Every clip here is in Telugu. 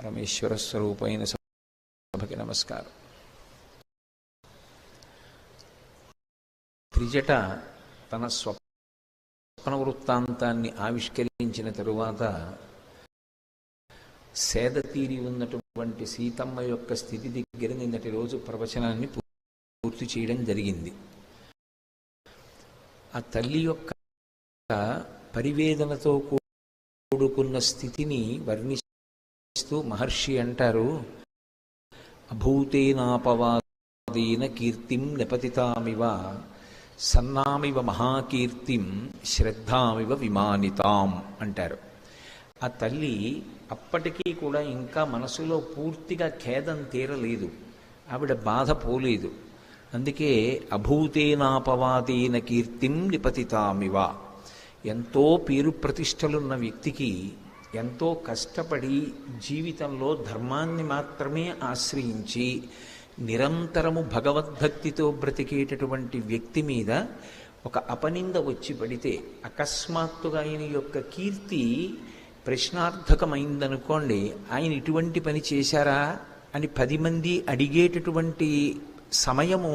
పరమేశ్వర స్వరూపైన సభకి నమస్కారం. త్రిజట తన స్వప్న వృత్తాంతాన్ని ఆవిష్కరించిన తరువాత సేద తీరి ఉన్నటువంటి సీతమ్మ యొక్క స్థితి దగ్గర నిన్నటి రోజు ప్రవచనాన్ని పూర్తి చేయడం జరిగింది. ఆ తల్లి యొక్క పరివేదనతో కూడుకున్న స్థితిని వర్ణిస్తూ మహర్షి అంటారు, అభూతేనాపవాదేన కీర్తిం నిపతితామివ సన్నామివ మహాకీర్తిం శ్రద్ధామివ విమానితాం అంటారు. ఆ తల్లి అప్పటికీ కూడా ఇంకా మనసులో పూర్తిగా ఖేదం తీరలేదు, ఆవిడ బాధ పోలేదు. అందుకే అభూతేనాపవాదేన కీర్తిం నిపతితామివ, ఎంతో పేరు ప్రతిష్టలున్న వ్యక్తికి ఎంతో కష్టపడి జీవితంలో ధర్మాన్ని మాత్రమే ఆశ్రయించి నిరంతరము భగవద్భక్తితో బ్రతికేటటువంటి వ్యక్తి మీద ఒక అపనింద వచ్చి పడితే, అకస్మాత్తుగా ఆయన యొక్క కీర్తి ప్రశ్నార్థకమైందనుకోండి, ఆయన ఇటువంటి పని చేశారా అని 10 మంది అడిగేటటువంటి సమయము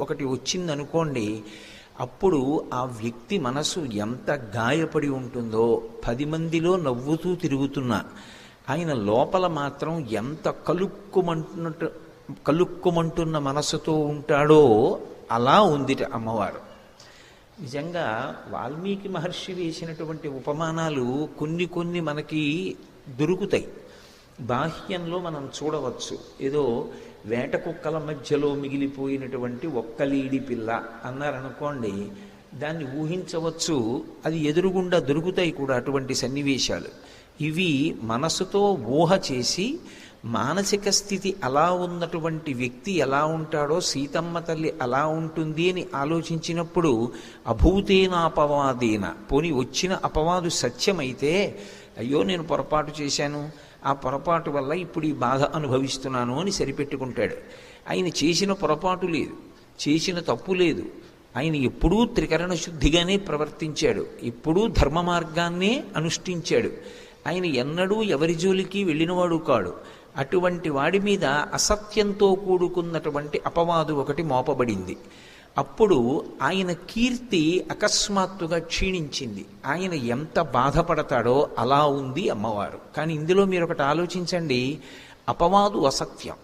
ఒకటి వచ్చిందనుకోండి, అప్పుడు ఆ వ్యక్తి మనసు ఎంత గాయపడి ఉంటుందో, 10 మందిలో నవ్వుతూ తిరుగుతున్నా ఆయన లోపల మాత్రం ఎంత కలుక్కుమంటున్న మనసుతో ఉంటాడో అలా ఉందిట అమ్మవారు. నిజంగా వాల్మీకి మహర్షి వేసినటువంటి ఉపమానాలు కొన్ని మనకి దొరుకుతాయి, బాహ్యంలో మనం చూడవచ్చు. ఏదో వేట కుక్కల మధ్యలో మిగిలిపోయినటువంటి ఒక్కలీడి పిల్ల అన్నారనుకోండి, దాన్ని ఊహించవచ్చు, అది ఎదురుగుండా దొరుకుతాయి కూడా అటువంటి సన్నివేశాలు. ఇవి మనసుతో ఊహ చేసి మానసిక స్థితి అలా ఉన్నటువంటి వ్యక్తి ఎలా ఉంటాడో సీతమ్మ తల్లి అలా ఉంటుంది అని ఆలోచించినప్పుడు, అభూతేనాపవాదేన, పోని వచ్చిన అపవాదు సత్యమైతే, అయ్యో నేను పొరపాటు చేశాను, ఆ పొరపాటు వల్ల ఇప్పుడు ఈ బాధ అనుభవిస్తున్నాను అని సరిపెట్టుకుంటాడు. ఆయన చేసిన పొరపాటు లేదు, చేసిన తప్పు లేదు, ఆయన ఎప్పుడూ త్రికరణ శుద్ధిగానే ప్రవర్తించాడు, ఎప్పుడూ ధర్మ మార్గాన్నే అనుష్ఠించాడు. ఆయన ఎన్నడూ ఎవరి జోలికి వెళ్ళినవాడు కాడు. అటువంటి వాడి మీద అసత్యంతో కూడుకున్నటువంటి అపవాదు ఒకటి మోపబడింది. అప్పుడు ఆయన కీర్తి అకస్మాత్తుగా క్షీణించింది. ఆయన ఎంత బాధపడతాడో అలా ఉంది అమ్మవారు. కానీ ఇందులో మీరు ఒకటి ఆలోచించండి, అపవాదు అసత్యం,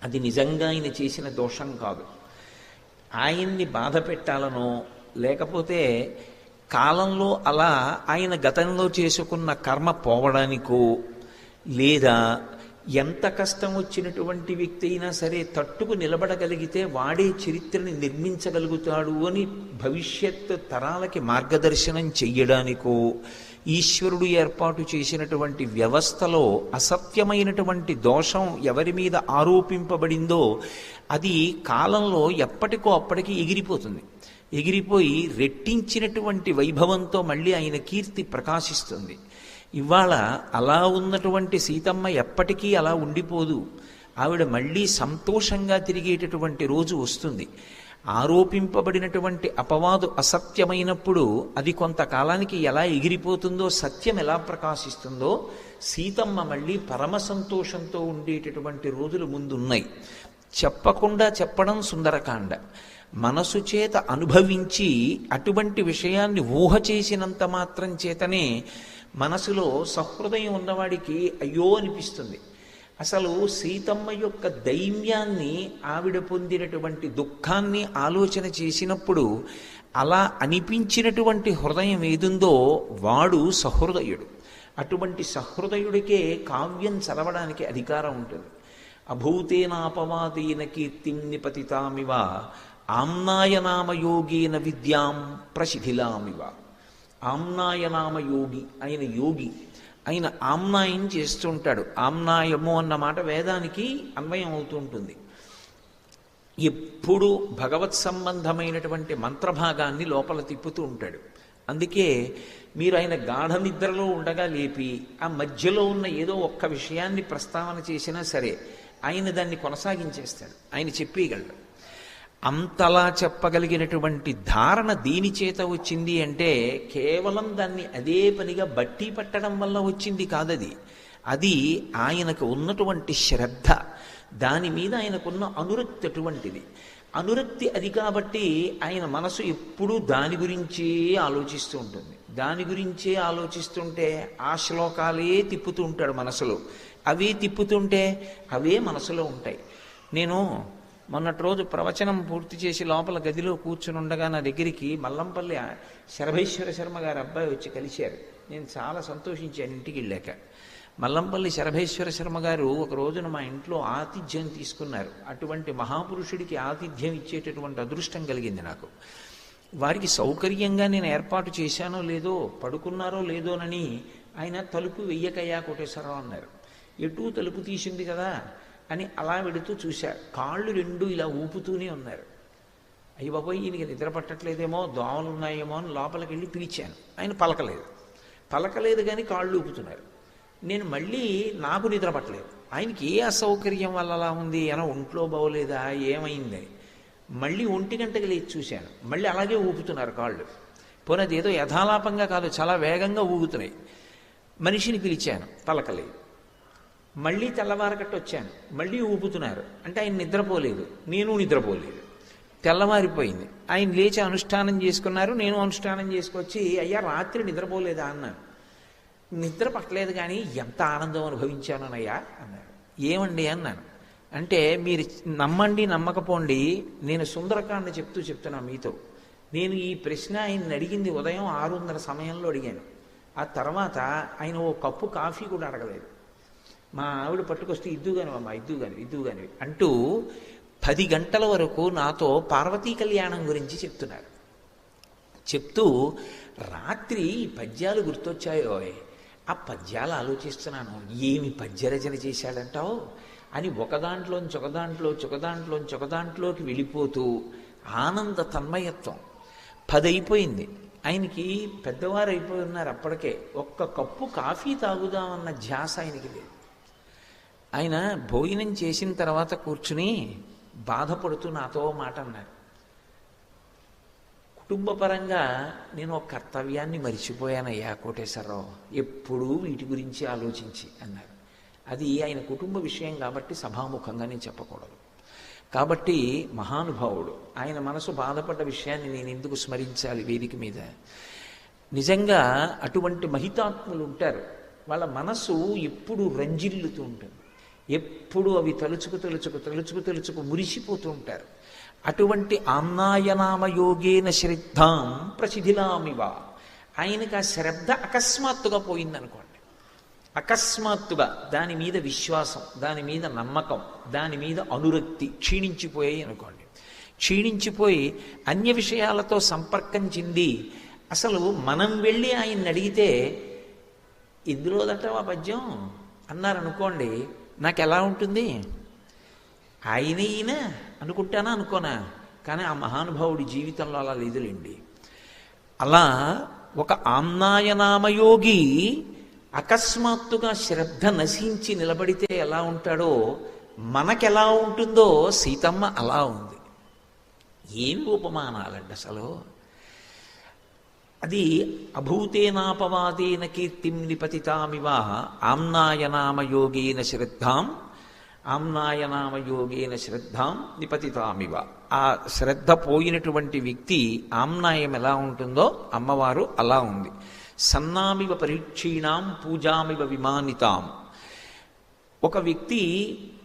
అది నిజంగా ఆయన చేసిన దోషం కాదు. ఆయన్ని బాధ పెట్టాలనో లేకపోతే కాలంలో అలా ఆయన గతంలో చేసుకున్న కర్మ పోవడానికో, లేదా ఎంత కష్టం వచ్చినటువంటి వ్యక్తి అయినా సరే తట్టుకు నిలబడగలిగితే వాడే చరిత్రని నిర్మించగలుగుతాడు అని భవిష్యత్ తరాలకి మార్గదర్శనం చెయ్యడానికో, ఈశ్వరుడు ఏర్పాటు చేసినటువంటి వ్యవస్థలో అసత్యమైనటువంటి దోషం ఎవరి మీద ఆరోపింపబడిందో అది కాలంలో ఎప్పటికో అప్పటికి ఎగిరిపోయి రెట్టించినటువంటి వైభవంతో మళ్ళీ ఆయన కీర్తి ప్రకాశిస్తుంది. ఇవాళ అలా ఉన్నటువంటి సీతమ్మ ఎప్పటికీ అలా ఉండిపోదు, ఆవిడ మళ్ళీ సంతోషంగా తిరిగేటటువంటి రోజు వస్తుంది. ఆరోపింపబడినటువంటి అపవాదు అసత్యమైనప్పుడు అది కొంతకాలానికి ఎలా ఎగిరిపోతుందో, సత్యం ఎలా ప్రకాశిస్తుందో, సీతమ్మ మళ్ళీ పరమ సంతోషంతో ఉండేటటువంటి రోజులు ముందున్నాయి. చెప్పకుండా చెప్పడం సుందరకాండ, మనసు చేత అనుభవించి అటువంటి విషయాన్ని ఊహ చేసినంత మాత్రం చేతనే మనసులో సహృదయం ఉన్నవాడికి అయ్యో అనిపిస్తుంది. అసలు సీతమ్మ యొక్క దైన్యాన్ని, ఆవిడ పొందినటువంటి దుఃఖాన్ని ఆలోచన చేసినప్పుడు అలా అనిపించినటువంటి హృదయం ఏదుందో వాడు సహృదయుడు. అటువంటి సహృదయుడికే కావ్యం చదవడానికి అధికారం ఉంటుంది. అభూతేనాపవాదేన కీర్తిం నిపతితామివ ఆమ్నాయనామయోగేన విద్యాం ప్రశిథిలామివ. ఆమ్నాయనామ యోగి, ఆయన యోగి, ఆయన ఆమ్నాయం చేస్తుంటాడు. ఆమ్నాయము అన్న మాట వేదానికి అన్వయం అవుతూ ఉంటుంది. ఎప్పుడు భగవత్ సంబంధమైనటువంటి మంత్రభాగాన్ని లోపల తిప్పుతూ ఉంటాడు. అందుకే మీరు ఆయన గాఢ నిద్రలో ఉండగా లేపి ఆ మధ్యలో ఉన్న ఏదో ఒక్క విషయాన్ని ప్రస్తావన చేసినా సరే ఆయన దాన్ని కొనసాగించేస్తాడు, ఆయన చెప్పేయగలడు. అంతలా చెప్పగలిగినటువంటి ధారణ దీని చేత వచ్చింది అంటే కేవలం దాన్ని అదే పనిగా బట్టి పట్టడం వల్ల వచ్చింది కాదది. అది ఆయనకు ఉన్నటువంటి శ్రద్ధ, దాని మీద ఆయనకున్న అనురక్తి అటువంటిది. అనురక్తి అది కాబట్టి ఆయన మనసు ఎప్పుడూ దాని గురించే ఆలోచిస్తూ ఉంటుంది. దాని గురించే ఆలోచిస్తుంటే ఆ శ్లోకాలే తిప్పుతూ ఉంటాడు మనసులో. అవే తిప్పుతుంటే అవే మనసులో ఉంటాయి. నేను మొన్నటి రోజు ప్రవచనం పూర్తి చేసి లోపల గదిలో కూర్చుని ఉండగా నా దగ్గరికి మల్లంపల్లి శరభేశ్వర శర్మ గారి అబ్బాయి వచ్చి కలిశారు. నేను చాలా సంతోషించాను ఇంటికి వెళ్ళాక. మల్లంపల్లి శరభేశ్వర శర్మ గారు ఒక రోజున మా ఇంట్లో ఆతిథ్యం తీసుకున్నారు. అటువంటి మహాపురుషుడికి ఆతిథ్యం ఇచ్చేటటువంటి అదృష్టం కలిగింది నాకు. వారికి సౌకర్యంగా నేను ఏర్పాటు చేశానో లేదో, పడుకున్నారో లేదోనని ఆయన తలుపు వెయ్యకయ్యా కోటేశ్వరరావు అన్నారు. ఎటూ తలుపు తీసింది కదా అని అలా వెడుతూ చూశారు. కాళ్ళు రెండు ఇలా ఊపుతూనే ఉన్నారు. అయ్య బాబోయ్, ఈయనకి నిద్ర పట్టట్లేదేమో, దోమలు ఉన్నాయేమో అని లోపలికి వెళ్ళి పిలిచాను. ఆయన పలకలేదు కానీ కాళ్ళు ఊపుతున్నారు. నేను మళ్ళీ నాకు నిద్ర పట్టలేదు. ఆయనకి ఏ అసౌకర్యం వల్ల అలా ఉంది, ఏమో ఒంట్లో బాగోలేదా, ఏమైంది, మళ్ళీ 1 గంటకి లేచి చూశాను. మళ్ళీ అలాగే ఊపుతున్నారు కాళ్ళు. పోనీ అదేదో యథాలాపంగా కాదు, చాలా వేగంగా ఊగుతున్నాయి. మనిషిని పిలిచాను, పలకలేదు. మళ్ళీ తెల్లవారకట్టు వచ్చాను, మళ్ళీ ఊపుతున్నారు. అంటే ఆయన నిద్రపోలేదు, నేను నిద్రపోలేదు. తెల్లవారిపోయింది. ఆయన లేచి అనుష్ఠానం చేసుకున్నారు, నేను అనుష్ఠానం చేసుకొచ్చి అయ్యా రాత్రి నిద్రపోలేదా అన్నాను. నిద్ర పట్టలేదు కానీ ఎంత ఆనందం అనుభవించానయ్యా అన్నారు. ఏమండి అన్నాను. అంటే మీరు నమ్మండి నమ్మకపోండి, నేను సుందరకాండ చెప్తున్నా మీతో. నేను ఈ ప్రశ్న ఆయన అడిగింది ఉదయం 6:30 సమయంలో అడిగాను. ఆ తర్వాత ఆయన ఓ కప్పు కాఫీ కూడా అడగలేదు. మా ఆవిడ పట్టుకొస్తే ఇద్దుగాని అమ్మా, ఇద్దుగాని అంటూ 10 గంటల వరకు నాతో పార్వతీ కళ్యాణం గురించి చెప్తున్నారు. చెప్తూ రాత్రి పద్యాలు గుర్తొచ్చాయో, ఆ పద్యాలు ఆలోచిస్తున్నాను, ఏమి పద్యరచన చేశాడంటావు అని ఒకదాంట్లోకి వెళ్ళిపోతూ ఆనంద తన్మయత్వం. 10 అయిపోయింది. ఆయనకి పెద్దవారు అయిపోయి ఉన్నారు అప్పటికే. ఒక్క కప్పు కాఫీ తాగుదామన్న ధ్యాస ఆయనకి లేదు. ఆయన భోజనం చేసిన తర్వాత కూర్చుని బాధపడుతూ నాతో మాట అన్నారు. కుటుంబపరంగా నేను ఒక కర్తవ్యాన్ని మరిచిపోయానయ్యా కోటేశ్వరరావు, ఎప్పుడూ వీటి గురించి ఆలోచించి అన్నారు. అది ఆయన కుటుంబ విషయం కాబట్టి సభాముఖంగా నేను చెప్పకూడదు. కాబట్టి మహానుభావుడు, ఆయన మనసు బాధపడ్డ విషయాన్ని నేను ఎందుకు స్మరించాలి వేదిక మీద? నిజంగా అటువంటి మహితాత్ములు ఉంటారు. వాళ్ళ మనసు ఎప్పుడు రంజిల్లుతూ ఉంటుంది. ఎప్పుడు అవి తలుచుకు మురిసిపోతూ ఉంటారు. అటువంటి ఆమ్నాయనామయోగేన శ్రద్ధాం ప్రసిధిలామివ. ఆయనకు ఆ శ్రద్ధ అకస్మాత్తుగా పోయిందనుకోండి. అకస్మాత్తుగా దాని మీద విశ్వాసం, దాని మీద నమ్మకం, దాని మీద అనురక్తి క్షీణించిపోయాయి అనుకోండి. క్షీణించిపోయి అన్య విషయాలతో సంపర్కం చెంది అసలు మనం వెళ్ళి ఆయన్ని అడిగితే ఇందులోదట ఆ పద్యం అన్నారనుకోండి, నాకు ఎలా ఉంటుంది? ఈయన అనుకుంటానా అనుకోనా? కానీ ఆ మహానుభావుడి జీవితంలో అలా లేదులేండి. అలా ఒక ఆమ్నాయనామయోగి అకస్మాత్తుగా శ్రద్ధ నశించి నిలబడితే ఎలా ఉంటాడో, మనకెలా ఉంటుందో సీతమ్మ అలా ఉంది. ఏమి ఉపమానాలండి అసలు! అది అభూతేనాపవాదేన కీర్తిం నిపతితామివ ఆమ్నాయనామయోగేన శ్రద్ధాం నిపతితామివ. ఆ శ్రద్ధ పోయినటువంటి వ్యక్తి ఆమ్నాయం ఎలా ఉంటుందో అమ్మవారు అలా ఉంది. సన్నామివ పరీక్షీణాం పూజామివ విమానితాం. ఒక వ్యక్తి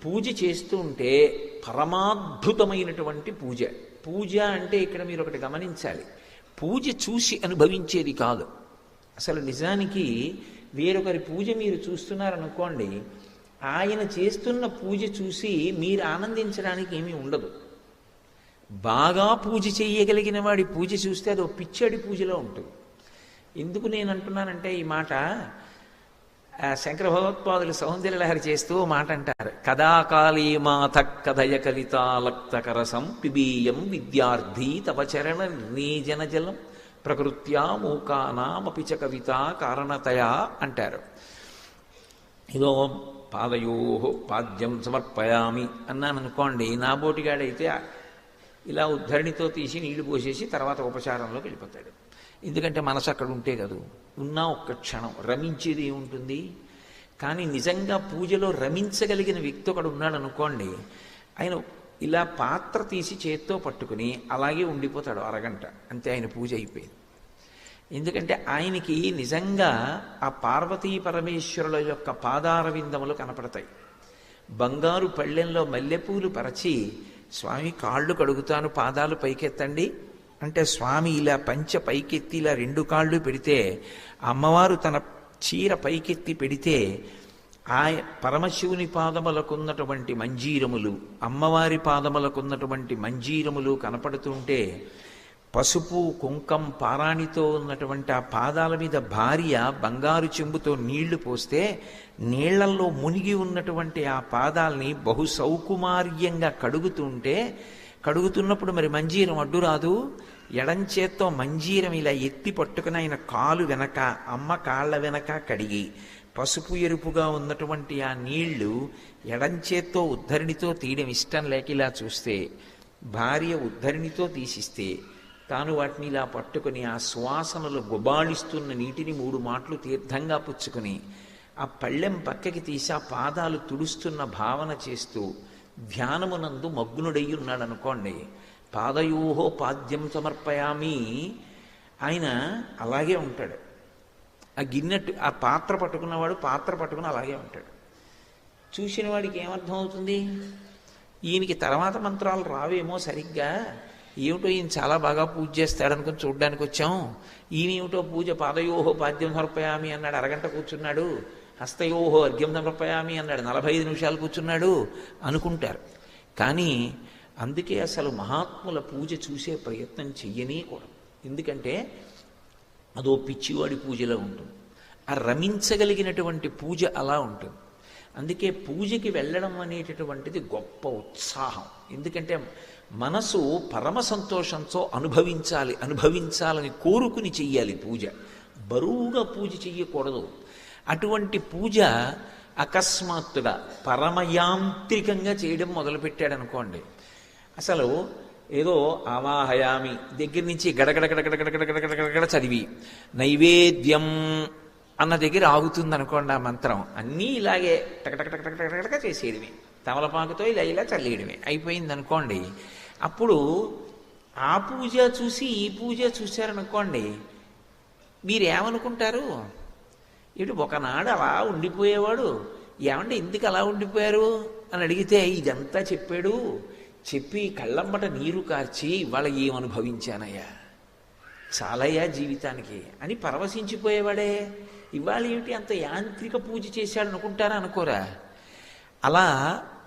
పూజ చేస్తూ ఉంటే పరమాద్భుతమైనటువంటి పూజ అంటే ఇక్కడ మీరు ఒకటి గమనించాలి, పూజ చూసి అనుభవించేది కాదు. అసలు నిజానికి వేరొకరి పూజ మీరు చూస్తున్నారనుకోండి, ఆయన చేస్తున్న పూజ చూసి మీరు ఆనందించడానికి ఏమీ ఉండదు. బాగా పూజ చేయగలిగిన వాడి పూజ చూస్తే అది ఒక పిచ్చడి పూజలో ఉంటుంది. ఎందుకు నేను అంటున్నానంటే ఈ మాట, శంకర భగవత్పాదులు సౌందర్యలహరి చేస్తూ మాట అంటారు. కదాకాళీ మాత కథయ కలితాలక్తకరసం పిబీయం విద్యార్థి తవ చరణ నిర్ణీజన జలం ప్రకృత్యా మూకానామపి చ కవిత కారణతయా అంటారు. ఇదో పాదయో పాద్యం సమర్పయామి అన్నాను అనుకోండి, నా బోటిగాడైతే ఇలా ఉద్ధరణితో తీసి నీళ్లు పోసేసి తర్వాత ఉపచారంలోకి వెళ్ళిపోతాడు. ఎందుకంటే మనసు అక్కడ ఉంటే కదూ. ఉన్నా ఒక్క క్షణం రమించేది ఏముంటుంది? కానీ నిజంగా పూజలో రమించగలిగిన వ్యక్తి ఒకడు ఉన్నాడు అనుకోండి, ఆయన ఇలా పాత్ర తీసి చేత్తో పట్టుకుని అలాగే ఉండిపోతాడు అరగంట, అంతే, ఆయన పూజ అయిపోయింది. ఎందుకంటే ఆయనకి నిజంగా ఆ పార్వతీ పరమేశ్వరుల యొక్క పాదారవిందములు కనపడతాయి. బంగారు పళ్ళెంలో మల్లెపూలు పరచి, స్వామి కాళ్ళు కడుగుతాను, పాదాలు పైకెత్తండి అంటే స్వామి ఇలా పంచ పైకెత్తి ఇలా 2 కాళ్ళు పెడితే, అమ్మవారు తన చీర పైకెత్తి పెడితే ఆ పరమశివుని పాదములకున్నటువంటి మంజీరములు, అమ్మవారి పాదములకున్నటువంటి మంజీరములు కనపడుతుంటే, పసుపు కుంకం పారాణితో ఉన్నటువంటి ఆ పాదాల మీద భార్య బంగారు చెంబుతో నీళ్లు పోస్తే నీళ్లల్లో మునిగి ఉన్నటువంటి ఆ పాదాలని బహు సౌకుమార్యంగా కడుగుతున్నప్పుడు మరి మంజీరం అడ్డు రాదు. ఎడంచేత్తో మంజీరం ఇలా ఎత్తి పట్టుకుని ఆయన కాలు వెనక, అమ్మ కాళ్ళ వెనక కడిగి, పసుపు ఎరుపుగా ఉన్నటువంటి ఆ నీళ్లు ఎడంచేత్తో ఉద్ధరిణితో తీయడం ఇష్టం లేక ఇలా చూస్తే, భార్య ఉద్ధరిణితో తీసిస్తే తాను వాటిని ఇలా పట్టుకుని ఆ సువాసనలు గుబాళిస్తున్న నీటిని 3 మాటలు తీర్థంగా పుచ్చుకుని ఆ పళ్ళెం పక్కకి తీసి ఆ పాదాలు తుడుస్తున్న భావన చేస్తూ ధ్యానమునందు మగ్నుడై ఉన్నాడు అనుకోండి, పాదయోహో పాద్యం సమర్పయామి, ఆయన అలాగే ఉంటాడు. ఆ గిన్నెట్టు ఆ పాత్ర పట్టుకున్నవాడు పాత్ర పట్టుకుని అలాగే ఉంటాడు. చూసిన వాడికి ఏమర్థం అవుతుంది? ఈయనకి తర్వాత మంత్రాలు రావేమో సరిగ్గా, ఏమిటో ఈయన చాలా బాగా పూజ చేస్తాడనుకుని చూడ్డానికి వచ్చాం, ఈయన ఏమిటో పూజ పాదయోహో పాద్యం సమర్పయామి అన్నాడు, అరగంట కూర్చున్నాడు, హస్తయోహో అర్ఘ్యం సమర్పయామి అన్నాడు, 45 నిమిషాలు కూర్చున్నాడు అనుకుంటారు. కానీ అందుకే అసలు మహాత్ముల పూజ చూసే ప్రయత్నం చెయ్యనీకూడదు. ఎందుకంటే అదో పిచ్చివాడి పూజలో ఉంటుంది. ఆ రమించగలిగినటువంటి పూజ అలా ఉంటుంది. అందుకే పూజకి వెళ్ళడం అనేటటువంటిది గొప్ప ఉత్సాహం. ఎందుకంటే మనసు పరమ సంతోషంతో అనుభవించాలని కోరుకుని చెయ్యాలి పూజ. బరువుగా పూజ చెయ్యకూడదు. అటువంటి పూజ అకస్మాత్తుగా పరమయాంత్రికంగా చేయడం మొదలుపెట్టాడు అనుకోండి, అసలు ఏదో ఆవాహయామి దగ్గర నుంచి గడగడ చదివి నైవేద్యం అన్న దగ్గర ఆగుతుంది అనుకోండి ఆ మంత్రం, అన్నీ ఇలాగే టకటకటకటకటక చేసేయడమే, తమలపాకుతో ఇలా చల్లేయడమే అయిపోయింది అనుకోండి. అప్పుడు ఆ పూజ చూసి ఈ పూజ చూశారనుకోండి, మీరేమనుకుంటారు? ఇటు ఒకనాడు అలా ఉండిపోయేవాడు, ఏమంటే ఎందుకు అలా ఉండిపోయారు అని అడిగితే ఇదంతా చెప్పాడు, చెప్పి కళ్ళమ్మట నీరు కార్చి ఇవాళ ఏమనుభవించానయ్యా, చాలయ్యా జీవితానికి అని పరవశించిపోయేవాడే. ఇవాళ ఏమిటి అంత యాంత్రిక పూజ చేశాడు అనుకుంటారా? అనుకోరా? అలా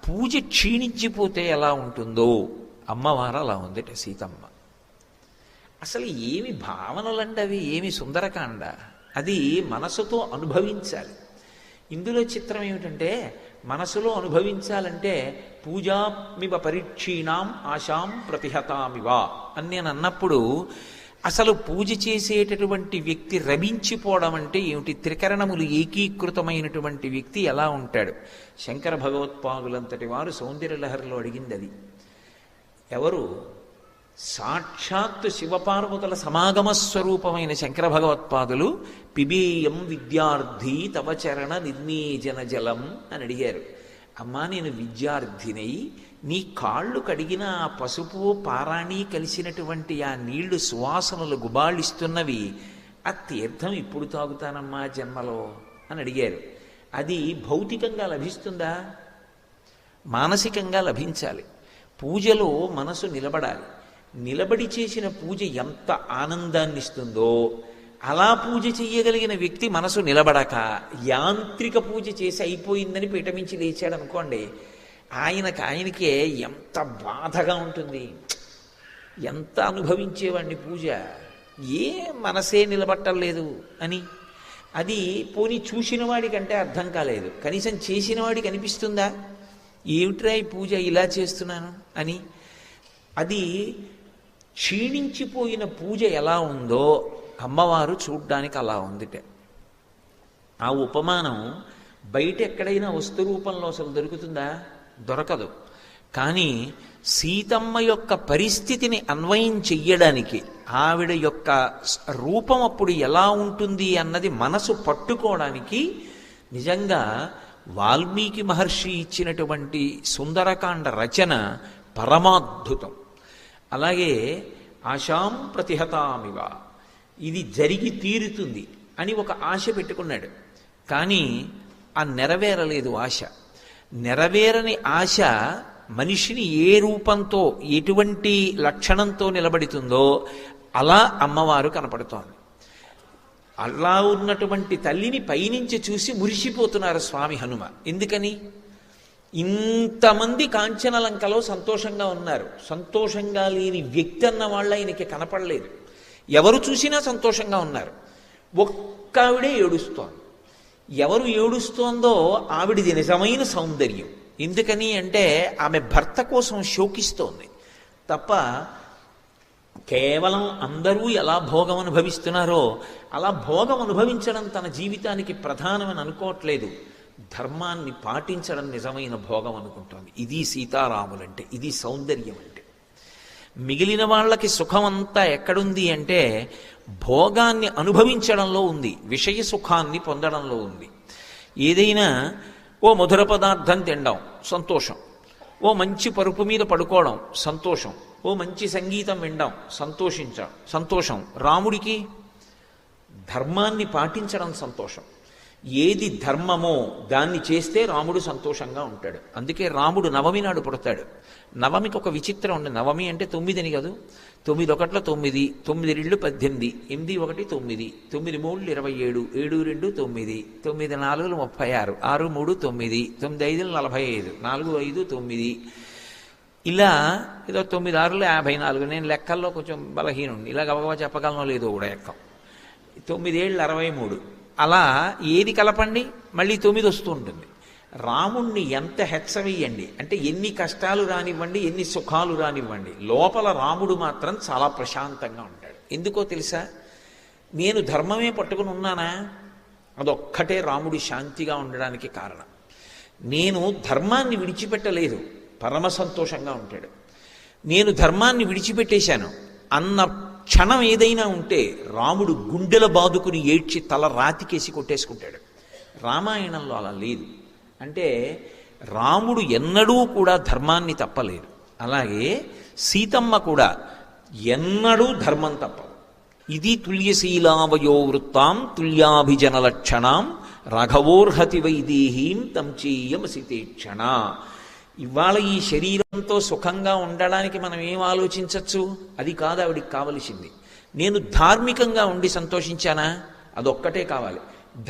పూజ క్షీణించిపోతే ఎలా ఉంటుందో అమ్మవారు అలా ఉందట సీతమ్మ. అసలు ఏమి భావనలండి అవి, ఏమి సుందరకాండ, అది మనసుతో అనుభవించాలి. ఇందులో చిత్రం ఏమిటంటే మనసులో అనుభవించాలంటే పూజామివ పరీక్షీణాం ఆశాం ప్రతిహతామివ అని నేను అన్నప్పుడు అసలు పూజ చేసేటటువంటి వ్యక్తి రమించిపోవడం అంటే ఏమిటి? త్రికరణములు ఏకీకృతమైనటువంటి వ్యక్తి ఎలా ఉంటాడు? శంకర భగవత్పాదులంతటి వారు సౌందర్యలహరిలో అడిగింది అది. ఎవరు? సాక్షాత్తు శివపార్వతుల సమాగమ స్వరూపమైన శంకర భగవత్పాదులు పిబేయం విద్యార్థి తవ చరణ నిర్మీజన జలం అని అడిగారు. అమ్మా, నేను విద్యార్థినై నీ కాళ్ళు కడిగిన ఆ పసుపు పారాణి కలిసినటువంటి ఆ నీళ్లు సువాసనలు గుబాళిస్తున్నవి, ఆ తీర్థం ఇప్పుడు తాగుతానమ్మా జన్మలో అని అడిగారు. అది భౌతికంగా లభిస్తుందా? మానసికంగా లభించాలి. పూజలో మనసు నిలబడాలి. నిలబడి చేసిన పూజ ఎంత ఆనందాన్ని ఇస్తుందో అలా పూజ చెయ్యగలిగిన వ్యక్తి మనసు నిలబడక యాంత్రిక పూజ చేసి అయిపోయిందని పీఠమించి లేచాడు అనుకోండి, ఆయనకే ఎంత బాధగా ఉంటుంది. ఎంత అనుభవించేవాడిని పూజ, ఏ మనసే నిలబట్టలేదు అని. అది పోనీ చూసిన వాడికంటే అర్థం కాలేదు, కనీసం చేసిన వాడికి అనిపిస్తుందా ఏమిట్రా ఈ పూజ ఇలా చేస్తున్నాను అని? అది క్షీణించిపోయిన పూజ ఎలా ఉందో అమ్మవారు చూడ్డానికి అలా ఉందిట. ఆ ఉపమానం బయట ఎక్కడైనా వస్తు రూపంలో అసలు దొరుకుతుందా? దొరకదు. కానీ సీతమ్మ యొక్క పరిస్థితిని అన్వయం చెయ్యడానికి, ఆవిడ యొక్క రూపం అప్పుడు ఎలా ఉంటుంది అన్నది మనసు పట్టుకోవడానికి నిజంగా వాల్మీకి మహర్షి ఇచ్చినటువంటి సుందరకాండ రచన పరమాద్భుతం. అలాగే ఆశాం ప్రతిహతామివ, ఇది జరిగి తీరుతుంది అని ఒక ఆశ పెట్టుకున్నాడు. కానీ ఆ నెరవేరలేదు ఆశ. నెరవేరని ఆశ మనిషిని ఏ రూపంతో ఎటువంటి లక్షణంతో నిలబడుతుందో అలా అమ్మవారు కనపడుతోంది. అలా ఉన్నటువంటి తల్లిని పైనుంచి చూసి మురిసిపోతున్నారు స్వామి హనుమ. ఎందుకని? ఇంతమంది కాంచనలంకలో సంతోషంగా ఉన్నారు, సంతోషంగా లేని వ్యక్తి అన్న వాళ్ళు ఆయనకి కనపడలేదు. ఎవరు చూసినా సంతోషంగా ఉన్నారు. ఒక్క ఆవిడే ఏడుస్తోంది. ఎవరు ఏడుస్తోందో ఆవిడిది నిజమైన సౌందర్యం. ఎందుకని అంటే ఆమె భర్త కోసం శోకిస్తోంది తప్ప కేవలం అందరూ ఎలా భోగం అనుభవిస్తున్నారో అలా భోగం అనుభవించడం తన జీవితానికి ప్రధానమని అనుకోవట్లేదు. ధర్మాన్ని పాటించడం నిజమైన భోగం అనుకుంటోంది. ఇది సీతారాములంటే, ఇది సౌందర్యం అంటే. మిగిలిన వాళ్ళకి సుఖం అంతా ఎక్కడుంది అంటే భోగాన్ని అనుభవించడంలో ఉంది, విషయ సుఖాన్ని పొందడంలో ఉంది. ఏదైనా ఓ మధుర పదార్థం తినడం సంతోషం, ఓ మంచి పరుపు మీద పడుకోవడం సంతోషం, ఓ మంచి సంగీతం వినడం సంతోషం. రాముడికి ధర్మాన్ని పాటించడం సంతోషం. ఏది ధర్మమో దాన్ని చేస్తే రాముడు సంతోషంగా ఉంటాడు. అందుకే రాముడు నవమి నాడు పుడతాడు. నవమికి ఒక విచిత్రం ఉంది. నవమి అంటే 9 అని కాదు. 9 ఒకట్ల 9, 9 2 18, 8 1 9, 9 3 27, 7 2 9, 9 4 36, 6 3 9, 9 5 45, 4 5 9, ఇలా ఏదో 9 6 54. నేను లెక్కల్లో కొంచెం బలహీనుండి, ఇలా గబగబా చెప్పగలను లేదో కూడా ఎక్కం. 9 7 63. అలా ఏది కలపండి మళ్ళీ 9 వస్తూ ఉంటుంది. రాముణ్ణి ఎంత హెచ్చవేయండి అంటే ఎన్ని కష్టాలు రానివ్వండి, ఎన్ని సుఖాలు రానివ్వండి, లోపల రాముడు మాత్రం చాలా ప్రశాంతంగా ఉంటాడు. ఎందుకో తెలుసా? నేను ధర్మమే పట్టుకుని ఉన్నానా, అదొక్కటే రాముడి శాంతిగా ఉండడానికి కారణం. నేను ధర్మాన్ని విడిచిపెట్టలేదు, పరమ సంతోషంగా ఉంటాడు. నేను ధర్మాన్ని విడిచిపెట్టేశాను అన్న క్షణం ఏదైనా ఉంటే రాముడు గుండెల బాదుకుని ఏడ్చి తల రాతికేసి కొట్టేసుకుంటాడు. రామాయణంలో అలా లేదు. అంటే రాముడు ఎన్నడూ కూడా ధర్మాన్ని తప్పలేదు. అలాగే సీతమ్మ కూడా ఎన్నడూ ధర్మం తప్పదు. ఇది తుల్యశీలావయో వృత్తాం తుల్యాభిజన లక్షణాం రాఘవోర్హతి వైదేహీం తంచీయమసితేక్షణ. ఇవాళ ఈ శరీరంతో సుఖంగా ఉండడానికి మనం ఏం ఆలోచించవచ్చు? అది కాదు ఆవిడికి కావలసింది. నేను ధార్మికంగా ఉండి సంతోషించానా, అదొక్కటే కావాలి.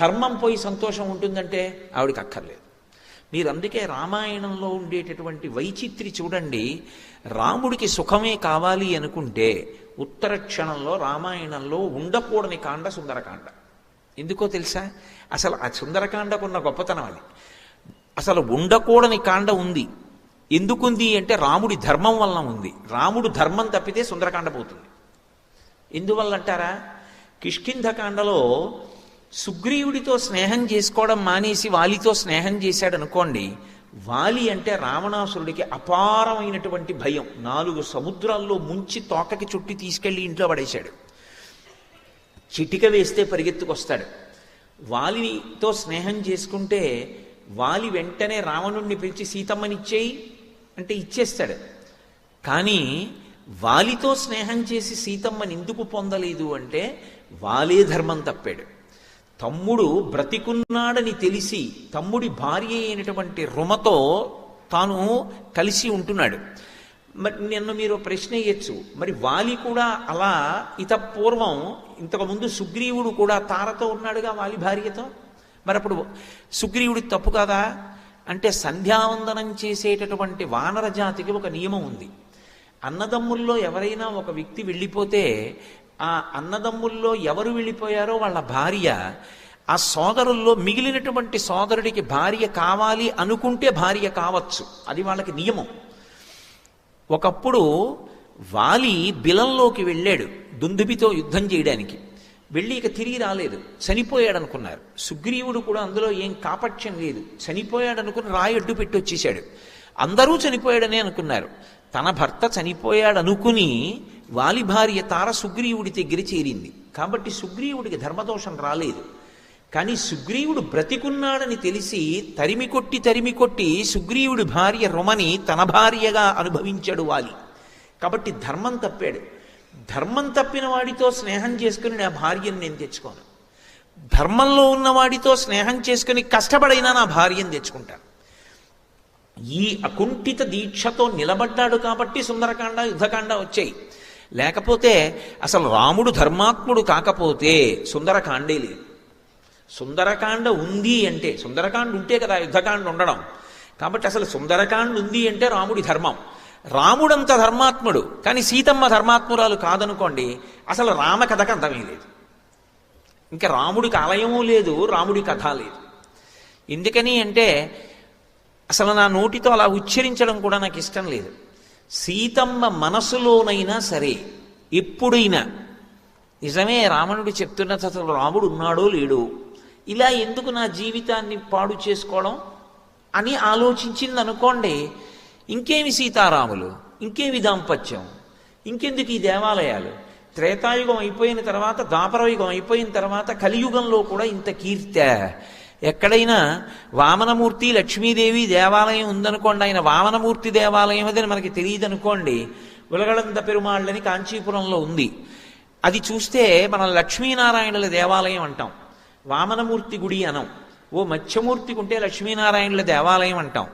ధర్మం పోయి సంతోషం ఉంటుందంటే ఆవిడికి అక్కర్లేదు. మీరు అందుకే రామాయణంలో ఉండేటటువంటి వైచిత్రి చూడండి. రాముడికి సుఖమే కావాలి అనుకుంటే ఉత్తర క్షణంలో రామాయణంలో ఉండకూడని కాండ సుందరకాండ. ఎందుకో తెలుసా? అసలు ఆ సుందరకాండకున్న గొప్పతనం అది. అసలు ఉండకూడని కాండ ఉంది. ఎందుకుంది అంటే రాముడి ధర్మం వలన ఉంది. రాముడు ధర్మం తప్పితే సుందరకాండ పోతుంది. ఎందువల్ల అంటారా? కిష్కింధకాండలో సుగ్రీవుడితో స్నేహం చేసుకోవడం మానేసి వాలితో స్నేహం చేశాడు అనుకోండి. వాలి అంటే రావణాసురుడికి అపారమైనటువంటి భయం. 4 సముద్రాల్లో ముంచి తోకకి చుట్టి తీసుకెళ్లి ఇంట్లో పడేశాడు. చిటిక వేస్తే పరిగెత్తుకొస్తాడు. వాలితో స్నేహం చేసుకుంటే వాలి వెంటనే రావణుణ్ణి పిలిచి సీతమ్మనిచ్చేయి అంటే ఇచ్చేస్తాడు. కానీ వాలితో స్నేహం చేసి సీతమ్మని ఎందుకు పొందలేదు అంటే వాలే ధర్మం తప్పాడు. తమ్ముడు బ్రతికున్నాడని తెలిసి తమ్ముడి భార్య అయినటువంటి రుమతో తాను కలిసి ఉంటున్నాడు. మరి నిన్ను మీరు ప్రశ్న వేయచ్చు, మరి వాలి కూడా అలా పూర్వం ఇంతకుముందు సుగ్రీవుడు కూడా తారతో ఉన్నాడుగా వాలి భార్యతో. మరి అప్పుడు సుగ్రీవుడికి తప్పు కాదా అంటే సంధ్యావందనం చేసేటటువంటి వానర జాతికి ఒక నియమం ఉంది. అన్నదమ్ముల్లో ఎవరైనా ఒక వ్యక్తి వెళ్ళిపోతే ఆ అన్నదమ్ముల్లో ఎవరు వెళ్ళిపోయారో వాళ్ళ భార్య ఆ సోదరుల్లో మిగిలినటువంటి సోదరుడికి భార్య కావాలి అనుకుంటే భార్య కావచ్చు. అది వాళ్ళకి నియమం. ఒకప్పుడు వాలి బిలంలోకి వెళ్ళాడు దుందుబితో యుద్ధం చేయడానికి. వెళ్ళి ఇక తిరిగి రాలేదు, చనిపోయాడు అనుకున్నారు. సుగ్రీవుడు కూడా అందులో ఏం కాపట్యం లేదు, చనిపోయాడు అనుకుని రాయి అడ్డు పెట్టి వచ్చేశాడు. అందరూ చనిపోయాడనే అనుకున్నారు. తన భర్త చనిపోయాడు అనుకుని వాలి భార్య తార సుగ్రీవుడి దగ్గర చేరింది. కాబట్టి సుగ్రీవుడికి ధర్మదోషం రాలేదు. కానీ సుగ్రీవుడు బ్రతికున్నాడని తెలిసి తరిమి కొట్టి సుగ్రీవుడి భార్య రుమని తన భార్యగా అనుభవించాడు వాలి. కాబట్టి ధర్మం తప్పాడు. ధర్మం తప్పిన వాడితో స్నేహం చేసుకుని నా భార్యను నేను తెచ్చుకోను. ధర్మంలో ఉన్నవాడితో స్నేహం చేసుకుని కష్టపడైనా నా భార్యను తెచ్చుకుంటాను. ఈ అకుంఠిత దీక్షతో నిలబడ్డాడు కాబట్టి సుందరకాండ యుద్ధకాండ వచ్చాయి. లేకపోతే అసలు రాముడు ధర్మాత్ముడు కాకపోతే సుందరకాండే లేదు. సుందరకాండ ఉంది అంటే, సుందరకాండ ఉంటే కదా యుద్ధకాండ ఉండడం. కాబట్టి అసలు సుందరకాండ ఉంది అంటే రాముడి ధర్మం. రాముడంత ధర్మాత్ముడు కానీ సీతమ్మ ధర్మాత్మురాలు కాదనుకోండి, అసలు రామకథకు అర్థమే లేదు. ఇంకా రాముడికి ఆలయము లేదు, రాముడి కథ లేదు. ఎందుకని అంటే అసలు నా నోటితో అలా ఉచ్చరించడం కూడా నాకు ఇష్టం లేదు. సీతమ్మ మనసులోనైనా సరే ఎప్పుడైనా నిజమే రావణుడు చెప్తున్నది అసలు రాముడు ఉన్నాడో లేడో, ఇలా ఎందుకు నా జీవితాన్ని పాడు చేసుకోవడం అని ఆలోచించింది అనుకోండి, ఇంకేమి సీతారాములు, ఇంకేమి దాంపత్యం, ఇంకెందుకు ఈ దేవాలయాలు. త్రేతాయుగం అయిపోయిన తర్వాత, ద్వాపరయుగం అయిపోయిన తర్వాత కలియుగంలో కూడా ఇంత కీర్తి. ఎక్కడైనా వామనమూర్తి లక్ష్మీదేవి దేవాలయం ఉందనుకోండి, ఆయన వామనమూర్తి దేవాలయం అదని మనకి తెలియదు అనుకోండి. ఉలగళంద పెరుమాళ్ళని కాంచీపురంలో ఉంది. అది చూస్తే మనం లక్ష్మీనారాయణుల దేవాలయం అంటాం, వామనమూర్తి గుడి అనం. ఓ మత్స్యమూర్తికి ఉంటే లక్ష్మీనారాయణుల దేవాలయం అంటాం.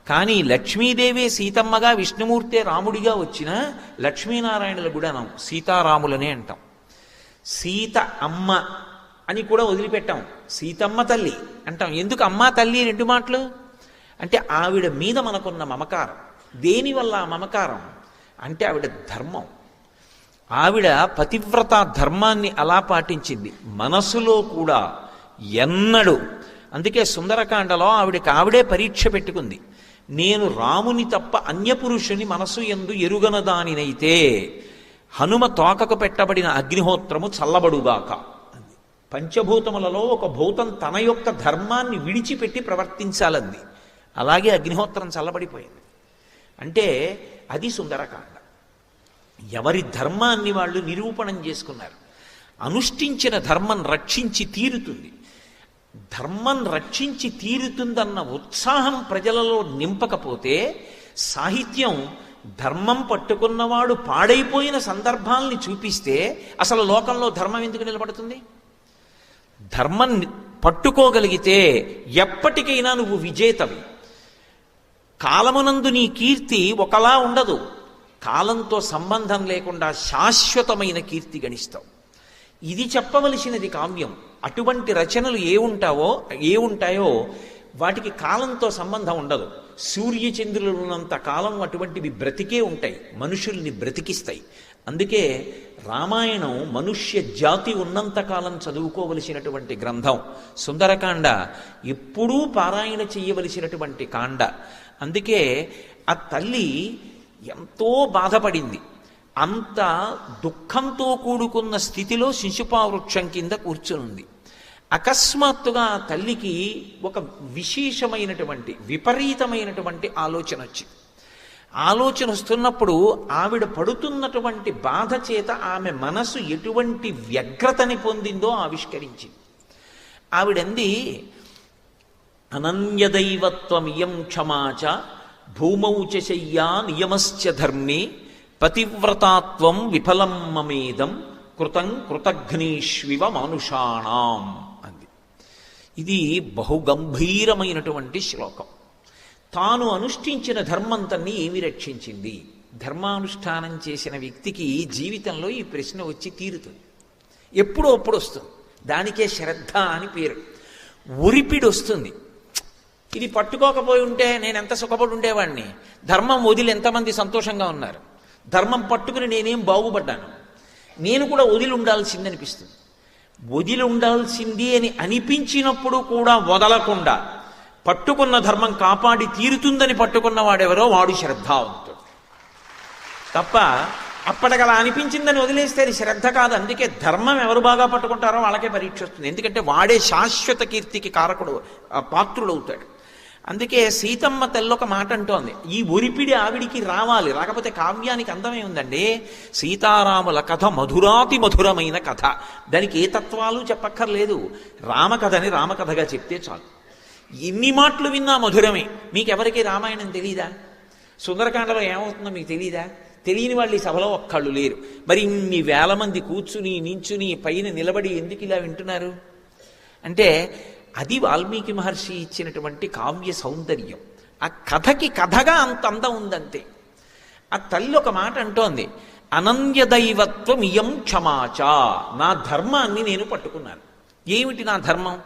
కానీ లక్ష్మీదేవి సీతమ్మగా, విష్ణుమూర్తే రాముడిగా వచ్చిన లక్ష్మీనారాయణుల గుడి అనం, సీతారాములనే అంటాం. సీత అమ్మ అని కూడా వదిలిపెట్టాం, సీతమ్మ తల్లి అంటాం. ఎందుకు అమ్మ తల్లి రెండు మాటలు అంటే ఆవిడ మీద మనకున్న మమకారం. దేనివల్ల మమకారం అంటే ఆవిడ ధర్మం. ఆవిడ పతివ్రత ధర్మాన్ని అలా పాటించింది మనసులో కూడా ఎన్నడూ. అందుకే సుందరకాండలో ఆవిడే పరీక్ష పెట్టుకుంది. నేను రాముని తప్ప అన్యపురుషుని మనసు యందు ఎరుగనదానినైతే హనుమ తోకకు పెట్టబడిన అగ్నిహోత్రము చల్లబడుగాక. పంచభూతములలో ఒక భూతం తన యొక్క ధర్మాన్ని విడిచిపెట్టి ప్రవర్తించాలంది. అలాగే అగ్నిహోత్రం చల్లబడిపోయింది. అంటే అది సుందరకాండ. ఎవరి ధర్మాన్ని వాళ్ళు నిరూపణం చేసుకున్నారు. అనుష్ఠించిన ధర్మం రక్షించి తీరుతుంది. ధర్మం రక్షించి తీరుతుందన్న ఉత్సాహం ప్రజలలో నింపకపోతే సాహిత్యం ధర్మం పట్టుకున్నవాడు పాడైపోయిన సందర్భాల్ని చూపిస్తే అసలు లోకంలో ధర్మం ఎందుకు నిలబడుతుంది? ధర్మం పట్టుకోగలిగితే ఎప్పటికైనా నువ్వు విజేతవి. కాలమునందు నీ కీర్తి ఒకలా ఉండదు. కాలంతో సంబంధం లేకుండా శాశ్వతమైన కీర్తి గణిస్తావు. ఇది చెప్పవలసినది కావ్యం. అటువంటి రచనలు ఏ ఉంటాయో వాటికి కాలంతో సంబంధం ఉండదు. సూర్యచంద్రులు ఉన్నంత కాలం అటువంటివి బ్రతికే ఉంటాయి, మనుషుల్ని బ్రతికిస్తాయి. అందుకే రామాయణం మనుష్య జాతి ఉన్నంతకాలం చదువుకోవలసినటువంటి గ్రంథం. సుందరకాండ ఎప్పుడూ పారాయణ చెయ్యవలసినటువంటి కాండ. అందుకే ఆ తల్లి ఎంతో బాధపడింది. అంత దుఃఖంతో కూడుకున్న స్థితిలో శిశుపావృక్షం కింద కూర్చునుంది. అకస్మాత్తుగా ఆ తల్లికి ఒక విశేషమైనటువంటి విపరీతమైనటువంటి ఆలోచన వచ్చింది. ఆలోచన వస్తున్నప్పుడు ఆవిడ పడుతున్నటువంటి బాధ చేత ఆమె మనసు ఎటువంటి వ్యగ్రతని పొందిందో ఆవిష్కరించింది. ఆవిడంది, అనన్యదైవత్వమియం క్షమాచ భూమౌ చ శయ్యా నియమశ్చ ధర్మే పతివ్రతాత్వం విఫలం మమేదం కృతం కృతఘ్నీష్వివ మానుషాణం అంది. ఇది బహుగంభీరమైనటువంటి శ్లోకం. తాను అనుష్ఠించిన ధర్మంతన్ని ఏమి రక్షించింది? ధర్మానుష్ఠానం చేసిన వ్యక్తికి జీవితంలో ఈ ప్రశ్న వచ్చి తీరుతుంది. ఎప్పుడో అప్పుడు వస్తుంది. దానికే శ్రద్ధ అని పేరు. ఉరిపిడి వస్తుంది. ఇది పట్టుకోకపోయి ఉంటే నేను ఎంత సుఖపడి ఉండేవాడిని, ధర్మం వదిలి ఎంతమంది సంతోషంగా ఉన్నారు, ధర్మం పట్టుకుని నేనేం బాగుపడ్డాను, నేను కూడా వదిలి ఉండాల్సింది అనిపిస్తుంది. వదిలి ఉండాల్సింది అని అనిపించినప్పుడు కూడా వదలకుండా పట్టుకున్న ధర్మం కాపాడి తీరుతుందని పట్టుకున్న వాడెవరో వాడు శ్రద్ధావంతుడు తప్ప అప్పటికలా అనిపించిందని వదిలేస్తే అది శ్రద్ధ కాదు. అందుకే ధర్మం ఎవరు బాగా పట్టుకుంటారో వాళ్ళకే పరీక్ష వస్తుంది. ఎందుకంటే వాడే శాశ్వత కీర్తికి కారకుడు, పాత్రుడు అవుతాడు. అందుకే సీతమ్మ తల్లి ఒక మాట అంటోంది, ఈ ఒరిపిడి ఆవిడికి రావాలి, రాకపోతే కావ్యానికి అందమే ఉందండి. సీతారాముల కథ మధురాతి మధురమైన కథ, దానికి ఏ తత్వాలు చెప్పక్కర్లేదు. రామకథని రామకథగా చెప్తే చాలు. ఎన్ని మాటలు విన్నా మధురమే. మీకెవరికి రామాయణం తెలీదా? సుందరకాండలో ఏమవుతుందో మీకు తెలీదా? తెలియని వాళ్ళు ఈ సభలో ఒక్కళ్ళు లేరు. మరి ఇన్ని వేల మంది కూర్చుని నించుని పైన నిలబడి ఎందుకు ఇలా వింటున్నారు అంటే, అది వాల్మీకి మహర్షి ఇచ్చినటువంటి కావ్య సౌందర్యం. ఆ కథకి కథగా అంత అందం ఉందంతే. ఆ తల్లి ఒక మాట అంటోంది, అనన్య దైవత్వం ఇయం క్షమాచ. నా ధర్మాన్ని నేను పట్టుకున్నాను. ఏమిటి నా ధర్మం?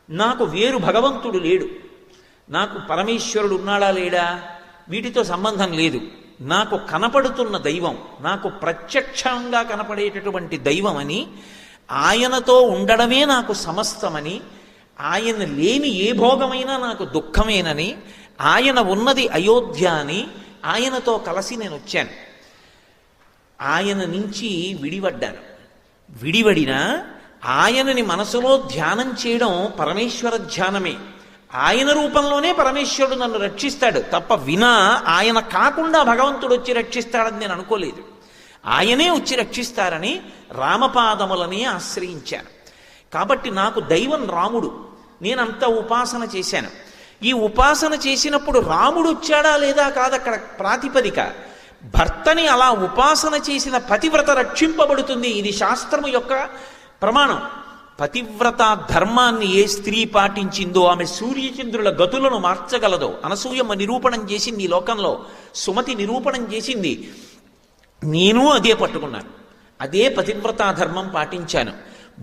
నాకు వేరు భగవంతుడు లేడు, నాకు పరమేశ్వరుడు ఉన్నాడా లేడా వీటితో సంబంధం లేదు. నాకు కనపడుతున్న దైవం, నాకు ప్రత్యక్షంగా కనపడేటటువంటి దైవం అని, ఆయనతో ఉండడమే నాకు సమస్తమని, ఆయన లేని ఏ భోగమైనా నాకు దుఃఖమేనని, ఆయన ఉన్నది అయోధ్య అని, ఆయనతో కలిసి నేను వచ్చాను. ఆయన నుంచి విడిపడ్డాను. విడిపడినా ఆయనని మనసులో ధ్యానం చేయడం పరమేశ్వర ధ్యానమే. ఆయన రూపంలోనే పరమేశ్వరుడు నన్ను రక్షిస్తాడు తప్ప, వినా ఆయన కాకుండా భగవంతుడు వచ్చి రక్షిస్తాడని నేను అనుకోలేదు. ఆయనే వచ్చి రక్షిస్తారని రామపాదములని ఆశ్రయించాను. కాబట్టి నాకు దైవం రాముడు. నేనంత ఉపాసన చేశాను. ఈ ఉపాసన చేసినప్పుడు రాముడు వచ్చాడా లేదా కాదు అక్కడ ప్రాతిపదిక. భర్తని అలా ఉపాసన చేసిన పతివ్రత రక్షింపబడుతుంది. ఇది శాస్త్రము యొక్క ప్రమాణం. పతివ్రత ధర్మాన్ని ఏ స్త్రీ పాటించిందో ఆమె సూర్యచంద్రుల గతులను మార్చగలదో అనసూయమ్మ నిరూపణం చేసింది ఈ లోకంలో. సుమతి నిరూపణం చేసింది. నేను అదే పట్టుకున్నాను, అదే పతివ్రతా ధర్మం పాటించాను.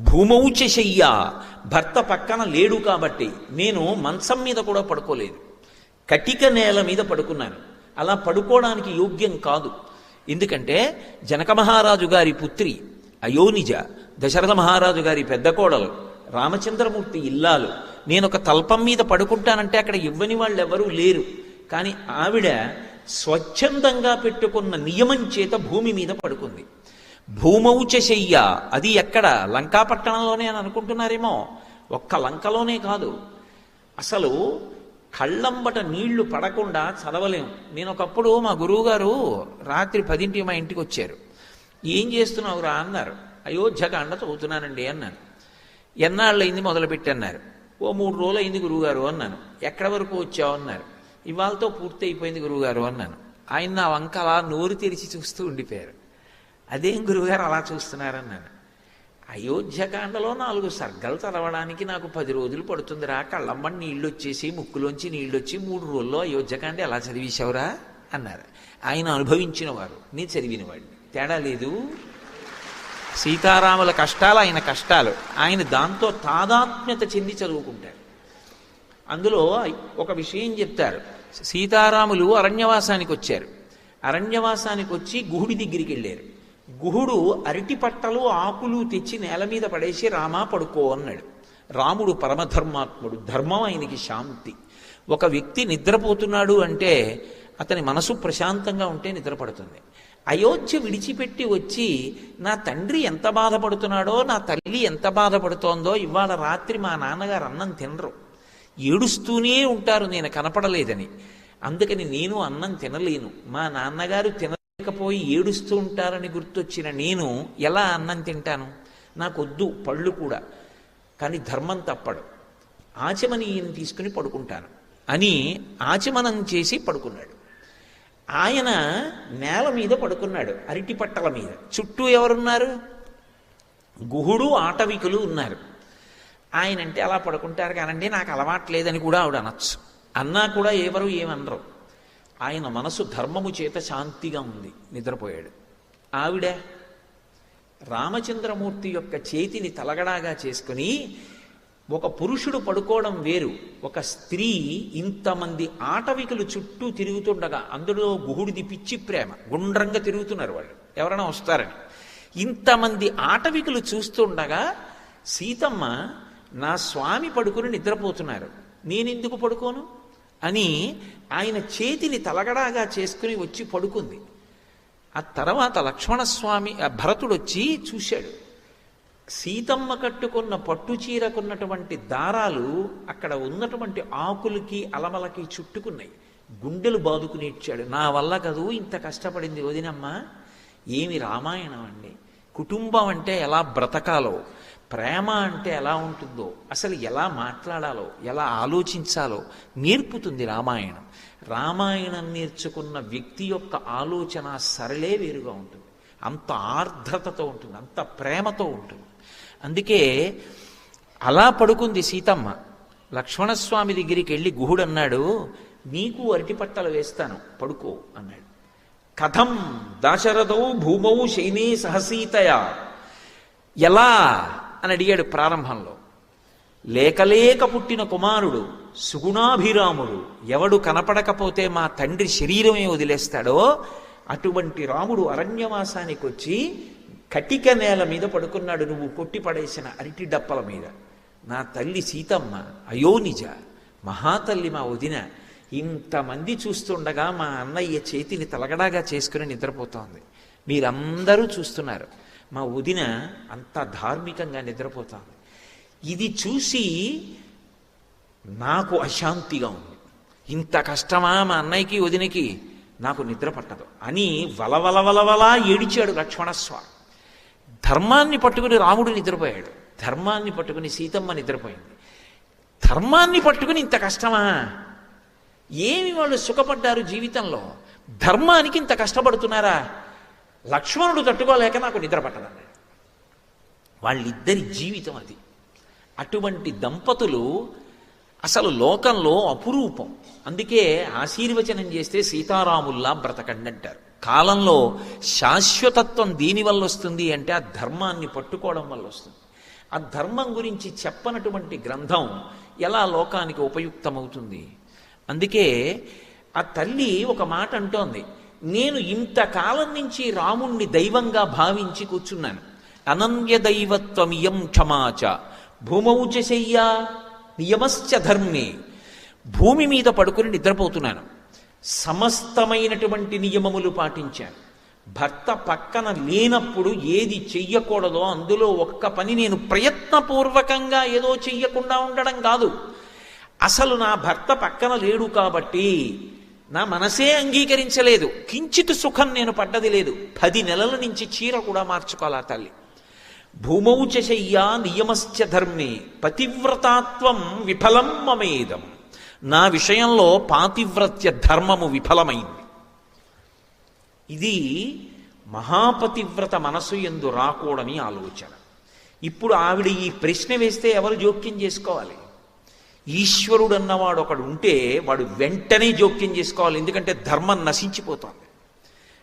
భూమౌచ శయ్య, భర్త పక్కన లేడు కాబట్టి నేను మంచం మీద కూడా పడుకోలేదు, కటిక నేల మీద పడుకున్నాను. అలా పడుకోవడానికి యోగ్యం కాదు. ఎందుకంటే జనక మహారాజు గారి పుత్రి అయోనిజ, దశరథ మహారాజు గారి పెద్ద కోడలు, రామచంద్రమూర్తి ఇల్లాలు. నేను ఒక తల్పం మీద పడుకుంటానంటే అక్కడ ఇవ్వని వాళ్ళు ఎవరూ లేరు. కానీ ఆవిడ స్వచ్ఛందంగా పెట్టుకున్న నియమం చేత భూమి మీద పడుకుంది. భూమౌచ శయ్య, అది ఎక్కడ? లంకాపట్టణంలోనే అని అనుకుంటున్నారేమో. ఒక్క లంకలోనే కాదు, అసలు కళ్ళంబట నీళ్లు పడకుండా చదవలేము. నేను ఒకప్పుడు మా గురువుగారు రాత్రి 10ంటికి మా ఇంటికి వచ్చారు. ఏం చేస్తున్నావురా అన్నారు. అయోధ్యకాండ చదువుతున్నానండి అన్నాను. ఎన్నాళ్ళయింది మొదలుపెట్టి అన్నారు. ఓ 3 రోజులు అయింది గురువుగారు అన్నాను. ఎక్కడి వరకు వచ్చావు అన్నారు. ఇవాళతో పూర్తి అయిపోయింది గురువుగారు అన్నాను. ఆయన నా వంక అలా నోరు తెరిచి చూస్తూ ఉండిపోయారు. అదేం గురువుగారు అలా చూస్తున్నారన్నాను. అయోధ్యకాండలో 4 సర్గలు చదవడానికి నాకు 10 రోజులు పడుతుందిరా. కళ్ళమ్మని నీళ్ళు వచ్చేసి ముక్కులోంచి నీళ్ళు వచ్చి 3 రోజుల్లో అయోధ్యకాండ ఎలా చదివేశావురా అన్నారు. ఆయన అనుభవించిన వారు, నేను చదివిన వాడిని. తేడా లేదు. సీతారాముల కష్టాలు ఆయన కష్టాలు. ఆయన దాంతో తాదాత్మ్యత చెంది చదువుకుంటారు. అందులో ఒక విషయం చెప్తారు. సీతారాములు అరణ్యవాసానికి వచ్చారు. అరణ్యవాసానికి వచ్చి గుహుడి దగ్గరికి వెళ్ళారు. గుహుడు అరటి పట్టలు ఆకులు తెచ్చి నేల మీద పడేసి రామా పడుకో అన్నాడు. రాముడు పరమధర్మాత్ముడు, ధర్మం ఆయనకి శాంతి. ఒక వ్యక్తి నిద్రపోతున్నాడు అంటే అతని మనసు ప్రశాంతంగా ఉంటే నిద్రపడుతుంది. అయోధ్య విడిచిపెట్టి వచ్చి నా తండ్రి ఎంత బాధపడుతున్నాడో, నా తల్లి ఎంత బాధపడుతోందో, ఇవాళ రాత్రి మా నాన్నగారు అన్నం తినరు, ఏడుస్తూనే ఉంటారు నేను కనపడలేదని. అందుకని నేను అన్నం తినలేను. మా నాన్నగారు తినలేకపోయి ఏడుస్తూ ఉంటారని గుర్తొచ్చిన నేను ఎలా అన్నం తింటాను? నాకొద్దు పళ్ళు కూడా. కానీ ధర్మం తప్పడు. ఆచమనీయం తీసుకుని పడుకుంటాను అని ఆచమనం చేసి పడుకున్నాడు. ఆయన నేల మీద పడుకున్నాడు, అరటి పట్టల మీద. చుట్టూ ఎవరున్నారు? గుహుడు, ఆటవికులు ఉన్నారు. ఆయన అంటే అలా పడుకుంటారు కానండి, నాకు అలవాట్లేదని కూడా ఆవిడ అనొచ్చు. అన్నా కూడా ఎవరు ఏమనరు. ఆయన మనసు ధర్మము చేత శాంతిగా ఉంది, నిద్రపోయాడు. ఆవిడ రామచంద్రమూర్తి యొక్క చేతిని తలగడాగా చేసుకుని, ఒక పురుషుడు పడుకోవడం వేరు, ఒక స్త్రీ ఇంతమంది ఆటవికులు చుట్టూ తిరుగుతుండగా, అందులో గుహుడిది పిచ్చి ప్రేమ, గుండ్రంగా తిరుగుతున్నారు వాళ్ళు ఎవరైనా వస్తారని. ఇంతమంది ఆటవికులు చూస్తుండగా సీతమ్మ, నా స్వామి పడుకుని నిద్రపోతున్నారు, నేనెందుకు పడుకోను అని ఆయన చేతిని తలగడాగా చేసుకుని వచ్చి పడుకుంది. ఆ తర్వాత లక్ష్మణస్వామి భరతుడు వచ్చి చూశాడు. సీతమ్మ కట్టుకున్న పట్టు చీరకున్నటువంటి దారాలు అక్కడ ఉన్నటువంటి ఆకులకి అలమలకి చుట్టుకున్నాయి. గుండెలు బాదుకుని ఇచ్చాడు. నా వల్ల కదూ ఇంత కష్టపడింది వదినమ్మ. ఏమి రామాయణం అండి! కుటుంబం అంటే ఎలా బ్రతకాలో, ప్రేమ అంటే ఎలా ఉంటుందో, అసలు ఎలా మాట్లాడాలో, ఎలా ఆలోచించాలో నేర్పుతుంది రామాయణం. రామాయణం నేర్చుకున్న వ్యక్తి యొక్క ఆలోచన సరళే వేరుగా ఉంటుంది. అంత ఆర్ద్రతతో ఉంటుంది, అంత ప్రేమతో ఉంటుంది. అందుకే అలా పడుకుంది సీతమ్మ. లక్ష్మణస్వామి దగ్గరికి వెళ్ళి గుహుడు అన్నాడు, నీకు అరటి పట్టలు వేస్తాను, పడుకో అన్నాడు. కథం దాశరథౌ భూమౌ శైనే సహసీతయా, ఎలా అని అడిగాడు ప్రారంభంలో. లేకలేక పుట్టిన కుమారుడు సుగుణాభిరాముడు, ఎవడు కనపడకపోతే మా తండ్రి శరీరమే వదిలేస్తాడో అటువంటి రాముడు అరణ్యవాసానికి వచ్చి కటిక నేల మీద పడుకున్నాడు, నువ్వు కొట్టి పడేసిన అరటి డప్పల మీద. నా తల్లి సీతమ్మ అయోనిజ, మహాతల్లి మా వదిన, ఇంతమంది చూస్తుండగా మా అన్నయ్య చేతిని తలగడాగా చేసుకుని నిద్రపోతోంది. మీరందరూ చూస్తున్నారు, మా వదిన అంత ధార్మికంగా నిద్రపోతోంది. ఇది చూసి నాకు అశాంతిగా ఉంది. ఇంత కష్టమా మా అన్నయ్యకి వదినకి, నాకు నిద్ర పట్టదు అని వలవలవలవలా ఏడిచాడు లక్ష్మణస్వామి. ధర్మాన్ని పట్టుకుని రాముడు నిద్రపోయాడు, ధర్మాన్ని పట్టుకుని సీతమ్మ నిద్రపోయింది. ధర్మాన్ని పట్టుకుని ఇంత కష్టమా? ఏమి వాళ్ళు సుఖపడ్డారు జీవితంలో? ధర్మానికి ఇంత కష్టపడుతున్నారా? లక్ష్మణుడు తట్టుకోలేక నాకు నిద్ర పట్టదన్నాడు. వాళ్ళిద్దరి జీవితం అది. అటువంటి దంపతులు అసలు లోకంలో అపురూపం. అందుకే ఆశీర్వచనం చేస్తే సీతారాముల్లా బ్రతకండి అంటారు. కాలంలో శాశ్వతత్వం దీనివల్ల వస్తుంది అంటే ఆ ధర్మాన్ని పట్టుకోవడం వల్ల వస్తుంది. ఆ ధర్మం గురించి చెప్పనటువంటి గ్రంథం ఎలా లోకానికి ఉపయుక్తమవుతుంది? అందుకే ఆ తల్లి ఒక మాట అంటోంది, నేను ఇంతకాలం నుంచి రాముణ్ణి దైవంగా భావించి కూర్చున్నాను. అనన్య దైవత్వమియం క్షమాచ భూమౌచ శయ్యా నియమశ్చ ధర్మే, భూమి మీద పడుకుని నిద్రపోతున్నాను, సమస్తమైనటువంటి నియమములు పాటించాను. భర్త పక్కన లేనప్పుడు ఏది చెయ్యకూడదో అందులో ఒక్క పని నేను ప్రయత్నపూర్వకంగా ఏదో చెయ్యకుండా ఉండడం కాదు. అసలు నా భర్త పక్కన లేడు కాబట్టి నా మనసే అంగీకరించలేదు, కించిత్ సుఖం నేను పడ్డది లేదు. 10 నెలల నుంచి చీర కూడా మార్చుకోవాలా తల్లి. భూమౌచ శయ్యా నియమశ్చ ధర్మే పతివ్రతాత్వం విఫలం మమేదం, నా విషయంలో పాతివ్రత్య ధర్మము విఫలమైంది. ఇది మహాపతివ్రత మనసు యందు రాకూడని ఆలోచన. ఇప్పుడు ఆవిడ ఈ ప్రశ్న వేస్తే ఎవరు జోక్యం చేసుకోవాలి? ఈశ్వరుడు అన్నవాడు ఒకడు ఉంటే వాడు వెంటనే జోక్యం చేసుకోవాలి, ఎందుకంటే ధర్మం నశించిపోతుంది.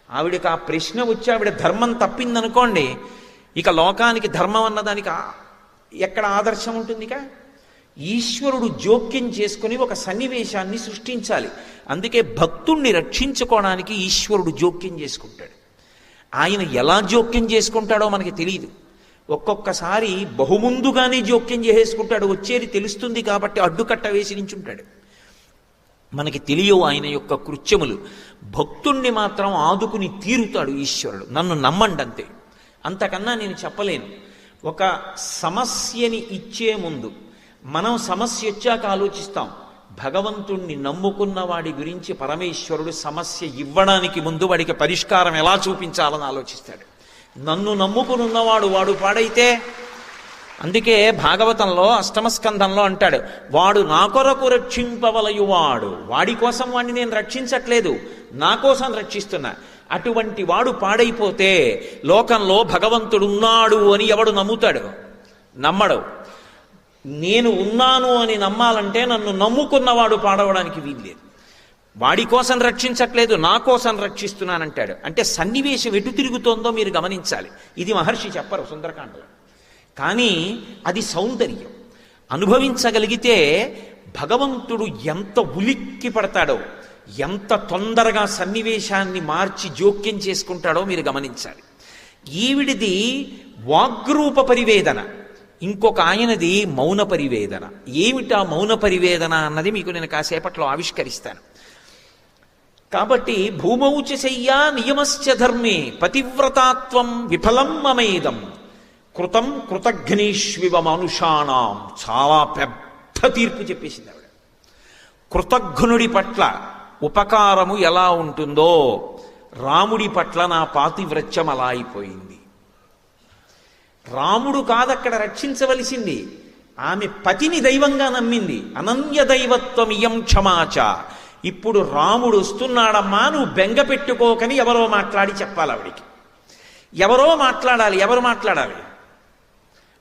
ఆవిడకి ఆ ప్రశ్న వచ్చి ఆవిడ ధర్మం తప్పిందనుకోండి, ఇక లోకానికి ధర్మం అన్నదానికి ఎక్కడ ఆదర్శం ఉంటుంది? ఇక ఈశ్వరుడు జోక్యం చేసుకుని ఒక సన్నివేశాన్ని సృష్టించాలి. అందుకే భక్తుణ్ణి రక్షించుకోవడానికి ఈశ్వరుడు జోక్యం చేసుకుంటాడు. ఆయన ఎలా జోక్యం చేసుకుంటాడో మనకి తెలియదు. ఒక్కొక్కసారి బహుముందుగానే జోక్యం చేసేసుకుంటాడు, వచ్చేది తెలుస్తుంది కాబట్టి అడ్డుకట్ట వేసి నించుంటాడు. మనకి తెలియవు ఆయన యొక్క కృత్యములు. భక్తుణ్ణి మాత్రం ఆదుకుని తీరుతాడు ఈశ్వరుడు. నన్ను నమ్మండి అంతే, అంతకన్నా నేను చెప్పలేను. ఒక సమస్యని ఇచ్చే ముందు మనం సమస్య వచ్చాక ఆలోచిస్తాం. భగవంతుణ్ణి నమ్ముకున్న వాడి గురించి పరమేశ్వరుడు సమస్య ఇవ్వడానికి ముందు వాడికి పరిష్కారం ఎలా చూపించాలని ఆలోచిస్తాడు. నన్ను నమ్ముకునున్నవాడు వాడు పాడైతే, అందుకే భాగవతంలో అష్టమ స్కంధంలో అంటాడు, వాడు నా కొరకు రక్షింపవలయువాడు, వాడి కోసం వాడిని నేను రక్షించట్లేదు, నా కోసం రక్షిస్తున్నా. అటువంటి వాడు పాడైపోతే లోకంలో భగవంతుడు ఉన్నాడు అని ఎవడు నమ్ముతాడు? నమ్మడు. నేను ఉన్నాను అని నమ్మాలంటే నన్ను నమ్ముకున్నవాడు పాడవడానికి వీల్లేదు. వాడి కోసం రక్షించట్లేదు, నా కోసం రక్షిస్తున్నానంటాడు. అంటే సన్నివేశం ఎటు తిరుగుతోందో మీరు గమనించాలి. ఇది మహర్షి చెప్పరు సుందరకాండలో, కానీ అది సౌందర్యం. అనుభవించగలిగితే భగవంతుడు ఎంత ఉలిక్కి పడతాడో, ఎంత తొందరగా సన్నివేశాన్ని మార్చి జోక్యం చేసుకుంటాడో మీరు గమనించాలి. ఈవిడిది వాగ్రూప పరివేదన, ఇంకొక ఆయనది మౌన పరివేదన. ఏమిటా మౌన పరివేదన అన్నది మీకు నేను కాసేపట్లో ఆవిష్కరిస్తాను. కాబట్టి భూమౌచ శయ్యా నియమశ్చ ధర్మే పతివ్రతాత్వం విఫలం మమేదం, కృతం కృతఘ్నేష్వివ మనుషాణం, చాలా పెద్ద తీర్పు చెప్పేసింది ఆవిడ. కృతఘ్నుడి పట్ల ఉపకారము ఎలా ఉంటుందో రాముడి పట్ల నా పాతివ్రత్యం అలా అయిపోయింది. రాముడు కాదక్కడ రక్షించవలసింది, ఆమె పతిని దైవంగా నమ్మింది. అనన్య దైవత్వం ఇయం క్షమాచ. ఇప్పుడు రాముడు వస్తున్నాడమ్మా, నువ్వు బెంగ పెట్టుకోకని ఎవరో మాట్లాడి చెప్పాలి ఆవిడికి. ఎవరో మాట్లాడాలి. ఎవరు మాట్లాడాలి?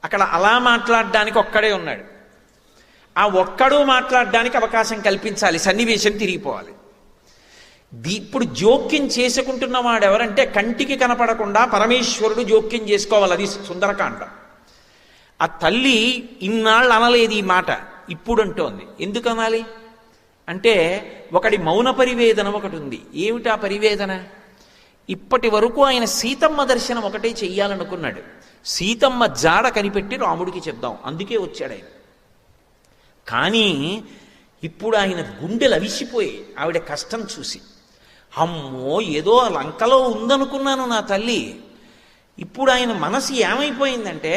అక్కడ అలా మాట్లాడడానికి ఒక్కడే ఉన్నాడు. ఆ ఒక్కడు మాట్లాడడానికి అవకాశం కల్పించాలి, సన్నివేశం తిరిగిపోవాలి. ఇప్పుడు జోక్యం చేసుకుంటున్నవాడు ఎవరంటే కంటికి కనపడకుండా పరమేశ్వరుడు జోక్యం చేసుకోవాలి. అది సుందరకాండ. ఆ తల్లి ఇన్నాళ్ళు అనలేదు ఈ మాట, ఇప్పుడు అంటోంది. ఎందుకు అనాలి అంటే ఒకటి మౌన పరివేదన ఒకటి ఉంది. ఏమిటా పరివేదన? ఇప్పటి వరకు ఆయన సీతమ్మ దర్శనం ఒకటే చెయ్యాలనుకున్నాడు. సీతమ్మ జాడ కనిపెట్టి రాముడికి చెప్దాం, అందుకే వచ్చాడు ఆయన. కానీ ఇప్పుడు ఆయన గుండెలు అవిసిపోయి ఆవిడ కష్టం చూసి, అమ్మో ఏదో లంకలో ఉందనుకున్నాను నా తల్లి. ఇప్పుడు ఆయన మనసు ఏమైపోయిందంటే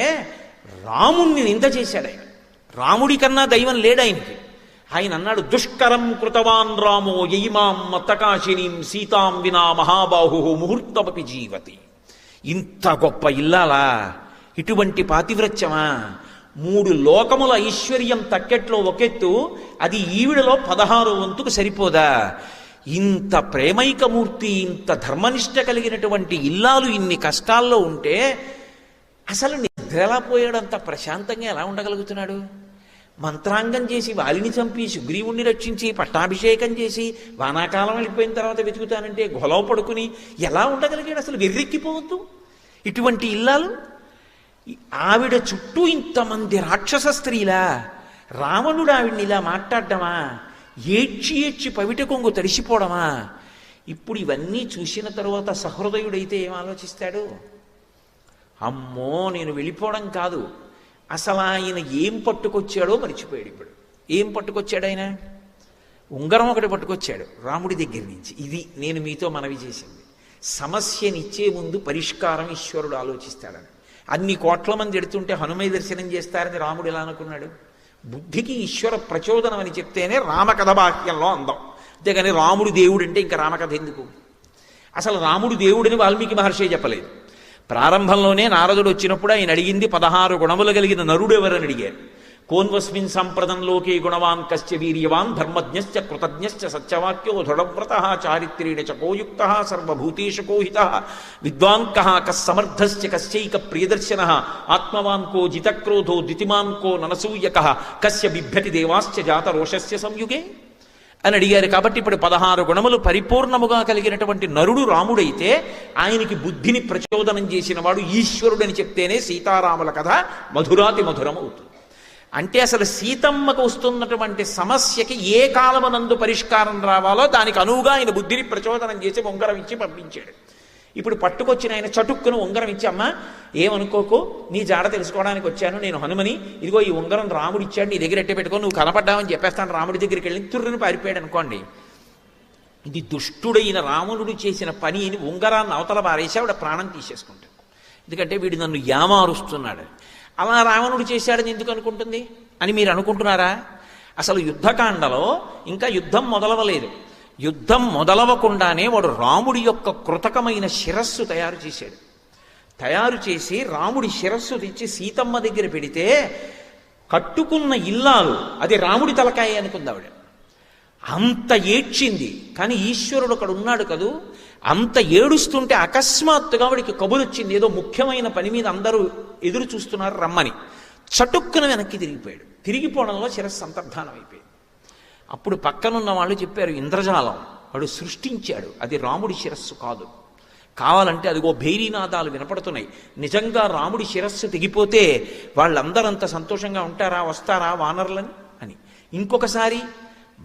రాముణ్ణి నింద చేశాడు ఆయన. రాముడి కన్నా దైవం లేడు ఆయనకి. ఆయన అన్నాడు, దుష్కరం కృతవాన్ రామో యయిమాం మత్తకాశినీం సీతాం వినా మహాబాహు ముహూర్తమపి జీవతి. ఇంత గొప్ప ఇల్లాలా, ఇటువంటి పాతివ్రత్యమా? 3 లోకముల ఐశ్వర్యం తక్కెట్లో ఒకెత్తు, అది ఈవిడలో 16 వంతుకు సరిపోదా? ఇంత ప్రేమైకమూర్తి, ఇంత ధర్మనిష్ట కలిగినటువంటి ఇల్లాలు ఇన్ని కష్టాల్లో ఉంటే అసలు నిద్రలా పోయాడంత ప్రశాంతంగా ఎలా ఉండగలుగుతున్నాడు? మంత్రాంగం చేసి వాలిని చంపి సుగ్రీవుణ్ణి రక్షించి పట్టాభిషేకం చేసి వానాకాలం వెళ్ళిపోయిన తర్వాత వెతుకుతానంటే గొలవ పడుకుని ఎలా ఉండగలిగాడు? అసలు వెర్రెక్కిపోవద్దు ఇటువంటి ఇల్లాలు. ఆవిడ చుట్టూ ఇంతమంది రాక్షస స్త్రీలా, రావణుడు ఆవిడ్ని ఇలా మాట్లాడడమా? ఏడ్చి ఏడ్చి పవిట కొంగు తడిసిపోవడమా? ఇప్పుడు ఇవన్నీ చూసిన తరువాత సహృదయుడైతే ఏం ఆలోచిస్తాడు? అమ్మో నేను వెళ్ళిపోవడం కాదు, అసలు ఆయన ఏం పట్టుకొచ్చాడో మర్చిపోయాడు. ఇప్పుడు ఏం పట్టుకొచ్చాడు ఆయన? ఉంగరం ఒకటి పట్టుకొచ్చాడు రాముడి దగ్గర నుంచి. ఇది నేను మీతో మనవి చేసింది. సమస్యనిచ్చే ముందు పరిష్కారం ఈశ్వరుడు ఆలోచిస్తాడని. అన్ని కోట్ల మంది ఎడుతుంటే హనుమయ్య దర్శనం చేస్తారని రాముడు ఎలా అనుకున్నాడు? బుద్ధికి ఈశ్వర ప్రచోదనం అని చెప్తేనే రామకథ వాక్యంలో అందం. అంతేగాని రాముడు దేవుడు అంటే ఇంకా రామకథ ఎందుకు? అసలు రాముడు దేవుడని వాల్మీకి మహర్షి చెప్పలేదు. ప్రారంభంలోనే నారదుడు వచ్చినప్పుడు ఆయన అడిగింది 16 గుణములు కలిగిన నరుడు ఎవరని అడిగారు. కోన్వస్మిన్ సంప్రదంలోకే గుణవాన్ కశ్చ వీర్యవాన్ ధర్మజ్ఞశ్చ కృతజ్ఞశ్చ సత్యవాక్యో దృఢవ్రతః చారిత్రేణ చ కోయుక్తః సర్వభూతేషు కోహితః విద్వాన్ కః కస్సమర్థశ్చ కశ్చైక ప్రియదర్శనః ఆత్మవాన్ కో జితక్రోధో ద్యుతిమాన్ కో ననసూయకః కస్య బిభ్యతి దేవాశ్చ జాతరోషస్య సంయుగే అని అడిగారు. కాబట్టి ఇప్పుడు 16 గుణములు పరిపూర్ణముగా కలిగినటువంటి నరుడు రాముడైతే ఆయనకి బుద్ధిని ప్రచోదనం చేసిన వాడు ఈశ్వరుడని చెప్తేనే సీతారాముల కథ మధురాతి మధురం అవుతుంది. అంటే అసలు సీతమ్మకు వస్తున్నటువంటి సమస్యకి ఏ కాలమునందు పరిష్కారం రావాలో దానికి అనువుగా ఆయన బుద్ధిని ప్రచోదనం చేసి ఉంగరం ఇచ్చి పంపించాడు. ఇప్పుడు పట్టుకొచ్చిన ఆయన చటుక్కును ఉంగరం ఇచ్చి, అమ్మ ఏమనుకోకు, నీ జాడ తెలుసుకోవడానికి వచ్చాను, నేను హనుమని, ఇదిగో ఈ ఉంగరం రాముడు ఇచ్చాడు, నీ దగ్గర ఎట్టే పెట్టుకో, నువ్వు కనపడ్డావని చెప్పేస్తాను. రాముడి దగ్గరికి వెళ్ళి తుర్రుని పారిపోయాడు అనుకోండి. ఇది దుష్టుడైన రావణుడు చేసిన పని అని ఉంగరాన్ని అవతల పారేసి ఆవిడ ప్రాణం తీసేసుకుంటాడు. ఎందుకంటే వీడు నన్ను యామారుస్తున్నాడు. అలా రావణుడు చేశాడని ఎందుకు అనుకుంటుంది అని మీరు అనుకుంటున్నారా? అసలు యుద్ధకాండలో ఇంకా యుద్ధం మొదలవలేదు. యుద్ధం మొదలవకుండానే వాడు రాముడి యొక్క కృతకమైన శిరస్సు తయారు చేశాడు. తయారు చేసి రాముడి శిరస్సు తెచ్చి సీతమ్మ దగ్గర పెడితే కట్టుకున్న ఇల్లాలు అది రాముడి తలకాయ అనుకుంది ఆవిడ. అంత ఏడ్చింది. కానీ ఈశ్వరుడు అక్కడ ఉన్నాడు కదూ. అంత ఏడుస్తుంటే అకస్మాత్తుగా వాడికి కబురు వచ్చింది, ఏదో ముఖ్యమైన పని మీద అందరూ ఎదురు చూస్తున్నారు రమ్మని. చటుక్కున వెనక్కి తిరిగిపోయాడు. తిరిగిపోవడంలో శిరస్సు అంతర్ధానం అయిపోయింది. అప్పుడు పక్కనున్న వాళ్ళు చెప్పారు, ఇంద్రజాలం వాడు సృష్టించాడు, అది రాముడి శిరస్సు కాదు. కావాలంటే అదిగో భైరీనాదాలు వినపడుతున్నాయి. నిజంగా రాముడి శిరస్సు తెగిపోతే వాళ్ళందరంత సంతోషంగా ఉంటారా, వస్తారా వానరులని అని. ఇంకొకసారి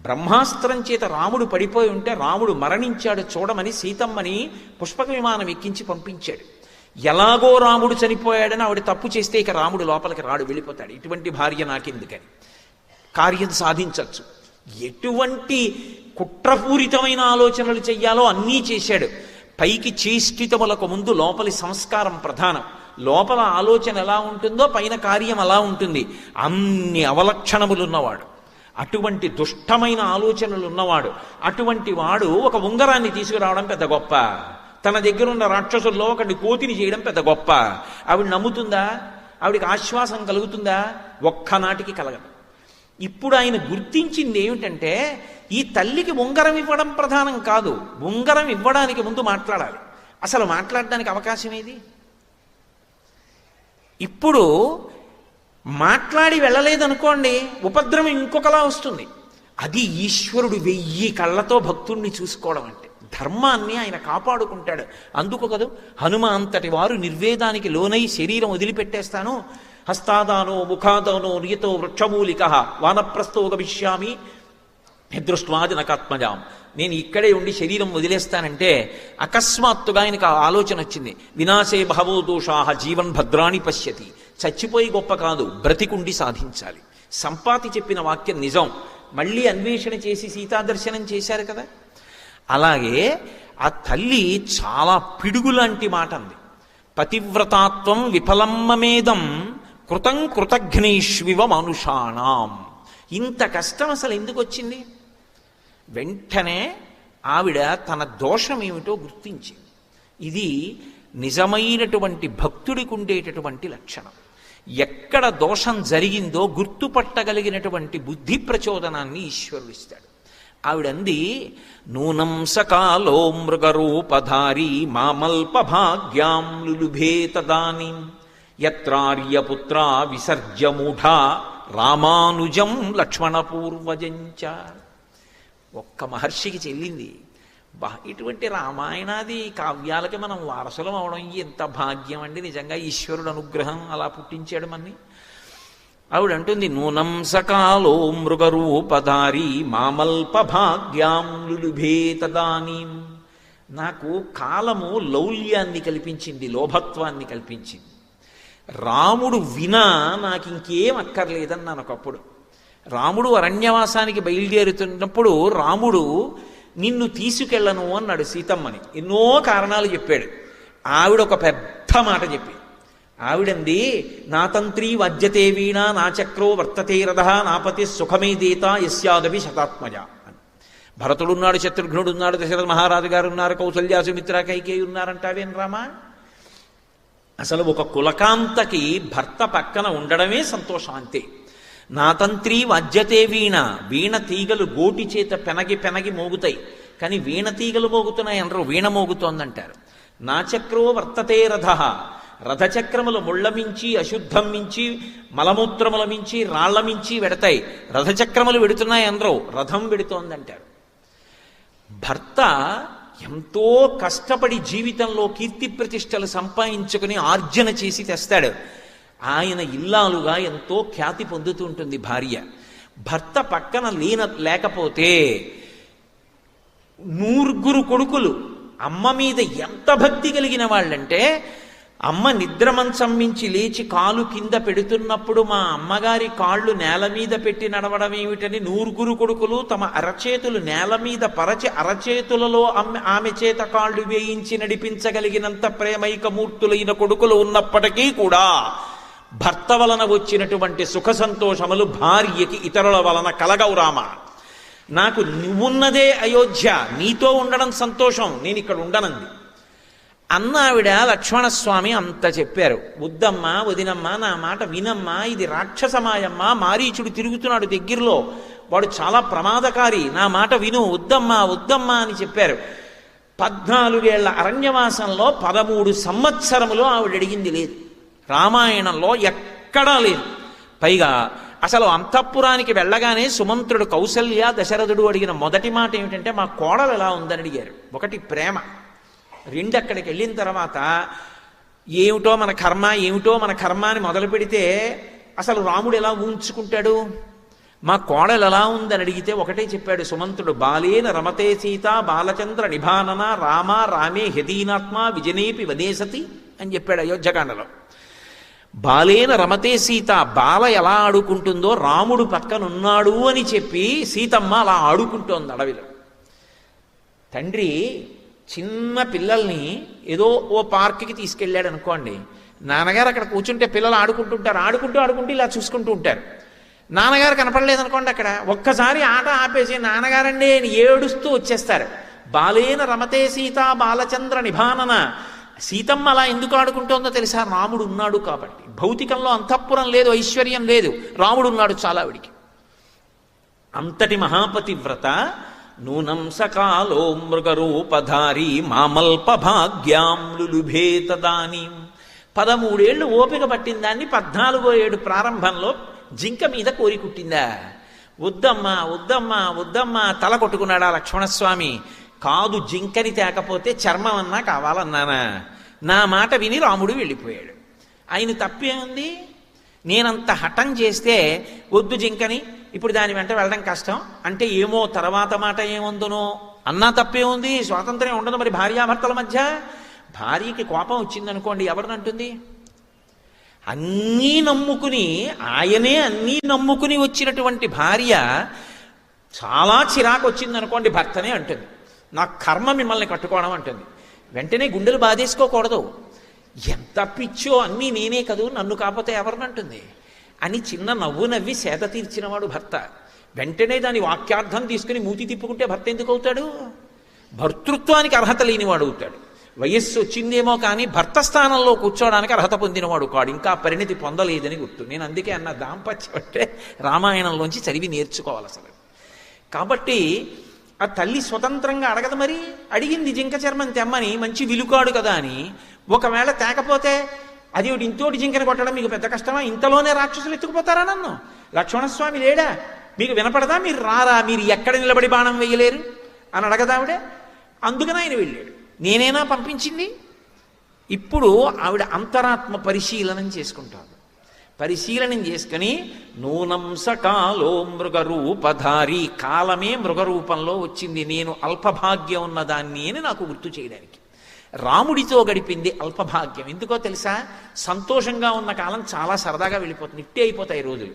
బ్రహ్మాస్త్రం చేత రాముడు పడిపోయి ఉంటే రాముడు మరణించాడు చూడమని సీతమ్మని పుష్పక విమానం ఎక్కించి పంపించాడు. ఎలాగో రాముడు చనిపోయాడని ఆవిడ తప్పు చేస్తే ఇక రాముడు లోపలికి రాడు, వెళ్ళిపోతాడు. ఇటువంటి భార్య నాకెందుకని కార్యం సాధించవచ్చు. ఎటువంటి కుట్రపూరితమైన ఆలోచనలు చెయ్యాలో అన్నీ చేశాడు. పైకి చేష్టితములకు ముందు లోపలి సంస్కారం ప్రధానం. లోపల ఆలోచన ఎలా ఉంటుందో పైన కార్యం అలా ఉంటుంది. అన్ని అవలక్షణములు ఉన్నవాడు, అటువంటి దుష్టమైన ఆలోచనలు ఉన్నవాడు, అటువంటి వాడు ఒక ఉంగరాన్ని తీసుకురావడం పెద్ద గొప్ప, తన దగ్గర ఉన్న రాక్షసుల్లో ఒకటి కోతిని చేయడం పెద్ద గొప్ప. ఆవిడ నమ్ముతుందా? ఆవిడికి ఆశ్వాసం కలుగుతుందా? ఒక్కనాటికి కలగదు. ఇప్పుడు ఆయన గుర్తించింది ఏమిటంటే ఈ తల్లికి ఉంగరం ఇవ్వడం ప్రధానం కాదు, ఉంగరం ఇవ్వడానికి ముందు మాట్లాడాలి. అసలు మాట్లాడడానికి అవకాశం ఏది? ఇప్పుడు మాట్లాడి వెళ్ళలేదనుకోండి, ఉపద్రవం ఇంకొకలా వస్తుంది. అది ఈశ్వరుడు 1000 కళ్ళతో భక్తుణ్ణి చూసుకోవడం అంటే. ధర్మాన్ని ఆయన కాపాడుకుంటాడు. అందుకు కదూ హనుమ అంతటి వారు నిర్వేదానికి లోనై శరీరం వదిలిపెట్టేస్తాను, హస్తాదానో ముఖాదానో నియతో వృక్షమూలిక వానప్రస్థో గమిష్యామి దృష్ట్వా జనకాత్మజాం, నేను ఇక్కడే ఉండి శరీరం వదిలేస్తానంటే అకస్మాత్తుగా ఆయనకు ఆలోచన వచ్చింది. వినాశే బహవో దోషాః జీవన్ భద్రాణి పశ్యతి. చచ్చిపోయి గొప్ప కాదు, బ్రతికుండి సాధించాలి. సంపాతి చెప్పిన వాక్యం నిజం. మళ్ళీ అన్వేషణ చేసి సీతాదర్శనం చేశారు కదా. అలాగే ఆ తల్లి చాలా పిడుగులాంటి మాట అంది. పతివ్రతాత్వం విఫలమ్మమేదం కృతం కృతఘ్నైష్వివ మనుషాణం. ఇంత కష్టం అసలు ఎందుకు వచ్చింది? వెంటనే ఆవిడ తన దోషం ఏమిటో గుర్తించింది. ఇది నిజమైనటువంటి భక్తుడికి ఉండేటటువంటి లక్షణం. ఎక్కడ దోషం జరిగిందో గుర్తుపట్టగలిగినటువంటి బుద్ధి ప్రచోదనాన్ని ఈశ్వరుడు ఇస్తాడు. ఆవిడంది, నూనం సకాలో మృగరూపధారీ మామల్ప భాగ్యాం లులుభే తదానీం యత్రార్యపుత్రా విసర్జ్యమూఢా రామానుజం లక్ష్మణపూర్వజంచ. ఒక్క మహర్షికి చెల్లింది. ఇటువంటి రామాయణాది కావ్యాలకి మనం వారసులం అవడం ఎంత భాగ్యం అండి. నిజంగా ఈశ్వరుడు అనుగ్రహం అలా పుట్టించాడు మన్ని. ఆవిడంటుంది, నూనం సకాలో మృగరూపధారీ మామల్ప భాగ్యాం లులుభే తదానీం. నాకు కాలము లౌల్యాన్ని కల్పించింది, లోభత్వాన్ని కల్పించింది. రాముడు వినా నాకు ఇంకేం అక్కర్లేదన్నాను ఒకప్పుడు. రాముడు అరణ్యవాసానికి బయలుదేరుతున్నప్పుడు రాముడు నిన్ను తీసుకెళ్ళను అన్నాడు సీతమ్మని. ఎన్నో కారణాలు చెప్పాడు. ఆవిడ ఒక పెద్ద మాట చెప్పి, ఆవిడంది, నా తంత్రి వజ్యతే వీణ నా చక్రో వర్తతే రథ నాపతి సుఖమే దేత యస్యాదవి శతాత్మజ అని. భరతుడున్నాడు, శత్రుఘ్నుడున్నాడు, దశరథ మహారాజు గారు ఉన్నారు, కౌసల్య సుమిత్ర కైకేయి ఉన్నారంటావేం రామా? అసలు ఒక కులకాంతకి భర్త పక్కన ఉండడమే సంతోషం అంతే. నా తంత్రి వజ్యతే వీణ, వీణ తీగలు గోటి చేత పెనగి పెనగి మోగుతాయి, కానీ వీణ తీగలు మోగుతున్నాయి అనరు, వీణ మోగుతోందంటారు. నా చక్రో వర్తతే రథ, రథచక్రములు ముళ్ళ మించి అశుద్ధం మించి మలమూత్రముల మించి రాళ్ల మించి వెడతాయి, రథచక్రములు వెడుతున్నాయి అనరు, రథం వెడుతోందంటారు. భర్త ఎంతో కష్టపడి జీవితంలో కీర్తి ప్రతిష్టలు సంపాదించుకుని ఆర్జన చేసి తెస్తాడు. ఆయన ఇల్లాలుగా ఎంతో ఖ్యాతి పొందుతూ ఉంటుంది భార్య. భర్త పక్కన లేకపోతే 100 కొడుకులు అమ్మ మీద ఎంత భక్తి కలిగిన వాళ్ళంటే, అమ్మ నిద్ర మంచం మించి లేచి కాలు కింద పెడుతున్నప్పుడు మా అమ్మగారి కాళ్ళు నేల మీద పెట్టి నడవడం ఏమిటని 100 కొడుకులు తమ అరచేతులు నేల మీద పరచి అరచేతులలో ఆమె చేత కాళ్ళు వేయించి నడిపించగలిగినంత ప్రేమైకమూర్తులైన కొడుకులు ఉన్నప్పటికీ కూడా భర్త వలన వచ్చినటువంటి సుఖ సంతోషములు భార్యకి ఇతరుల వలన కలగవు రామ. నాకు నువ్వున్నదే అయోధ్య, నీతో ఉండడం సంతోషం, నేను ఇక్కడ ఉండనంది అన్న ఆవిడ. లక్ష్మణస్వామి అంత చెప్పారు, వద్దమ్మా వదినమ్మా నా మాట వినమ్మా, ఇది రాక్షసమాయమ్మా, మారీచుడు తిరుగుతున్నాడు దగ్గరలో, వాడు చాలా ప్రమాదకారి, నా మాట విను, వద్దమ్మా వద్దమ్మా అని చెప్పారు. 14 ఏళ్ల అరణ్యవాసంలో 13 సంవత్సరములు ఆవిడ అడిగింది లేదు, రామాయణంలో ఎక్కడా లేదు. పైగా అసలు అంతఃపురానికి వెళ్ళగానే సుమంత్రుడు కౌసల్య దశరథుడు అడిగిన మొదటి మాట ఏమిటంటే, మా కోడలు ఎలా ఉందని అడిగారు. ఒకటి ప్రేమ, 2 అక్కడికి వెళ్ళిన తర్వాత ఏమిటో మన కర్మ ఏమిటో మన కర్మ అని మొదలు పెడితే అసలు రాముడు ఎలా ఊంచుకుంటాడు? మా కోడలు ఎలా ఉందని అడిగితే ఒకటే చెప్పాడు సుమంత్రుడు, బాలేన రమతే సీత బాలచంద్ర నిభానన రామ రామే హృదీనాత్మ విజనేపి వదేశతి అని చెప్పాడు అయోధ్యకాండలో. బాలేన రమతే సీత, బాల ఎలా ఆడుకుంటుందో రాముడు పక్కనున్నాడు అని చెప్పి సీతమ్మ అలా ఆడుకుంటోంది అడవిలో. తండ్రి చిన్న పిల్లల్ని ఏదో ఓ పార్క్కి తీసుకెళ్ళాడు అనుకోండి, నాన్నగారు అక్కడ కూర్చుంటే పిల్లలు ఆడుకుంటుంటారు, ఆడుకుంటూ ఇలా చూసుకుంటూ ఉంటారు. నాన్నగారు కనపడలేదనుకోండి, అక్కడ ఒక్కసారి ఆట ఆపేసి నాన్నగారండి అని ఏడుస్తూ వచ్చేస్తారు. బాలేన రమతే సీత బాలచంద్ర నిభానన. సీతమ్మ అలా ఎందుకు ఆడుకుంటోందో తెలుసా? రాముడు ఉన్నాడు కాబట్టి. భౌతికంలో అంతఃపురం లేదు, ఐశ్వర్యం లేదు, రాముడు ఉన్నాడు చాలా ఆవిడికి. అంతటి మహాపతివ్రత నూనం సకాలో మృగరూపధారి మామల్ప భాగ్యాం లులుభే తదానీం. 13 ఏళ్ళు ఓపిక పట్టిన దాన్ని 14వ ఏడు ప్రారంభంలో జింక మీద కోరి కుట్టిందా? వద్దమ్మా వద్దమ్మా వద్దమ్మా తల కొట్టుకున్నాడా లక్ష్మణస్వామి. కాదు, జింకని తేకపోతే చర్మం అన్నా కావాలన్నానా? నా మాట విని రాముడు వెళ్ళిపోయాడు. ఆయన తప్పేముంది? నేనంత హఠం చేస్తే వద్దు జింకని, ఇప్పుడు దాని వెంట వెళ్ళడం కష్టం అంటే ఏమో తర్వాత మాట ఏముందునో అన్నా తప్పే ఉంది. స్వాతంత్ర్యం ఉండదు మరి భార్యాభర్తల మధ్య. భార్యకి కోపం వచ్చిందనుకోండి, ఎవరినంటుంది? అన్నీ నమ్ముకుని, ఆయనే అన్నీ నమ్ముకుని వచ్చినటువంటి భార్య చాలా చిరాకు వచ్చిందనుకోండి, భర్తనే అంటుంది నా కర్మ మిమ్మల్ని కట్టుకోవడం అంటుంది. వెంటనే గుండెలు బాధేసుకోకూడదు. ఎంత పిచ్చో, అన్నీ నేనే కదూ, నన్ను కాకపోతే ఎవరినంటుంది అని చిన్న నవ్వు నవ్వి సేద తీర్చినవాడు భర్త. వెంటనే దాని వాక్యార్థం తీసుకుని మూతి తిప్పుకుంటే భర్త ఎందుకు అవుతాడు? భర్తృత్వానికి అర్హత లేనివాడు అవుతాడు. వయస్సు వచ్చిందేమో కానీ భర్త స్థానంలో కూర్చోవడానికి అర్హత పొందినవాడు కాడు, ఇంకా పరిణతి పొందలేదని గుర్తు. నేను అందుకే అన్న దాంపత్యం అంటే రామాయణంలోంచి చదివి నేర్చుకోవాలి అసలు. కాబట్టి ఆ తల్లి స్వతంత్రంగా అడగదు. మరి అడిగింది జింక చర్మం తెమ్మని, మంచి విలుకాడు కదా అని. ఒకవేళ తేకపోతే అది ఇంతోటి జింకని కొట్టడం మీకు పెద్ద కష్టమా? ఇంతలోనే రాక్షసులు ఎత్తుకుపోతారా నన్ను? లక్ష్మణస్వామి లేడా? మీకు వినపడదా? మీరు రారా? మీరు ఎక్కడ నిలబడి బాణం వేయలేరు అని అడగదావిడే. అందుకని ఆయన వెళ్ళాడు. నేనేనా పంపించింది? ఇప్పుడు ఆవిడ అంతరాత్మ పరిశీలనం చేసుకుంటాను. పరిశీలనం చేసుకుని నూనం సకాలో మృగరూపధారి, కాలమే మృగరూపంలో వచ్చింది, నేను అల్పభాగ్యం ఉన్నదాన్ని అని నాకు గుర్తు చేయడానికి. రాముడితో గడిపింది అల్పభాగ్యం. ఎందుకో తెలుసా? సంతోషంగా ఉన్న కాలం చాలా సరదాగా వెళ్ళిపోతుంది, ఇట్టే అయిపోతాయి రోజులు.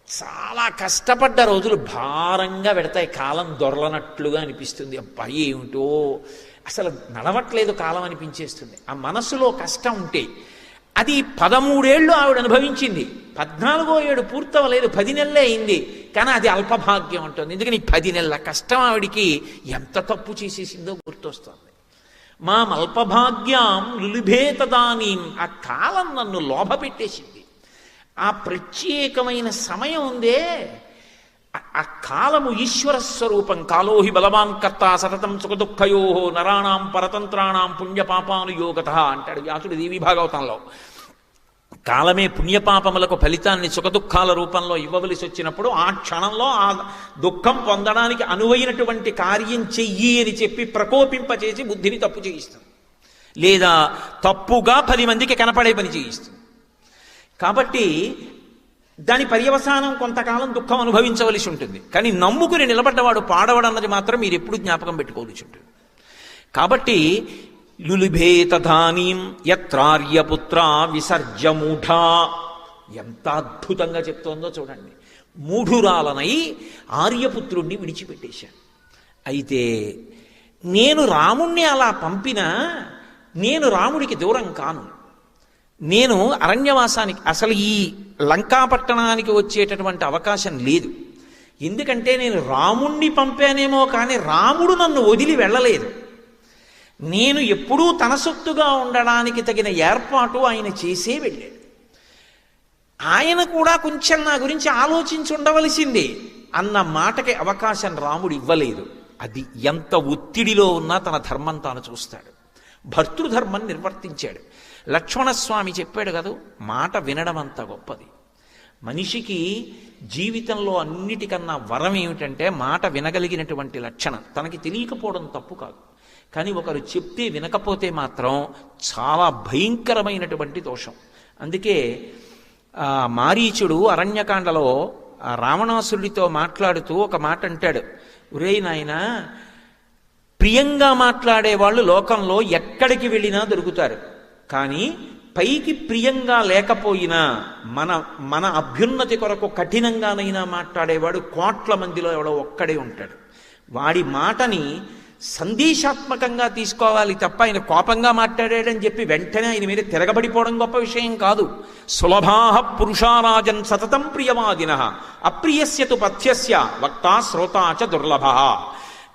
చాలా కష్టపడ్డ రోజులు భారంగా పెడతాయి, కాలం దొరలనట్లుగా అనిపిస్తుంది. అబ్బా ఏమిటో అసలు నడవట్లేదు కాలం అనిపించేస్తుంది. ఆ మనసులో కష్టం ఉంటే అది 13 ఏళ్ళు ఆవిడ అనుభవించింది. 14వ ఏడు పూర్తవలేదు, 10 నెలలే అయింది. కానీ అది అల్పభాగ్యం ఉంటుంది. ఎందుకని 10 నెలల కష్టం ఆవిడికి ఎంత తప్పు చేసేసిందో గుర్తొస్తుంది. మా అల్పభాగ్యం లులుభే తదానీం. ఆ కాలం నన్ను లోభపెట్టేసింది. ఆ ప్రత్యేకమైన సమయం ఉందే, ఆ కాలము ఈశ్వర స్వరూపం. కాలోహి బలవాన్ కర్త సతతం సుఖదుఃఖయో నరాణాం పరతంత్రాణం పుణ్యపాపానుయోగత అంటాడు వ్యాసుడు దేవీ భాగవతంలో. కాలమే పుణ్యపాపములకు ఫలితాన్ని సుఖదుఖాల రూపంలో ఇవ్వవలసి వచ్చినప్పుడు ఆ క్షణంలో ఆ దుఃఖం పొందడానికి అనువైనటువంటి కార్యం చెయ్యి అని చెప్పి ప్రకోపింపచేసి బుద్ధిని తప్పు చేయిస్తుంది, లేదా తప్పుగా 10 మందికి కనపడే పని చేయిస్తుంది. కాబట్టి దాని పర్యవసానం కొంతకాలం దుఃఖం అనుభవించవలసి ఉంటుంది. కానీ నమ్ముకుని నిలబడ్డవాడు పాడవడన్నది మాత్రం మీరు ఎప్పుడు జ్ఞాపకం పెట్టుకోవలసి ఉంటుంది. కాబట్టి లులుభే తథానీం యత్రార్యపుత్ర విసర్జమూఢా. ఎంత అద్భుతంగా చెప్తోందో చూడండి. మూఢురాలనై ఆర్యపుత్రుణ్ణి విడిచిపెట్టేశాను. అయితే నేను రాముణ్ణి అలా పంపినా నేను రాముడికి దూరం కాను. నేను అరణ్యవాసానికి, అసలు ఈ లంకాపట్టణానికి వచ్చేటటువంటి అవకాశం లేదు. ఎందుకంటే నేను రాముణ్ణి పంపానేమో కానీ రాముడు నన్ను వదిలి వెళ్ళలేదు. నేను ఎప్పుడూ తన సొత్తుగా ఉండడానికి తగిన ఏర్పాటు ఆయన చేసే వెళ్ళాడు. ఆయన కూడా కొంచెం నా గురించి ఆలోచించి ఉండవలసిందే అన్న మాటకి అవకాశం రాముడు ఇవ్వలేదు. అది ఎంత ఒత్తిడిలో ఉన్నా తన ధర్మం తాను చూస్తాడు. భర్తృధర్మం నిర్వర్తించాడు. లక్ష్మణస్వామి చెప్పాడు కదా, మాట వినడం అంత గొప్పది. మనిషికి జీవితంలో అన్నిటికన్నా వరం ఏమిటంటే మాట వినగలిగినటువంటి లక్షణం. తనకి తెలియకపోవడం తప్పు కాదు, కానీ ఒకరు చెప్తే వినకపోతే మాత్రం చాలా భయంకరమైనటువంటి దోషం. అందుకే మారీచుడు అరణ్యకాండలో రావణాసురుడితో మాట్లాడుతూ ఒక మాట అంటాడు, ఒరేయ్ నాయనా, ప్రియంగా మాట్లాడే వాళ్ళు లోకంలో ఎక్కడికి వెళ్ళినా దొరుకుతారు, కానీ పైకి ప్రియంగా లేకపోయినా మన అభ్యున్నతి కొరకు కఠినంగానైనా మాట్లాడేవాడు కోట్ల మందిలో ఎవడో ఒక్కడే ఉంటాడు. వాడి మాటని సందేశాత్మకంగా తీసుకోవాలి తప్ప ఆయన కోపంగా మాట్లాడాడని చెప్పి వెంటనే ఆయన మీద తిరగబడిపోవడం గొప్ప విషయం కాదు. సులభాః పురుషారాజన్ సతతం ప్రియవాదినః అప్రియస్యతు పథ్యస్య వక్తా శ్రోతా చ దుర్లభః.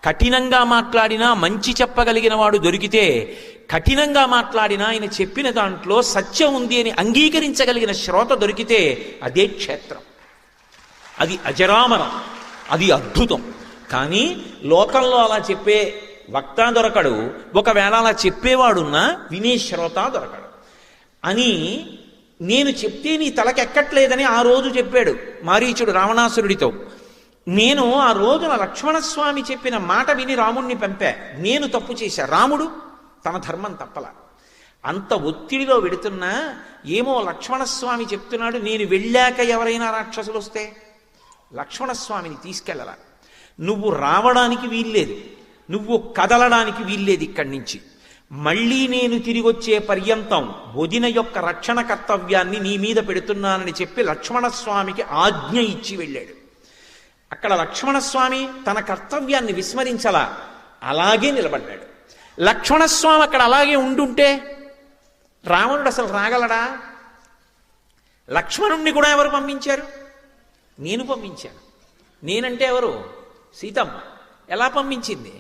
కఠినంగా మాట్లాడినా మంచి చెప్పగలిగిన వాడు దొరికితే, కఠినంగా మాట్లాడినా ఆయన చెప్పిన దాంట్లో సత్యం ఉంది అని అంగీకరించగలిగిన శ్రోత దొరికితే అదే క్షేత్రం, అది అజరామరం, అది అద్భుతం. కానీ లోకంలో అలా చెప్పే వక్త దొరకడు, ఒకవేళ అలా చెప్పేవాడున్నా వినే శ్రోత దొరకడు. అని నేను చెప్తే నీ తలకెక్కట్లేదని ఆ రోజు చెప్పాడు మారీచుడు రావణాసురుడితో. నేను ఆ రోజున లక్ష్మణస్వామి చెప్పిన మాట విని రాముణ్ణి పంపా. నేను తప్పు చేశా, రాముడు తన ధర్మం తప్పల. అంత ఒత్తిడిలో వెడుతున్నా ఏమో లక్ష్మణస్వామి చెప్తున్నాడు, నేను వెళ్ళాక ఎవరైనా రాక్షసులు వస్తే లక్ష్మణస్వామిని తీసుకెళ్ళాల, నువ్వు రావడానికి వీల్లేదు, నువ్వు కదలడానికి వీల్లేదు ఇక్కడి నుంచి, మళ్ళీ నేను తిరిగి వచ్చే పర్యంతం వదిన యొక్క రక్షణ కర్తవ్యాన్ని నీ మీద పెడుతున్నానని చెప్పి లక్ష్మణస్వామికి ఆజ్ఞ ఇచ్చి వెళ్ళాడు. అక్కడ లక్ష్మణస్వామి తన కర్తవ్యాన్ని విస్మరించలా, అలాగే నిలబడ్డాడు. లక్ష్మణస్వామి అక్కడ అలాగే ఉండుంటే రావణుడు అసలు రాగలడా? లక్ష్మణుణ్ణి కూడా ఎవరు పంపించారు? నేను పంపించాను. నేనంటే ఎవరు? సీతమ్మ. ఎలా పంపించింది?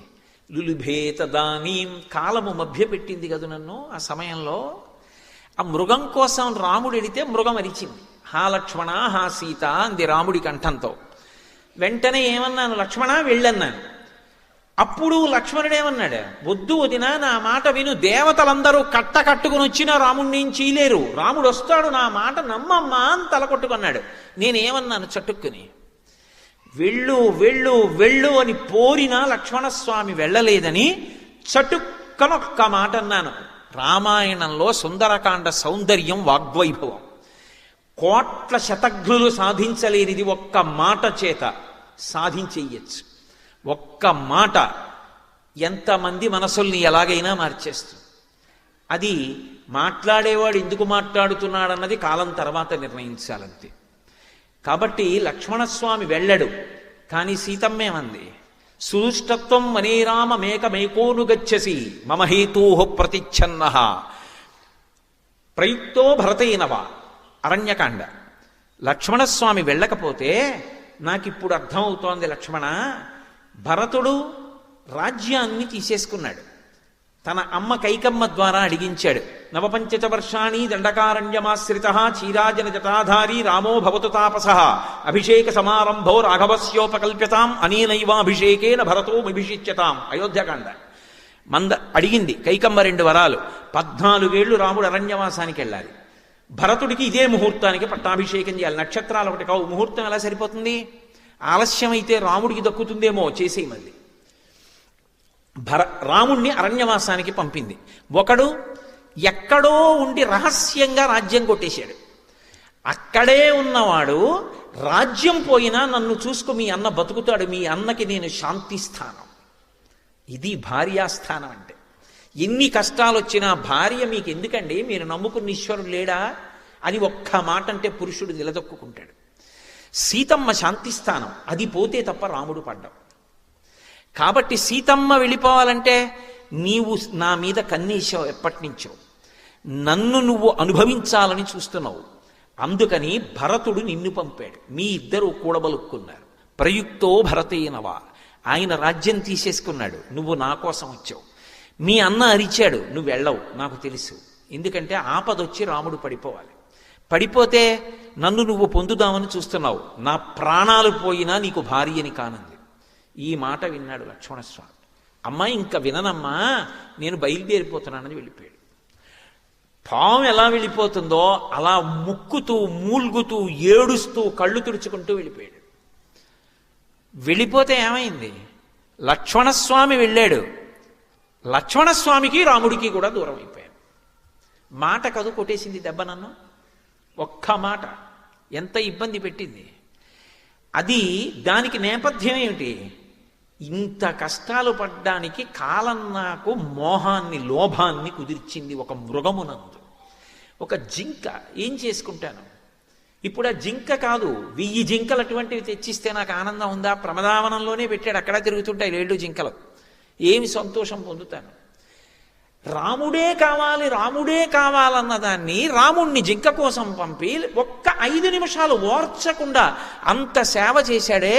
లులుభేత దానీం, కాలము మభ్యపెట్టింది కదా నన్ను. ఆ సమయంలో ఆ మృగం కోసం రాముడు వెళితే మృగం అరిచింది, హా లక్ష్మణ హా సీత అంది రాముడి కంఠంతో. వెంటనే ఏమన్నాను, లక్ష్మణ వెళ్ళన్నాను. అప్పుడు లక్ష్మణుడు ఏమన్నాడు, వద్దు వదిన, నా మాట విను, దేవతలందరూ కట్టుకుని వచ్చినా రాముడిని ఏం చేయలేరు, రాముడు వస్తాడు, నా మాట నమ్మమ్మా అని తలకొట్టుకున్నాడు. నేనేమన్నాను చటుక్కుని, వెళ్ళు వెళ్ళు వెళ్ళు అని పోరినా లక్ష్మణస్వామి వెళ్ళలేదని చటుక్కనొక్క మాట అన్నాను. రామాయణంలో సుందరకాండ సౌందర్యం వాగ్వైభవం. కోట్ల శతఘ్నులు సాధించలేనిది ఒక్క మాట చేత సాధించేయచ్చు. ఒక్క మాట ఎంతమంది మనసుల్ని ఎలాగైనా మార్చేస్తుంది. అది మాట్లాడేవాడు ఎందుకు మాట్లాడుతున్నాడన్నది కాలం తర్వాత నిర్ణయించాలంతే. కాబట్టి లక్ష్మణస్వామి వెళ్ళడు. కానీ సీతమ్మేమంది, సుదుష్టత్వం మనేరామ మేకమేకోను గచ్చసి మమ హేతోః ప్రతిచ్ఛన్నః ప్రయుక్తో భరతేనవా. అరణ్యకాండ. లక్ష్మణస్వామి వెళ్ళకపోతే నాకిప్పుడు అర్థమవుతోంది, లక్ష్మణ, భరతుడు రాజ్యాన్ని తీసేసుకున్నాడు, తన అమ్మ కైకమ్మ ద్వారా అడిగించాడు. నవపంచచ వర్షాణి దండకారణ్యమాశ్రిత చీరాజన జటాధారీ రామో భవతు తాపసః అభిషేక సమారంభో రాఘవస్యోపకల్ప్యతాం అనేనైవాభిషేకేన భరతోమభిషిచ్యతాం. అయోధ్యకాండ. అడిగింది కైకమ్మ 2 వరాలు. 14 ఏళ్ళు రాముడు అరణ్యవాసానికి వెళ్ళాలి, భరతుడికి ఇదే ముహూర్తానికి పట్టాభిషేకం చేయాలి. నక్షత్రాలు ఒకటి కావు, ముహూర్తం ఎలా సరిపోతుంది? ఆలస్యమైతే రాముడికి దక్కుతుందేమో, చేసేయి. మళ్ళీ రాముణ్ణి అరణ్యవాసానికి పంపింది. ఒకడు ఎక్కడో ఉండి రహస్యంగా రాజ్యం కొట్టేశాడు. అక్కడే ఉన్నవాడు రాజ్యం పోయినా నన్ను చూసుకు మీ అన్న బతుకుతాడు, మీ అన్నకి నేను శాంతిస్థానం. ఇది భార్యాస్థానం అంటే. ఎన్ని కష్టాలు వచ్చినా భార్య మీకు ఎందుకండి, మీరు నమ్ముకున్న ఈశ్వరుడు లేడా అని ఒక్క మాట అంటే పురుషుడు నిలదొక్కుంటాడు. సీతమ్మ శాంతిస్థానం, అది పోతే తప్ప రాముడు పడ్డం. కాబట్టి సీతమ్మ వెళ్ళిపోవాలంటే నీవు నా మీద కన్నేశావు, ఎప్పటి నుంచో నన్ను నువ్వు అనుభవించాలని చూస్తున్నావు. అందుకని భరతుడు నిన్ను పంపాడు, మీ ఇద్దరు కూడబలుక్కున్నారు. ప్రయుక్తో భరతేనవా, ఆయన రాజ్యం తీసేసుకున్నాడు, నువ్వు నా కోసం వచ్చావు. మీ అన్న అరిచాడు, నువ్వు వెళ్ళవు, నాకు తెలుసు. ఎందుకంటే ఆపదొచ్చి రాముడు పడిపోవాలి. పడిపోతే నన్ను నువ్వు పొందుదామని చూస్తున్నావు, నా ప్రాణాలు పోయినా నీకు భార్యని కానుంది. ఈ మాట విన్నాడు లక్ష్మణస్వామి. అమ్మాయి ఇంకా విననమ్మా, నేను బయలుదేరిపోతున్నానని వెళ్ళిపోయాడు. పాము ఎలా వెళ్ళిపోతుందో అలా ముక్కుతూ మూల్గుతూ ఏడుస్తూ కళ్ళు తుడుచుకుంటూ వెళ్ళిపోయాడు. వెళ్ళిపోతే ఏమైంది? లక్ష్మణస్వామి వెళ్ళాడు, లక్ష్మణస్వామికి రాముడికి కూడా దూరం అయిపోయాడు. మాట కదు కొట్టేసింది దెబ్బ నన్ను. ఒక్క మాట ఎంత ఇబ్బంది పెట్టింది. అది దానికి నేపథ్యం ఏమిటి? ఇంత కష్టాలు పడ్డానికి కాలం నాకు మోహాన్ని లోభాన్ని కుదిర్చింది. ఒక మృగమునందు ఒక జింక ఏం చేసుకుంటాను ఇప్పుడు? ఆ జింక కాదు, 1000 జింకలు అటువంటివి తెచ్చిస్తే నాకు ఆనందం ఉందా? ప్రమదావనంలోనే పెట్టాడు, అక్కడ తిరుగుతుంటాయి 7 జింకలు. ఏమి సంతోషం పొందుతాను? రాముడే కావాలన్న దాన్ని రాముణ్ణి జింక కోసం పంపి ఒక్క 5 నిమిషాలు ఓర్చకుండా అంత సేవ చేశాడే.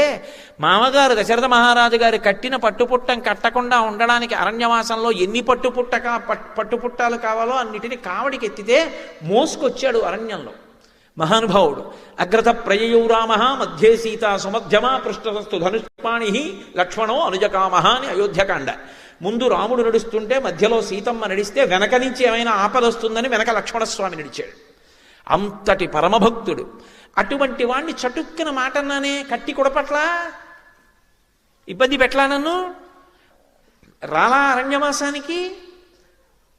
మామగారు దశరథ మహారాజు గారు కట్టిన పట్టుపుట్టం కట్టకుండా ఉండడానికి అరణ్యవాసంలో ఎన్ని పట్టుపుట్టాలు కావాలో అన్నిటిని కావడికి ఎత్తితే మోసుకొచ్చాడు అరణ్యంలో మహానుభావుడు. అగ్రత ప్రయయౌ రామ మధ్యే సీతా సుమధ్యమా పృష్ఠస్తు ధనుష్పాణి లక్ష్మణో అనుజకామ అని అయోధ్యకాండ. ముందు రాముడు నడుస్తుంటే మధ్యలో సీతమ్మ నడిస్తే వెనక నుంచి ఏమైనా ఆపదొస్తుందని వెనక లక్ష్మణస్వామి నడిచాడు. అంతటి పరమభక్తుడు. అటువంటి వాణ్ణి చటుక్కున మాటన్నానే కట్టి కొడపట్లా, ఇబ్బంది పెట్లా, నన్ను రాలా అరణ్యవాసానికి.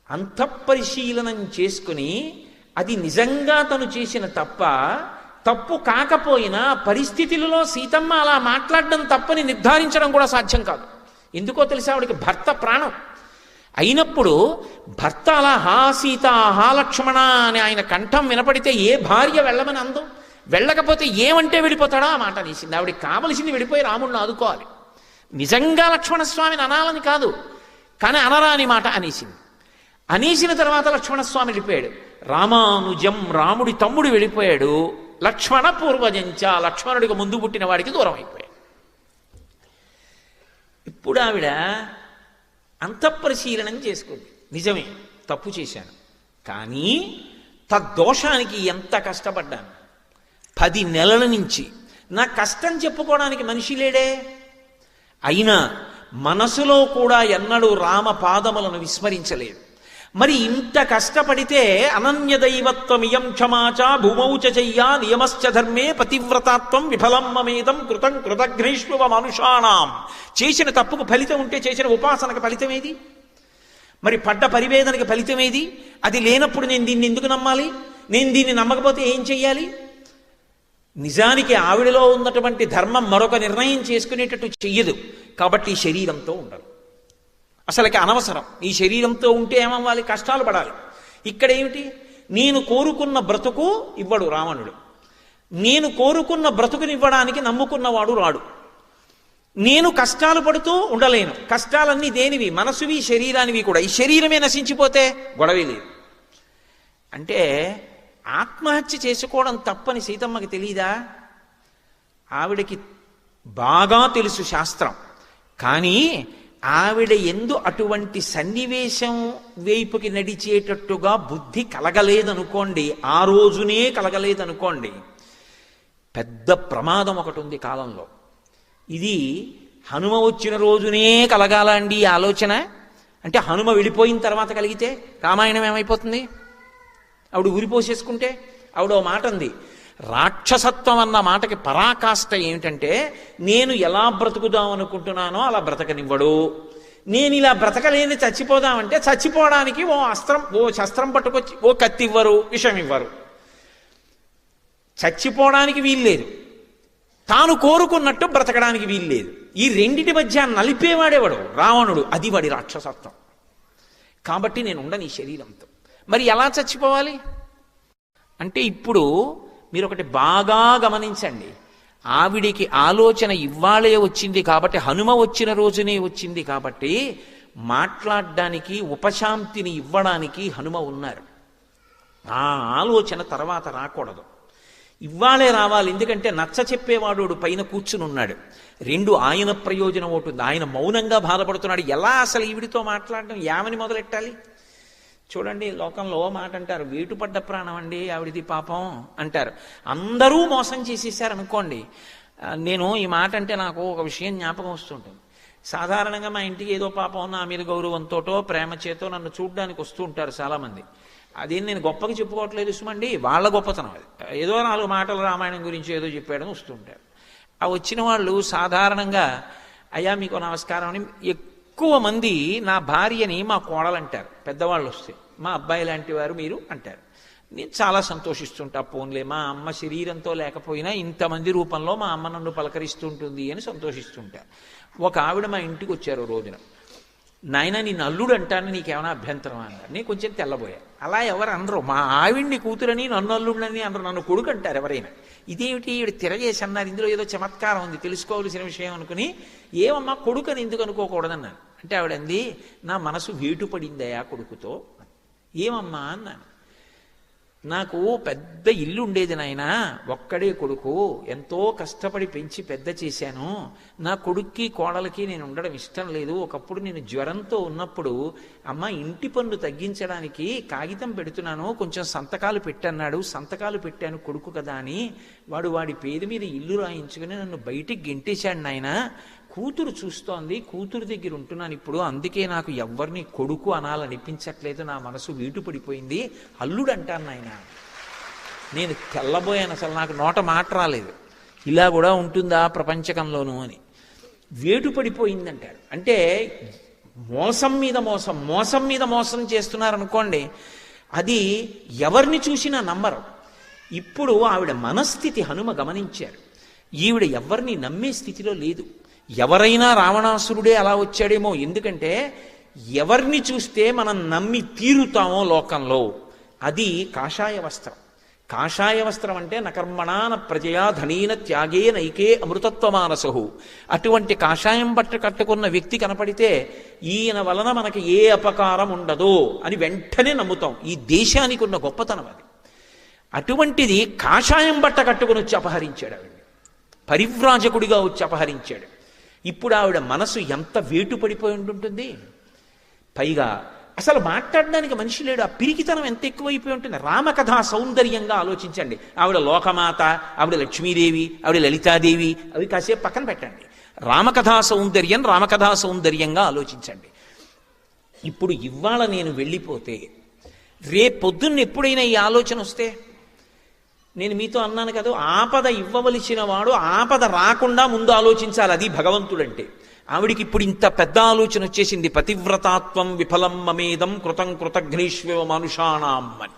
అంతఃపరిశీలనం చేసుకుని అది నిజంగా తను చేసిన తప్పు కాకపోయినా పరిస్థితులలో సీతమ్మ అలా మాట్లాడడం తప్పని నిర్ధారించడం కూడా సాధ్యం కాదు. ఎందుకో తెలిసి ఆవిడికి భర్త ప్రాణం అయినప్పుడు భర్త అలా హా సీత హా లక్ష్మణ అని ఆయన కంఠం వినపడితే ఏ భార్య వెళ్ళమని అందం? వెళ్ళకపోతే ఏమంటే వెళ్ళిపోతాడా ఆ మాట అనేసింది. ఆవిడికి కావలసింది వెళ్ళిపోయి రాముడిని ఆదుకోవాలి. నిజంగా లక్ష్మణస్వామిని అనాలని కాదు, కానీ అనరాని మాట అనేసింది. అనేసిన తర్వాత లక్ష్మణస్వామి వెళ్ళిపోయాడు. రామానుజం రాముడి తమ్ముడు వెళ్ళిపోయాడు. లక్ష్మణ పూర్వజంచ లక్ష్మణుడికి ముందు పుట్టిన వాడికి దూరం అయిపోయాడు. ఇప్పుడు ఆవిడ అంతఃపరిశీలనం చేసుకుంది. నిజమే, తప్పు చేశాను, కానీ తద్దోషానికి ఎంత కష్టపడ్డాను. 10 నెలల నుంచి నా కష్టం చెప్పుకోవడానికి మనిషి లేడే. అయినా మనసులో కూడా ఎన్నడూ రామ పాదములను విస్మరించలేదు. మరి ఇంత కష్టపడితే అనన్య దైవత్వమియం క్షమాచ భూమౌచ చెయ్యా నియమశ్చ ధర్మే పతివ్రతాత్వం విఫలం మమేదం కృతం కృతఘ్నేష్వ మనుషాణం. చేసిన తప్పుకు ఫలితం ఉంటే చేసిన ఉపాసనకు ఫలితం ఏది? మరి పడ్డ పరివేదనకి ఫలితం ఏది? అది లేనప్పుడు నేను దీన్ని ఎందుకు నమ్మాలి? నేను దీన్ని నమ్మకపోతే ఏం చెయ్యాలి? నిజానికి ఆవిడలో ఉన్నటువంటి ధర్మం మరొక నిర్ణయం చేసుకునేటట్టు చెయ్యదు. కాబట్టి ఈ శరీరంతో ఉండాలి, అసలుకి అనవసరం. ఈ శరీరంతో ఉంటే ఏమవ్వాలి? కష్టాలు పడాలి. ఇక్కడ ఏమిటి? నేను కోరుకున్న బ్రతుకు ఇవ్వడు రావణుడు. నేను కోరుకున్న బ్రతుకునివ్వడానికి నమ్ముకున్నవాడు రాడు. నేను కష్టాలు పడుతూ ఉండలేను. కష్టాలన్నీ దేనివి? మనసువి, శరీరానివి కూడా. ఈ శరీరమే నశించిపోతే గొడవే లేదు. అంటే ఆత్మహత్య చేసుకోవడం తప్పని సీతమ్మకి తెలీదా? ఆవిడకి బాగా తెలుసు శాస్త్రం. కానీ ఆవిడ ఎందు అటువంటి సన్నివేశం వైపుకి నడిచేటట్టుగా బుద్ధి కలగలేదనుకోండి, ఆ రోజునే కలగలేదనుకోండి, పెద్ద ప్రమాదం ఒకటి ఉంది కాలంలో. ఇది హనుమ వచ్చిన రోజునే కలగాల అండి ఈ ఆలోచన. అంటే హనుమ వెళ్ళిపోయిన తర్వాత కలిగితే రామాయణం ఏమైపోతుంది? ఆవిడ ఊరిపోసేసుకుంటే. ఆవిడ ఓ మాట అంది, రాక్షసత్వం అన్న మాటకి పరాకాష్ట ఏమిటంటే, నేను ఎలా బ్రతుకుదాం అనుకుంటున్నానో అలా బ్రతకనివ్వడు. నేను ఇలా బ్రతకలేని చచ్చిపోదామంటే చచ్చిపోవడానికి ఓ శస్త్రం పట్టుకొచ్చి ఓ కత్తి ఇవ్వరు, విషం ఇవ్వరు. చచ్చిపోవడానికి వీల్లేదు, తాను కోరుకున్నట్టు బ్రతకడానికి వీల్లేదు. ఈ రెండిటి మధ్య నలిపేవాడేవాడు రావణుడు. అది వాడి రాక్షసత్వం. కాబట్టి నేను ఉండను ఈ శరీరంతో. మరి ఎలా చచ్చిపోవాలి అంటే, ఇప్పుడు మీరు ఒకటి బాగా గమనించండి. ఆవిడికి ఆలోచన ఇవ్వాలే వచ్చింది కాబట్టి, హనుమ వచ్చిన రోజునే వచ్చింది కాబట్టి, మాట్లాడడానికి ఉపశాంతిని ఇవ్వడానికి హనుమ ఉన్నారు. ఆ ఆలోచన తర్వాత రాకూడదు, ఇవ్వాలే రావాలి. ఎందుకంటే నచ్చ చెప్పేవాడు పైన కూర్చుని ఉన్నాడు. 2 ఆయన ప్రయోజనం అవుతుంది. ఆయన మౌనంగా బాధపడుతున్నాడు. ఎలా అసలు ఈవిడితో మాట్లాడడం, ఏమని మొదలెట్టాలి? చూడండి, లోకంలో మాట అంటారు, వేటుపడ్డ ప్రాణం అండి ఆవిడిది పాపం అంటారు. అందరూ మోసం చేసేసారనుకోండి. నేను ఈ మాట అంటే నాకు ఒక విషయం జ్ఞాపకం వస్తుంటుంది. సాధారణంగా మా ఇంటికి ఏదో పాపం నా మీద గౌరవంతోటో ప్రేమ చేతో నన్ను చూడడానికి వస్తూ ఉంటారు చాలామంది. అదేం నేను గొప్పగా చెప్పుకోవట్లేదు సుమండి, వాళ్ళ గొప్పతనం అది. ఏదో 4 మాటలు రామాయణం గురించి ఏదో చెప్పాడని వస్తుంటారు. ఆ వచ్చిన వాళ్ళు సాధారణంగా అయ్యా మీకు నమస్కారం అని, ఎక్కువ మంది నా భార్యని మా కోడలంటారు. పెద్దవాళ్ళు వస్తే మా అబ్బాయి లాంటి వారు మీరు అంటారు. నేను చాలా సంతోషిస్తుంటా. పోన్లే, మా అమ్మ శరీరంతో లేకపోయినా ఇంతమంది రూపంలో మా అమ్మ నన్ను పలకరిస్తుంటుంది అని సంతోషిస్తుంటా. ఒక ఆవిడ మా ఇంటికి వచ్చారు రోజున. నాయన నేను అల్లుడు అంటాను, నీకేమైనా అభ్యంతరం అన్నారు. నేను కొంచెం తెల్లబోయా. అలా ఎవరు అనరు. మా ఆవిడ్ని కూతురని, నన్ను అల్లుడిని అనరు, నన్ను కొడుకు అంటారు ఎవరైనా. ఇదేమిటి ఈవిడ తిరగేసి అన్నారు, ఇందులో ఏదో చమత్కారం ఉంది, తెలుసుకోవాల్సిన విషయం అనుకుని, ఏమమ్మా కొడుకు అని ఎందుకు అనుకోకూడదన్నాను. అంటే ఆవిడంది, నా మనసు వేటుపడిందయా కొడుకుతో. ఏమమ్మా అన్నాను. నాకు పెద్ద ఇల్లు ఉండేది నాయన, ఒక్కడే కొడుకు, ఎంతో కష్టపడి పెంచి పెద్ద చేశాను. నా కొడుక్కి కోడలకి నేను ఉండడం ఇష్టం లేదు. ఒకప్పుడు నేను జ్వరంతో ఉన్నప్పుడు అమ్మ ఇంటి పన్ను తగ్గించడానికి కాగితం పెడుతున్నాను, కొంచెం సంతకాలు పెట్టన్నాడు. సంతకాలు పెట్టాను కొడుకు కదా అని. వాడి పేరు మీద ఇల్లు రాయించుకుని నన్ను బయటికి గెంటేశాడు నాయన. కూతురు చూస్తోంది, కూతురు దగ్గర ఉంటున్నాను ఇప్పుడు, అందుకే నాకు ఎవ్వరిని కొడుకు అనాలనిపించట్లేదు, నా మనసు వీటు పడిపోయింది, అల్లుడు అంటాను నాయన. నేను తెల్లబోయాను, అసలు నాకు నోట మాట రాలేదు, ఇలా కూడా ఉంటుందా ప్రపంచకంలోనూ అని. వేటు పడిపోయిందంటారు. అంటే మోసం మీద మోసం, మోసం మీద మోసం చేస్తున్నారనుకోండి, అది ఎవరిని చూసినా నమ్మరు. ఇప్పుడు ఆవిడ మనస్థితి హనుమ గమనించారు. ఈవిడ ఎవరిని నమ్మే స్థితిలో లేదు. ఎవరైనా రావణాసురుడే అలా వచ్చాడేమో, ఎందుకంటే ఎవరిని చూస్తే మనం నమ్మి తీరుతామో లోకంలో, అది కాషాయ వస్త్రం. కాషాయ వస్త్రం అంటే నకర్మణాన ప్రజయా ధనీన త్యాగే నైకే అమృతత్వమానసహు. అటువంటి కాషాయం బట్ట కట్టుకున్న వ్యక్తి కనపడితే ఈయన వలన మనకి ఏ అపకారం ఉండదు అని వెంటనే నమ్ముతాం. ఈ దేశానికి ఉన్న గొప్పతనం అది. అటువంటిది కాషాయం బట్ట కట్టుకుని వచ్చి అపహరించాడు ఆవిడ, పరివ్రాజకుడిగా వచ్చి అపహరించాడు. ఇప్పుడు ఆవిడ మనసు ఎంత వేటు పడిపోయి ఉంటుంటుంది. పైగా అసలు మాట్లాడడానికి మనిషి లేడు, ఆ పిరికితనం ఎంత ఎక్కువైపోయి ఉంటుంది. రామకథా సౌందర్యంగా ఆలోచించండి. ఆవిడ లోకమాత, ఆవిడ లక్ష్మీదేవి, ఆవిడ లలితాదేవి, అవి కాసేపు పక్కన పెట్టండి. రామకథా సౌందర్యం రామకథా సౌందర్యంగా ఆలోచించండి. ఇప్పుడు ఇవాళ నేను వెళ్ళిపోతే రేపొద్దున్న ఎప్పుడైనా ఈ ఆలోచన వస్తే, నేను మీతో అన్నాను కదా, ఆపద ఇవ్వవలసిన వాడు ఆపద రాకుండా ముందు ఆలోచించాలి, అది భగవంతుడంటే. ఆవిడికి ఇప్పుడు ఇంత పెద్ద ఆలోచన వచ్చేసింది. పతివ్రతాత్వం విఫలం మమేదం కృతం కృతఘ్నేష్వ మనుషాణం అని.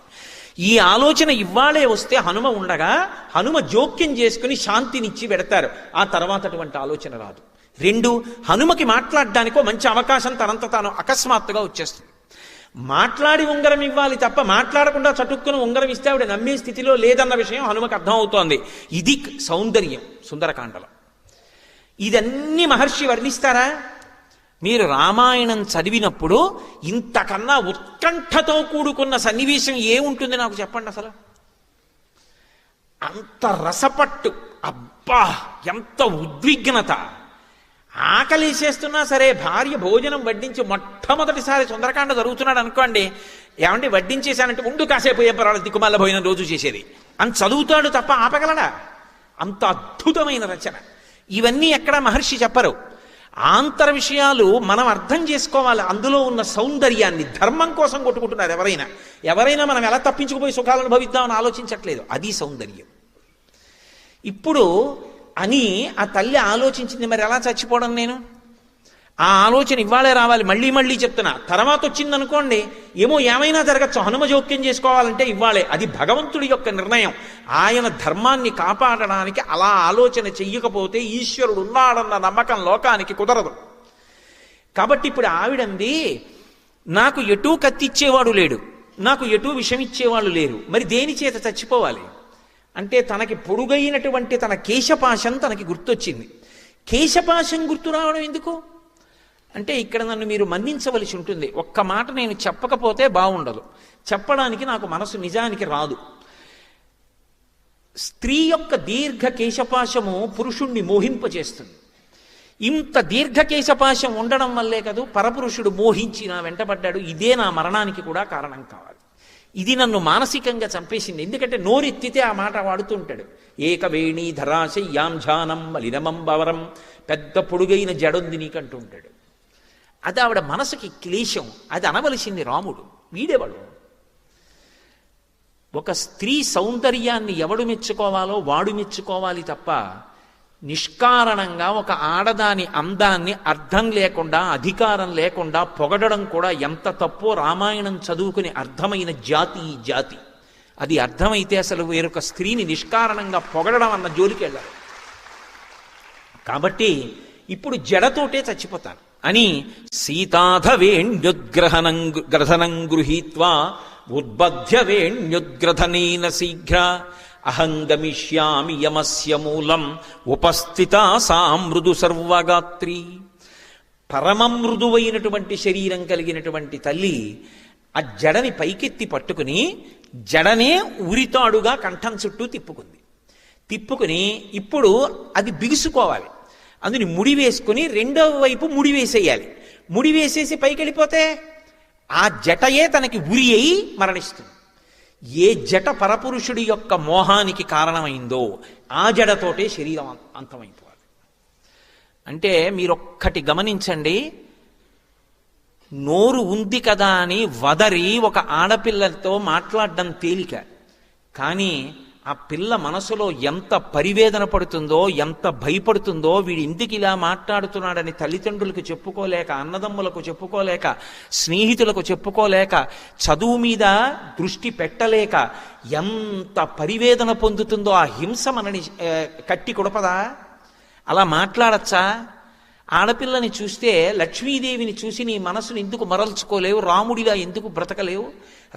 ఈ ఆలోచన ఇవ్వాలే వస్తే హనుమ ఉండగా హనుమ జోక్యం చేసుకుని శాంతినిచ్చి పెడతారు. ఆ తర్వాత అటువంటి ఆలోచన రాదు. రెండు, హనుమకి మాట్లాడడానికో మంచి అవకాశం తనంత తాను అకస్మాత్తుగా వచ్చేస్తుంది. మాట్లాడి ఉంగరం ఇవ్వాలి తప్ప మాట్లాడకుండా చటుక్కున ఉంగరం ఇస్తే ఆవిడ నమ్మే స్థితిలో లేదన్న విషయం హనుమకు అర్థమవుతోంది. ఇది సౌందర్యం సుందరకాండలో. ఇదన్నీ మహర్షి వర్ణిస్తారా? మీరు రామాయణం చదివినప్పుడు ఇంతకన్నా ఉత్కంఠతో కూడుకున్న సన్నివేశం ఏముంటుంది నాకు చెప్పండి. అసలు అంత రసపట్టు, అబ్బా ఎంత ఉద్విగ్నత. ఆకలిసేస్తున్నా సరే భార్య భోజనం వడ్డించి మొట్టమొదటిసారి సుందరకాండ జరుగుతున్నాడు అనుకోండి, ఏమంటే వడ్డించేశానంటే ఉండు కాసేపు ఏం పర్వాలేదు దిక్కుమాల భోజనం రోజు చేసేది అని చదువుతాడు తప్ప ఆపగలడా? అంత అద్భుతమైన రచన. ఇవన్నీ ఎక్కడ మహర్షి చెప్పరు. ఆంతర విషయాలు మనం అర్థం చేసుకోవాలి. అందులో ఉన్న సౌందర్యాన్ని. ధర్మం కోసం కొట్టుకుంటున్నారు ఎవరైనా మనం ఎలా తప్పించుకుపోయి సుఖాలను అనుభవిద్దామని ఆలోచించట్లేదు. అది సౌందర్యం. ఇప్పుడు అని ఆ తల్లి ఆలోచించింది, మరి ఎలా చచ్చిపోవడం నేను? ఆ ఆలోచన ఇవ్వాలే రావాలి. మళ్ళీ మళ్ళీ చెప్తున్నా. తర్వాత వచ్చిందనుకోండి, ఏమైనా జరగచ్చు. హనుమ జోక్యం చేసుకోవాలంటే ఇవ్వాలే. అది భగవంతుడి యొక్క నిర్ణయం. ఆయన ధర్మాన్ని కాపాడడానికి అలా ఆలోచన చెయ్యకపోతే ఈశ్వరుడు ఉన్నాడన్న నమ్మకం లోకానికి కుదరదు. కాబట్టి ఇప్పుడు ఆవిడంది, నాకు ఎటూ కత్తిచ్చేవాడు లేడు, నాకు ఎటూ విషమిచ్చేవాళ్ళు లేరు, మరి దేని చేత చచ్చిపోవాలి అంటే తనకి పొడుగైనటువంటి తన కేశపాశం తనకి గుర్తొచ్చింది. కేశపాశం గుర్తు రావడం ఎందుకు అంటే, ఇక్కడ నన్ను మీరు మన్నించవలసి ఉంటుంది. ఒక్క మాట నేను చెప్పకపోతే బాగుండదు. చెప్పడానికి నాకు మనసు నిజానికి రాదు. స్త్రీ యొక్క దీర్ఘ కేశపాశము పురుషుణ్ణి మోహింపజేస్తుంది. ఇంత దీర్ఘ కేశపాశం ఉండడం వల్లే కదూ పరపురుషుడు మోహించి నా వెంటబడ్డాడు. ఇదే నా మరణానికి కూడా కారణం కావాలి. ఇది నన్ను మానసికంగా చంపేసింది. ఎందుకంటే నోరెత్తితే ఆ మాట వాడుతూ ఉంటాడు. ఏకవేణీ ధరాశయ్యాం ఝానం మలినమం బవరం, పెద్ద పొడుగైన జడుంది నీకంటూ ఉంటాడు. అది ఆవిడ మనసుకి క్లేశం. అది అనవలసింది రాముడు. వీడేవాడు. ఒక స్త్రీ సౌందర్యాన్ని ఎవడు మెచ్చుకోవాలో వాడు మెచ్చుకోవాలి తప్ప నిష్కారణంగా ఒక ఆడదాని అందాన్ని అర్థం లేకుండా అధికారం లేకుండా పొగడడం కూడా ఎంత తప్పో రామాయణం చదువుకుని అర్థమైన జాతి ఈ జాతి. అది అర్థమైతే అసలు వేరొక స్త్రీని నిష్కారణంగా పొగడడం అన్న జోలికి వెళ్ళాలి. కాబట్టి ఇప్పుడు జడతోటే చచ్చిపోతాను అని సీతాధవేణ్యుద్గ్రహణం గృహీత్వా ఉద్బధ్య వేణ్యుద్గ్రథనేన శీఘ్ర అహంగమిష్యామి యమస్య మూలం ఉపస్థిత సా మృదు సర్వగాత్రి. పరమ మృదువైనటువంటి శరీరం కలిగినటువంటి తల్లి ఆ జడని పైకెత్తి పట్టుకుని జడనే ఉరితాడుగా కంఠం చుట్టూ తిప్పుకుని ఇప్పుడు అది బిగుసుకోవాలి. అందుని ముడి వేసుకుని రెండవ వైపు ముడి వేసేయాలి. ముడి వేసేసి పైకి వెళ్ళిపోతే ఆ జటయే తనకి ఉరి అయి మరణిస్తుంది. ఏ జట పరపురుషుడి యొక్క మోహానికి కారణమైందో ఆ జడతోటే శరీరం అంతమైపోవాలి. అంటే మీరొక్కటి గమనించండి, నోరు ఉంది కదా అని వదరి ఒక ఆడపిల్లతో మాట్లాడడం తేలిక, కానీ ఆ పిల్ల మనసులో ఎంత పరివేదన పడుతుందో, ఎంత భయపడుతుందో, వీడు ఎందుకు ఇలా మాట్లాడుతున్నాడని తల్లిదండ్రులకు చెప్పుకోలేక, అన్నదమ్ములకు చెప్పుకోలేక, స్నేహితులకు చెప్పుకోలేక, చదువు మీద దృష్టి పెట్టలేక ఎంత పరివేదన పొందుతుందో. ఆ హింస మనని కట్టి కొడపదా? అలా మాట్లాడచ్చా? ఆడపిల్లని చూస్తే లక్ష్మీదేవిని చూసి నీ మనసును ఎందుకు మరల్చుకోలేవు? రాముడిలా ఎందుకు బ్రతకలేవు?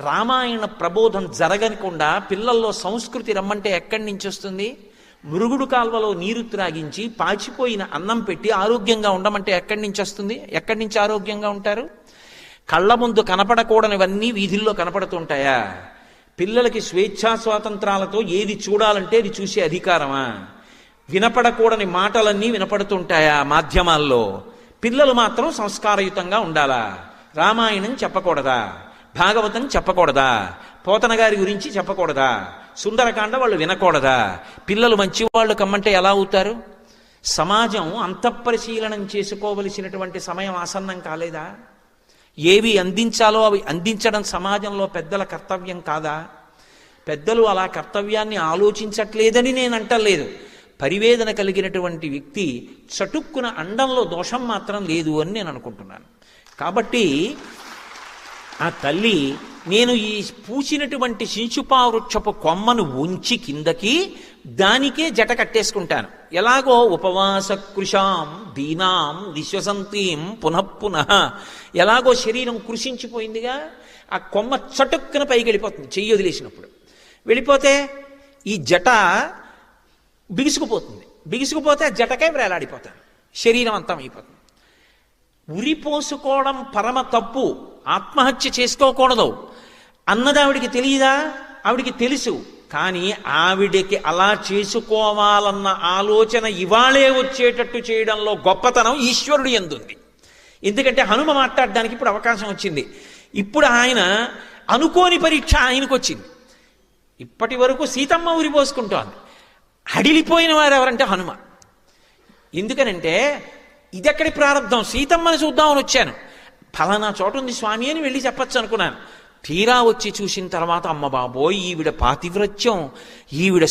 రామాయణ ప్రబోధం జరగకుండా పిల్లల్లో సంస్కృతి రమ్మంటే ఎక్కడి నుంచి వస్తుంది? మురుగుడు కాల్వలో నీరు త్రాగించి పాచిపోయిన అన్నం పెట్టి ఆరోగ్యంగా ఉండమంటే ఎక్కడి నుంచి వస్తుంది? ఎక్కడి నుంచి ఆరోగ్యంగా ఉంటారు? కళ్ళ ముందు కనపడకూడనివన్నీ వీధుల్లో కనపడుతుంటాయా? పిల్లలకి స్వేచ్ఛా స్వాతంత్రాలతో ఏది చూడాలంటే అది చూసే అధికారమా? వినపడకూడని మాటలన్నీ వినపడుతుంటాయా మాధ్యమాల్లో? పిల్లలు మాత్రం సంస్కారయుతంగా ఉండాలా? రామాయణం చెప్పకూడదా? భాగవతం చెప్పకూడదా? పోతన గారి గురించి చెప్పకూడదా? సుందరకాండ వాళ్ళు వినకూడదా? పిల్లలు మంచివాళ్ళు కమ్మంటే ఎలా అవుతారు? సమాజం అంతఃపరిశీలనం చేసుకోవలసినటువంటి సమయం ఆసన్నం కాలేదా? ఏవి అందించాలో అవి అందించడం సమాజంలో పెద్దల కర్తవ్యం కాదా? పెద్దలు అలా కర్తవ్యాన్ని ఆలోచించట్లేదని నేను అంటలేదు. పరివేదన కలిగినటువంటి వ్యక్తి చటుక్కున అండంలో దోషం మాత్రం లేదు అని నేను అనుకుంటున్నాను. కాబట్టి ఆ తల్లి, నేను ఈ పూచినటువంటి శించుపావృక్షపు కొమ్మను ఉంచి కిందకి దానికే జట కట్టేసుకుంటాను. ఎలాగో ఉపవాస కృషాం దీనాం విశ్వసంతీం పునఃపునః, ఎలాగో శరీరం కృషించిపోయిందిగా, ఆ కొమ్మ చటుక్కున పైకి వెళ్ళిపోతుంది చెయ్యి వదిలేసినప్పుడు. వెళ్ళిపోతే ఈ జట బిగుసుకుపోతే ఆ జటకే వేలాడిపోతాను, శరీరం అంతమైపోతుంది. ఉరిపోసుకోవడం పరమ తప్పు, ఆత్మహత్య చేసుకోకూడదు అన్నది ఆవిడికి తెలియదా? ఆవిడికి తెలుసు. కానీ ఆవిడికి అలా చేసుకోవాలన్న ఆలోచన ఇవాళే వచ్చేటట్టు చేయడంలో గొప్పతనం ఈశ్వరుడు యందుంది. ఎందుకంటే హనుమ మాట్లాడడానికి ఇప్పుడు అవకాశం వచ్చింది. ఇప్పుడు ఆయన అనుకోని పరీక్ష ఆయనకు వచ్చింది. ఇప్పటి వరకు సీతమ్మ ఉరిపోసుకుంటోంది. హడిలిపోయిన వారు ఎవరంటే హనుమ. ఎందుకనంటే ఇదెక్కడి ప్రారంభం? సీతమ్మని చూద్దామని వచ్చాను, ఫలానా చోట ఉంది స్వామి అని వెళ్ళి చెప్పచ్చు అనుకున్నాను. తీరా వచ్చి చూసిన తర్వాత అమ్మ బాబోయ్, ఈవిడ పాతివ్రత్యం, ఈవిడ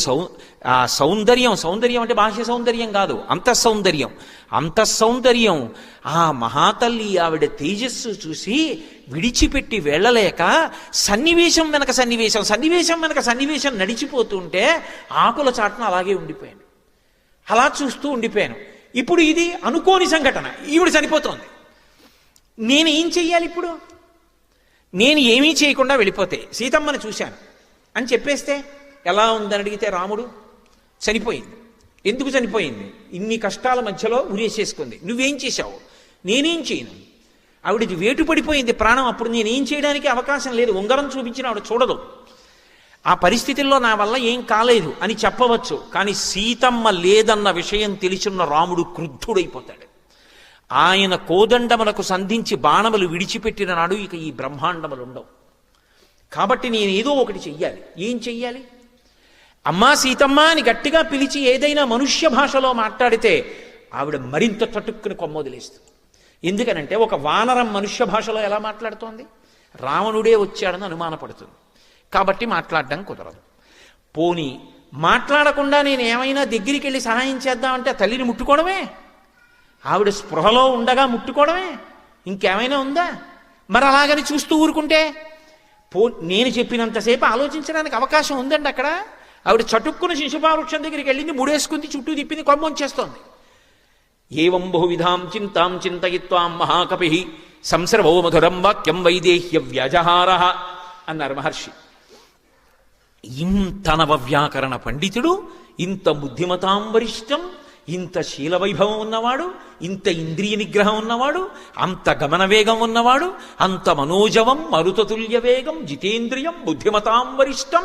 సౌందర్యం అంటే బాహ్య సౌందర్యం కాదు, అంతఃసౌందర్యం, ఆ మహాతల్లి ఆవిడ తేజస్సు చూసి విడిచిపెట్టి వెళ్ళలేక సన్నివేశం వెనక సన్నివేశం నడిచిపోతుంటే ఆకుల చాటున అలాగే ఉండిపోయాను. అలా చూస్తూ ఉండిపోయాను. ఇప్పుడు ఇది అనుకోని సంఘటన, ఈవిడ చనిపోతోంది. నేనేం చెయ్యాలి ఇప్పుడు? నేను ఏమీ చేయకుండా వెళ్ళిపోతే సీతమ్మని చూశాను అని చెప్పేస్తే ఎలా ఉందని అడిగితే రాముడు చనిపోయింది. ఎందుకు చనిపోయింది? ఇన్ని కష్టాల మధ్యలో ఉరేసేసుకుంది. నువ్వేం చేశావు? నేనేం చేయను. ఆవిడది వేటు పడిపోయింది ప్రాణం. అప్పుడు నేనేం చేయడానికి అవకాశం లేదు. ఉంగరం చూపించిన ఆవిడ చూడదు. ఆ పరిస్థితుల్లో నా వల్ల ఏం కాలేదు అని చెప్పవచ్చు. కానీ సీతమ్మ లేదన్న విషయం తెలిసిన రాముడు క్రుద్ధుడైపోతాడు. ఆయన కోదండములకు సంధించి బాణములు విడిచిపెట్టిన నాడు ఇక ఈ బ్రహ్మాండములు ఉండవు. కాబట్టి నేనేదో ఒకటి చెయ్యాలి. ఏం చెయ్యాలి? అమ్మా సీతమ్మ అని గట్టిగా పిలిచి ఏదైనా మనుష్య భాషలో మాట్లాడితే ఆవిడ మరింత తటుక్కుని కొమ్మొదిలేస్తుంది. ఎందుకనంటే ఒక వానరం మనుష్య భాషలో ఎలా మాట్లాడుతోంది? రావణుడే వచ్చాడని అనుమానపడుతుంది. కాబట్టి మాట్లాడడం కుదరదు. పోనీ మాట్లాడకుండా నేను ఏమైనా దగ్గరికి వెళ్ళి సహాయం చేద్దామంటే తల్లిని ముట్టుకోవడమే, ఆవిడ స్పృహలో ఉండగా ముట్టుకోవడమే, ఇంకేమైనా ఉందా? మరి అలాగని చూస్తూ ఊరుకుంటే నేను చెప్పినంతసేపు ఆలోచించడానికి అవకాశం ఉందండి. అక్కడ ఆవిడ చటుక్కున శిశుపావృక్షం దగ్గరికి వెళ్ళింది, ముడేసుకుంది, చుట్టూ తిప్పింది, కొమ్మొంచేస్తోంది. ఏవం బహువిధాం చింతాం చింతయిత్వాం మహాకపి సంసర్వో మధురం వాక్యం వైదేహ్య వ్యాజహార అన్నారు మహర్షి. ఇంత నవవ్యాకరణ పండితుడు, ఇంత బుద్ధిమతాం వరిష్టం, ఇంత శీలవైభవం ఉన్నవాడు, ఇంత ఇంద్రియ నిగ్రహం ఉన్నవాడు, అంత గమన వేగం ఉన్నవాడు, అంత మనోజవం మరుతతుల్య వేగం జితేంద్రియం బుద్ధిమతాం వరిష్టం,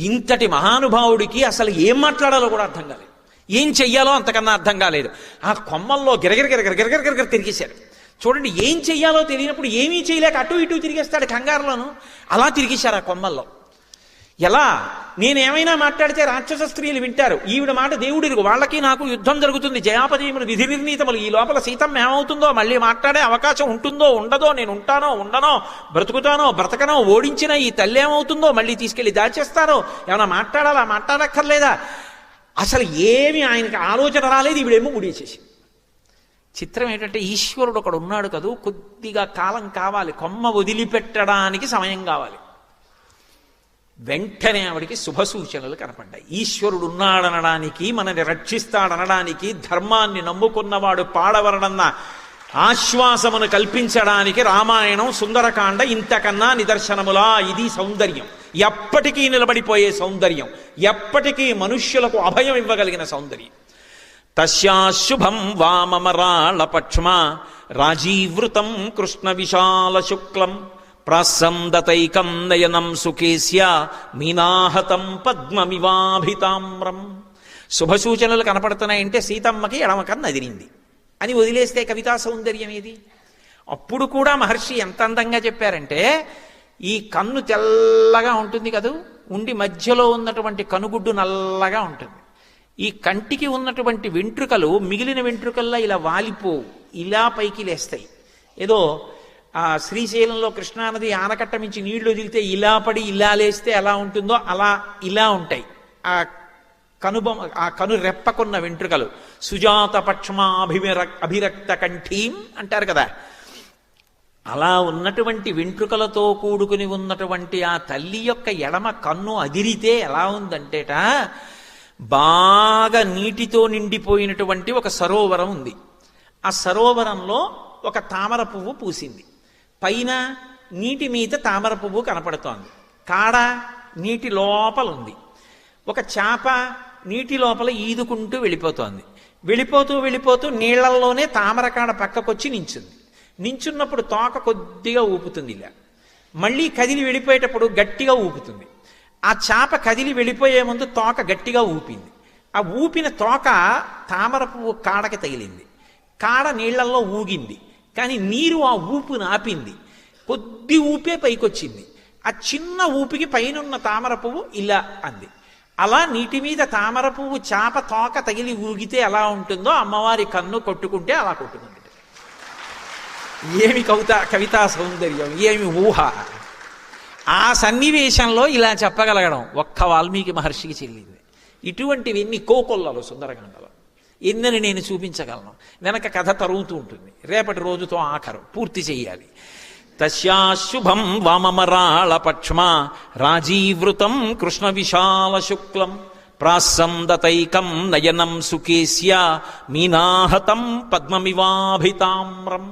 ఇంతటి మహానుభావుడికి అసలు ఏం మాట్లాడాలో కూడా అర్థం కాలేదు, ఏం చెయ్యాలో అంతకన్నా అర్థం కాలేదు. ఆ కొమ్మల్లో గిరగిర తిరిగేశారు. చూడండి, ఏం చెయ్యాలో తెలియనప్పుడు ఏమీ చేయలేక అటు ఇటు తిరిగేస్తాడు కంగారులోను. అలా తిరిగేశారు ఆ కొమ్మల్లో. ఎలా? నేనేమైనా మాట్లాడితే రాక్షస స్త్రీలు వింటారు, ఈవిడ మాట దేవుడిరుగు, వాళ్ళకి నాకు యుద్ధం జరుగుతుంది, జయాపజయములు విధి నిర్ణీతములు, ఈ లోపల సీతమ్మ ఏమవుతుందో, మళ్ళీ మాట్లాడే అవకాశం ఉంటుందో ఉండదో, నేను ఉంటానో ఉండనో, బ్రతుకుతానో బ్రతకనో, ఓడించిన ఈ తల్లి ఏమవుతుందో, మళ్ళీ తీసుకెళ్లి దాచేస్తారో, ఏమైనా మాట్లాడాలా మాట్లాడక్కర్లేదా, అసలు ఏమి ఆయనకి ఆలోచన రాలేదు. ఈవిడేమో ముడిచేసి. చిత్రం ఏంటంటే ఈశ్వరుడు ఒకడు ఉన్నాడు కదూ, కొద్దిగా కాలం కావాలి, కొమ్మ వదిలిపెట్టడానికి సమయం కావాలి. వెంటనే ఆవిడికి శుభ సూచనలు కనపడ్డాయి. ఈశ్వరుడు ఉన్నాడనడానికి, మనని రక్షిస్తాడనడానికి, ధర్మాన్ని నమ్ముకున్నవాడు పాడవరడన్న ఆశ్వాసమును కల్పించడానికి రామాయణం సుందరకాండ ఇంతకన్నా నిదర్శనములా. ఇది సౌందర్యం, ఎప్పటికీ నిలబడిపోయే సౌందర్యం, ఎప్పటికీ మనుష్యులకు అభయం ఇవ్వగలిగిన సౌందర్యం. తస్యాశుభం వామమరాళపక్ష్మ రాజీవృతం కృష్ణ విశాల శుక్లం ప్రాసందతైకం నయనం సుకేస్య మీనాహతం పద్మమివాభితామ్రం. శుభసూచనలు కనపడుతున్నాయంటే సీతమ్మకి ఎడమ కన్ను అదిరింది అని వదిలేస్తే కవితా సౌందర్యం ఏది? అప్పుడు కూడా మహర్షి ఎంత అందంగా చెప్పారంటే, ఈ కన్ను తెల్లగా ఉంటుంది కదూ, ఉండి మధ్యలో ఉన్నటువంటి కనుగుడ్డు నల్లగా ఉంటుంది. ఈ కంటికి ఉన్నటువంటి వెంట్రుకలు మిగిలిన వెంట్రుకల్లా ఇలా వాలిపోవు, ఇలా పైకి లేస్తాయి. ఏదో ఆ శ్రీశైలంలో కృష్ణానది ఆనకట్ట మించి నీళ్లు వదిలితే ఇలా పడి ఇలా లేస్తే ఎలా ఉంటుందో అలా ఇలా ఉంటాయి ఆ ఆ కను రెప్పకున్న వెంట్రుకలు. సుజాత అభిరక్త కంఠీం అంటారు కదా, అలా ఉన్నటువంటి వెంట్రుకలతో కూడుకుని ఉన్నటువంటి ఆ తల్లి యొక్క ఎడమ కన్ను అదిరితే ఎలా ఉందంటేట, బాగా నీటితో నిండిపోయినటువంటి ఒక సరోవరం ఉంది. ఆ సరోవరంలో ఒక తామర పువ్వు పూసింది. పైన నీటి మీద తామర పువ్వు కనపడుతోంది. కాడ నీటి లోపల ఉంది. ఒక చేప నీటి లోపల ఈదుకుంటూ వెళ్ళిపోతోంది. వెళ్ళిపోతూ నీళ్లల్లోనే తామర కాడ పక్కకొచ్చి నించుంది. నించున్నప్పుడు తోక కొద్దిగా ఊపుతుంది, ఇలా మళ్ళీ కదిలి వెళ్ళిపోయేటప్పుడు గట్టిగా ఊపుతుంది. ఆ చేప కదిలి వెళ్ళిపోయే ముందు తోక గట్టిగా ఊపింది. ఆ ఊపిన తోక తామర పువ్వు కాడకి తగిలింది. కాడ నీళ్లల్లో ఊగింది, కానీ నీరు ఆ ఊపును ఆపింది. కొద్ది ఊపే పైకొచ్చింది. ఆ చిన్న ఊపికి పైనున్న తామర పువ్వు ఇలా అంది. అలా నీటి మీద తామర పువ్వు చేప తోక తగిలి ఊగితే ఎలా ఉంటుందో అమ్మవారి కన్ను కొట్టుకుంటే అలా కొట్టుకుంది. ఏమి కవితా సౌందర్యం, ఏమి ఊహ! ఆ సన్నివేశంలో ఇలా చెప్పగలగడం ఒక్క వాల్మీకి మహర్షికి చెల్లింది. ఇటువంటివన్నీ కోకొల్లలు సుందరకాండలో ఎన్నని నేను చూపించగలను. వెనక కథ తరుగుతూ ఉంటుంది. రేపటి రోజుతో ఆఖరు పూర్తి చెయ్యాలి. తస్యాశుభం వామమరాళపక్ష్మ రాజీవృతం కృష్ణ విశాల శుక్లం ప్రాసందతైకం నయనం సుకేస్య మీనాహతం పద్మమివాభితామ్రం.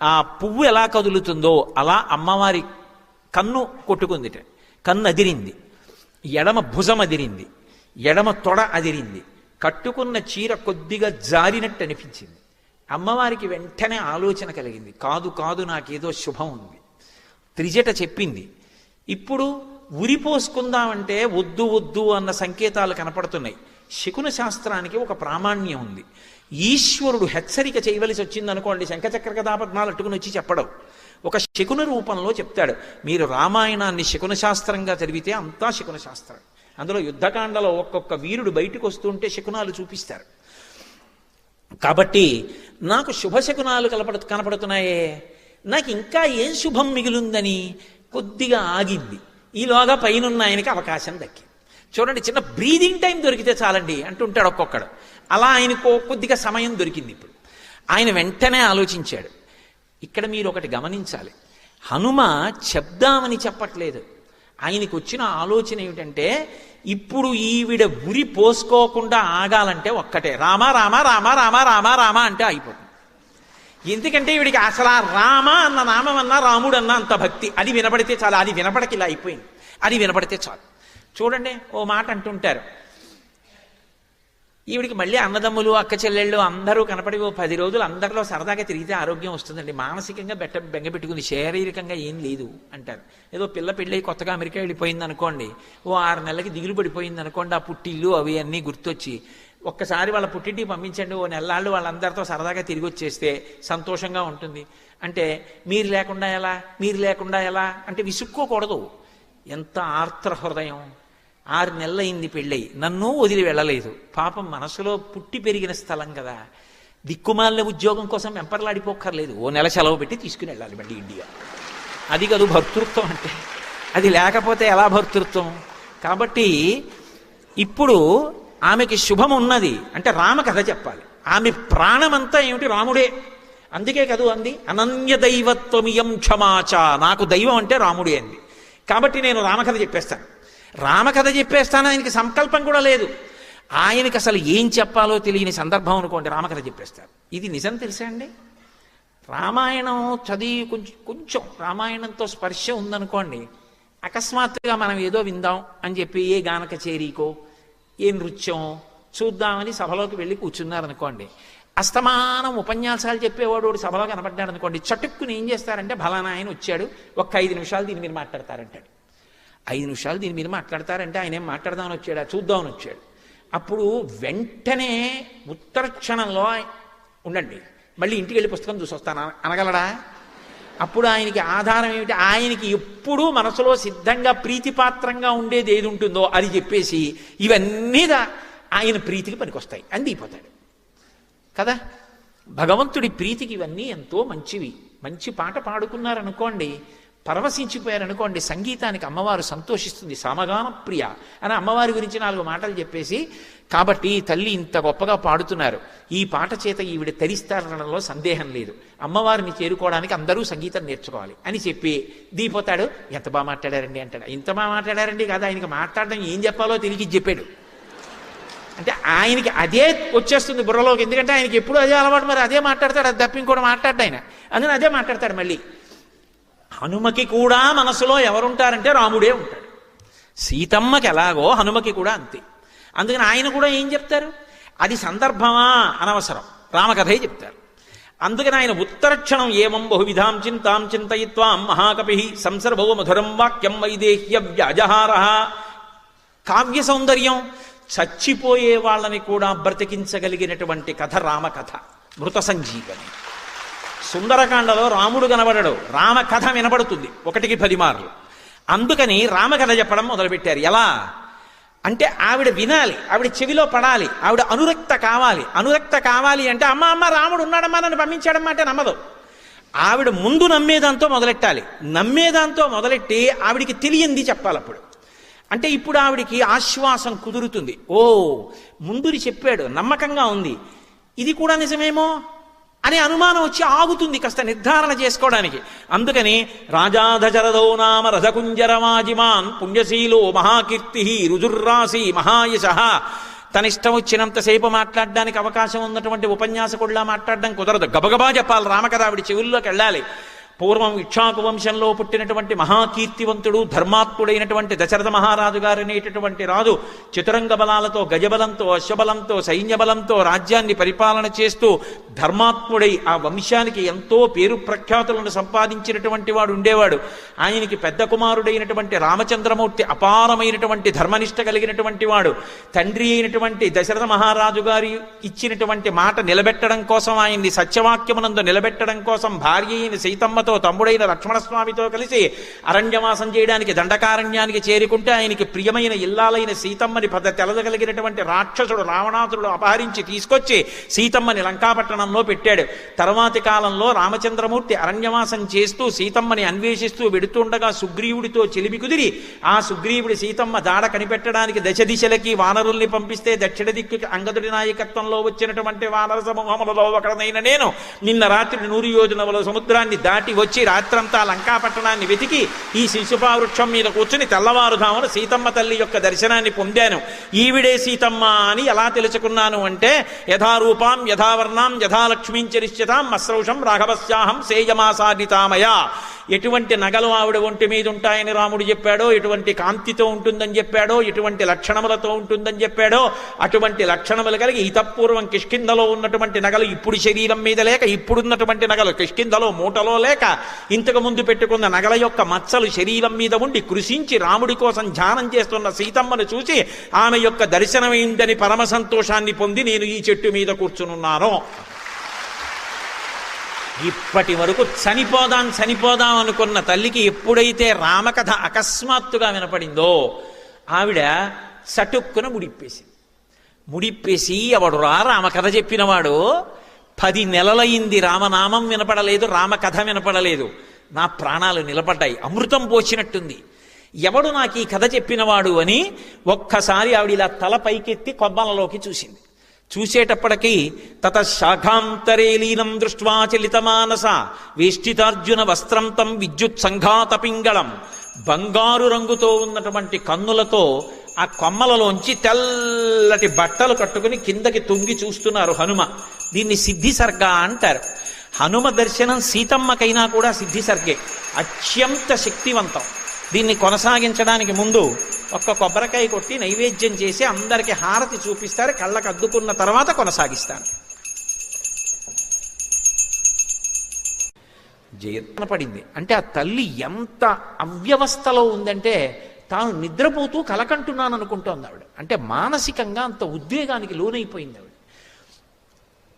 ఆ పువ్వు ఎలా కదులుతుందో అలా అమ్మవారి కన్ను కొట్టుకుందిట. కన్ను అదిరింది, ఎడమ భుజం అదిరింది, ఎడమ తొడ అదిరింది, కట్టుకున్న చీర కొద్దిగా జారినట్టు అనిపించింది. అమ్మవారికి వెంటనే ఆలోచన కలిగింది, కాదు నాకేదో శుభం ఉంది. త్రిజట చెప్పింది. ఇప్పుడు ఉరిపోసుకుందామంటే వద్దు అన్న సంకేతాలు కనపడుతున్నాయి. శకున శాస్త్రానికి ఒక ప్రామాణ్యం ఉంది. ఈశ్వరుడు హెచ్చరిక చేయవలసి వచ్చిందనుకోండి, శంఖచక్ర కథాపద్మాలు అట్టుకుని వచ్చి చెప్పడం, ఒక శకున రూపంలో చెప్తాడు. మీరు రామాయణాన్ని శకున శాస్త్రంగా చదివితే అంతా శకున శాస్త్రం. అందులో యుద్ధకాండలో ఒక్కొక్క వీరుడు బయటకు వస్తుంటే శకునాలు చూపిస్తారు. కాబట్టి నాకు శుభశకునాలు కనపడుతున్నాయే, నాకు ఇంకా ఏం శుభం మిగిలిందని కొద్దిగా ఆగింది. ఈలోగా పైనున్న ఆయనకి అవకాశం దక్కింది. చూడండి, చిన్న బ్రీదింగ్ టైం దొరికితే చాలండి అంటుంటాడు ఒక్కొక్కడు. అలా ఆయనకు కొద్దిగా సమయం దొరికింది. ఇప్పుడు ఆయన వెంటనే ఆలోచించాడు. ఇక్కడ మీరు ఒకటి గమనించాలి, హనుమ చెప్దామని చెప్పట్లేదు. ఆయనకు వచ్చిన ఆలోచన ఏమిటంటే, ఇప్పుడు ఈవిడ ఉరి పోసుకోకుండా ఆగాలంటే ఒక్కటే, రామ రామ రామ రామ రామ రామ అంటే అయిపోతుంది. ఎందుకంటే ఈవిడికి అసలు ఆ రామ అన్న నామం అన్నా రాముడు అన్నా అంత భక్తి. అది వినపడితే చాలు. అది వినపడకి ఇలా అయిపోయింది. అది వినపడితే చాలు. చూడండి, ఓ మాట అంటుంటారు, ఈవిడికి మళ్ళీ అన్నదమ్ములు అక్క చెల్లెళ్ళు అందరూ కనపడి ఓ 10 రోజులు అందరిలో సరదాగా తిరిగితే ఆరోగ్యం వస్తుందండి. మానసికంగా బెంగ పెట్టుకుంది, శారీరకంగా ఏం లేదు అంటారు. ఏదో పిల్ల పెళ్ళి కొత్తగా అమెరికా వెళ్ళిపోయింది అనుకోండి, ఓ 6 నెలలకి దిగులు పడిపోయింది అనుకోండి, ఆ పుట్టిల్లు అవి అన్నీ గుర్తొచ్చి ఒక్కసారి వాళ్ళ పుట్టింటికి పంపించండి, ఓ నెలలాళ్ళు వాళ్ళందరితో సరదాగా తిరిగి వచ్చేస్తే సంతోషంగా ఉంటుంది. అంటే మీరు లేకుండా ఎలా అంటే విసుక్కోకూడదు. ఎంత ఆర్ద్ర హృదయం. 6 నెలలైంది పెళ్ళయి, నన్ను వదిలి వెళ్ళలేదు. పాపం మనసులో పుట్టి పెరిగిన స్థలం కదా, దిక్కుమాలిన ఉద్యోగం కోసం వెంపర్లాడిపోక్కర్లేదు, ఓ నెల సెలవు పెట్టి తీసుకుని వెళ్ళాలి మళ్ళీ ఇండియా. అది కాదు భర్తృత్వం అంటే. అది లేకపోతే ఎలా భర్తృత్వం? కాబట్టి ఇప్పుడు ఆమెకి శుభం ఉన్నది అంటే రామకథ చెప్పాలి. ఆమె ప్రాణమంతా ఏమిటి? రాముడే. అందుకే కదూ అంది, అనన్య దైవత్వమియం క్షమాచ, నాకు దైవం అంటే రాముడే అంది. కాబట్టి నేను రామకథ చెప్పేస్తాను. రామకథ చెప్పేస్తాను, ఆయనకి సంకల్పం కూడా లేదు. ఆయనకి అసలు ఏం చెప్పాలో తెలియని సందర్భం అనుకోండి, రామకథ చెప్పేస్తారు. ఇది నిజం తెలుసా అండి? రామాయణం చదివి కొంచెం రామాయణంతో స్పర్శ ఉందనుకోండి, అకస్మాత్తుగా మనం ఏదో విందాం అని చెప్పి ఏ గాన కచేరీకో ఏ నృత్యం చూద్దామని సభలోకి వెళ్ళి కూర్చున్నారనుకోండి, అస్తమానం ఉపన్యాసాలు చెప్పేవాడు సభలో కనపడ్డాడు అనుకోండి, చటుక్కుని ఏం చేస్తారంటే ఫలానా ఆయన వచ్చాడు, ఒక్క 5 నిమిషాలు దీని మీద మాట్లాడతారంటాడు. 5 నిమిషాలు దీని మీద మాట్లాడతారంటే ఆయన ఏం మాట్లాడదామని వచ్చాడా, చూద్దామని వచ్చాడు. అప్పుడు వెంటనే ఉత్తర క్షణంలో ఉండండి, మళ్ళీ ఇంటికి వెళ్ళి పుస్తకం చూసి వస్తాను అనగలడా? అప్పుడు ఆయనకి ఆధారం ఏమిటి? ఆయనకి ఎప్పుడూ మనసులో సిద్ధంగా ప్రీతిపాత్రంగా ఉండేది ఏది ఉంటుందో అది చెప్పేసి ఇవన్నీ ఆయన ప్రీతికి పనికొస్తాయి అని దిగిపోతాడు కదా. భగవంతుడి ప్రీతికి ఇవన్నీ ఎంతో మంచివి. మంచి పాట పాడుకున్నారనుకోండి, పరవశించిపోయారనుకోండి, సంగీతానికి అమ్మవారు సంతోషిస్తుంది. సమగాన ప్రియ అని అమ్మవారి గురించి 4 మాటలు చెప్పేసి, కాబట్టి తల్లి ఇంత గొప్పగా పాడుతున్నారు, ఈ పాట చేత ఈవిడ తరిస్తారనడంలో సందేహం లేదు, అమ్మవారిని చేరుకోవడానికి అందరూ సంగీతం నేర్చుకోవాలి అని చెప్పి దిగిపోతాడు. ఎంత బాగా మాట్లాడారండి అంటాడు. ఇంత బాగా మాట్లాడారండి కాదు, ఆయనకి మాట్లాడడం ఏం చెప్పాలో తిరిగి చెప్పాడు. అంటే ఆయనకి అదే వచ్చేస్తుంది బుర్రలోకి, ఎందుకంటే ఆయనకి ఎప్పుడు అదే అలవాటు, మరి అదే మాట్లాడతాడు, అది తప్ప ఇంకోటి మాట్లాడ్డా ఆయన, అందుకని అదే మాట్లాడతాడు. మళ్ళీ హనుమకి కూడా మనసులో ఎవరుంటారంటే రాముడే ఉంటాడు. సీతమ్మకి ఎలాగో హనుమకి కూడా అంతే. అందుకని ఆయన కూడా ఏం చెప్తారు? అది సందర్భమా అనవసరం, రామకథే చెప్తారు. అందుకని ఆయన ఉత్తరక్షణం ఏమం బహువిధాం చింతాం చింతయిత్వాం మహాకపి సంసర్భో మధురం వాక్యం వైదేహ్య వ్యాజహార. కావ్య సౌందర్యం, చచ్చిపోయే వాళ్ళని కూడా బ్రతికించగలిగినటువంటి కథ రామకథ, మృత సంజీవని. సుందరకాండలో రాముడు కనబడడు, రామకథ వినబడుతుంది 1కి 10 మార్లు. అందుకని రామకథ చెప్పడం మొదలుపెట్టారు. ఎలా అంటే ఆవిడ వినాలి, ఆవిడ చెవిలో పడాలి, ఆవిడ అనురక్త కావాలి. అనురక్త కావాలి అంటే అమ్మ రాముడు ఉన్నాడమ్మా నన్ను పంపించాడమ్మా అంటే నమ్మదు. ఆవిడ ముందు నమ్మేదాంతో మొదలెట్టాలి. నమ్మేదాంతో మొదలెట్టి ఆవిడికి తెలియంది చెప్పాలి. అప్పుడు అంటే ఇప్పుడు ఆవిడికి ఆశ్వాసం కుదురుతుంది. ఓ ముందుని చెప్పాడు, నమ్మకంగా ఉంది, ఇది కూడా నిజమేమో అనే అనుమానం వచ్చి ఆగుతుంది కాస్త నిర్ధారణ చేసుకోవడానికి. అందుకని రాజాధశరథో నామ రథకుంజరమాజిమాన్ పుణ్యశీలో మహాకీర్తి రుజుర్రాసి మహాయశ. తన ఇష్టం వచ్చినంతసేపు మాట్లాడడానికి అవకాశం ఉన్నటువంటి ఉపన్యాసకుడిలా మాట్లాడడం కుదరదు, గబగబా చెప్పాలి రామకథ, ఆవిడ చెవుల్లోకి వెళ్ళాలి. పూర్వం ఇక్ష్వాకు వంశంలో పుట్టినటువంటి మహాకీర్తివంతుడు ధర్మాత్ముడైనటువంటి దశరథ మహారాజు గారు అనేటటువంటి రాజు చతురంగ బలాలతో, గజబలంతో, అశ్వబలంతో, సైన్యబలంతో రాజ్యాన్ని పరిపాలన చేస్తూ ధర్మాత్ముడై ఆ వంశానికి ఎంతో పేరు ప్రఖ్యాతులను సంపాదించినటువంటి వాడు ఉండేవాడు. ఆయనకి పెద్ద కుమారుడైనటువంటి రామచంద్రమూర్తి అపారమైనటువంటి ధర్మనిష్ట కలిగినటువంటి వాడు. తండ్రి అయినటువంటి దశరథ మహారాజు గారి ఇచ్చినటువంటి మాట నిలబెట్టడం కోసం, ఆయన్ని సత్యవాక్యమునందు నిలబెట్టడం కోసం భార్య అయిన సీతమ్మతో, తమ్ముడైన లక్ష్మణస్వామితో కలిసి అరణ్యవాసం చేయడానికి దండకారణ్యానికి చేరుకుంటే, ఆయనకి ప్రియమైన ఇల్లాలైన సీతమ్మని తెలదగలిగినటువంటి రాక్షసుడు రావణాసురుడు అపహరించి తీసుకొచ్చి సీతమ్మని లంకాపట్టణంలో పెట్టాడు. తర్వాతి కాలంలో రామచంద్రమూర్తి అరణ్యవాసం చేస్తూ సీతమ్మని అన్వేషిస్తూ వెడుతుండగా సుగ్రీవుడితో చెలిమి కుదిరి, ఆ సుగ్రీవుడి సీతమ్మ దాడ కనిపెట్టడానికి దశ దిశలకి వానరుల్ని పంపిస్తే దక్షిణ దిక్కుకి అంగదుడి నాయకత్వంలో వచ్చినటువంటి వానర సమూహములలో ఒకడనైన నేను నిన్న రాత్రి 100 యోజనముల సముద్రాన్ని దాటి వచ్చి రాత్రంతా లంకాపట్టణాన్ని వెతికి ఈ శిశుపావృక్షం మీద కూర్చుని తెల్లవారుధామున సీతమ్మ తల్లి యొక్క దర్శనాన్ని పొందాను. ఈవిడే సీతమ్మ అని ఎలా తెలుసుకున్నాను అంటే, యథారూపాం యథావర్ణాం యథాలక్ష్మీంచరిష్యతాం మస్రౌషం రాఘవస్యాహం సేయమాసాదితామయ. ఎటువంటి నగలు ఆవిడ ఒంటి మీద ఉంటాయని రాముడు చెప్పాడో, ఎటువంటి కాంతితో ఉంటుందని చెప్పాడో, ఎటువంటి లక్షణములతో ఉంటుందని చెప్పాడో, అటువంటి లక్షణములు కలిగి ఇతపూర్వం కిష్కింధలో ఉన్నటువంటి నగలు ఇప్పుడు శరీరం మీద లేక, ఇప్పుడున్నటువంటి నగలు కిష్కింధలో మూటలో లేక, ఇంతకు ముందు పెట్టుకున్న నగల యొక్క మచ్చలు శరీరం మీద ఉండి కృషించి రాముడి కోసం ధ్యానం చేస్తున్న సీతమ్మను చూసి ఆమె యొక్క దర్శనమైందని పరమ సంతోషాన్ని పొంది నేను ఈ చెట్టు మీద కూర్చునున్నాను. ఇప్పటి వరకు చనిపోదాం అనుకున్న తల్లికి ఎప్పుడైతే రామకథ అకస్మాత్తుగా వినపడిందో ఆవిడ సటుక్కున ముడిప్పేసి ఎవడురా రామకథ చెప్పినవాడు, 10 నెలలయింది రామనామం వినపడలేదు, రామకథ వినపడలేదు, నా ప్రాణాలు నిలబడ్డాయి, అమృతం పోసినట్టుంది, ఎవడు నాకు ఈ కథ చెప్పినవాడు అని ఒక్కసారి ఆవిడ ఇలా తల పైకెత్తి కొబ్బలలోకి చూసింది. చూసేటప్పటికీ తత శాఖాంతరే లీనం దృష్ట్వా చలితమానస వేష్టితార్జున వస్త్రం తం విద్యుత్ సంఘాత పింగళం. బంగారు రంగుతో ఉన్నటువంటి కన్నులతో ఆ కొమ్మలలోంచి తెల్లటి బట్టలు కట్టుకుని కిందకి తొంగి చూస్తున్నారు హనుమ. దీన్ని సిద్ధిసర్గ అంటారు. హనుమ దర్శనం సీతమ్మకైనా కూడా సిద్ధిసర్గే, అత్యంత శక్తివంతం. దీన్ని కొనసాగించడానికి ముందు ఒక్క కొబ్బరికాయ కొట్టి నైవేద్యం చేసి అందరికి హారతి చూపిస్తారు, కళ్ళకు అద్దుకున్న తర్వాత కొనసాగిస్తాను. జయత్న పడింది అంటే ఆ తల్లి ఎంత అవ్యవస్థలో ఉందంటే, తాను నిద్రపోతూ కలకంటున్నాను అనుకుంటోంది ఆవిడ. అంటే మానసికంగా అంత ఉద్వేగానికి లోనైపోయింది ఆవిడ.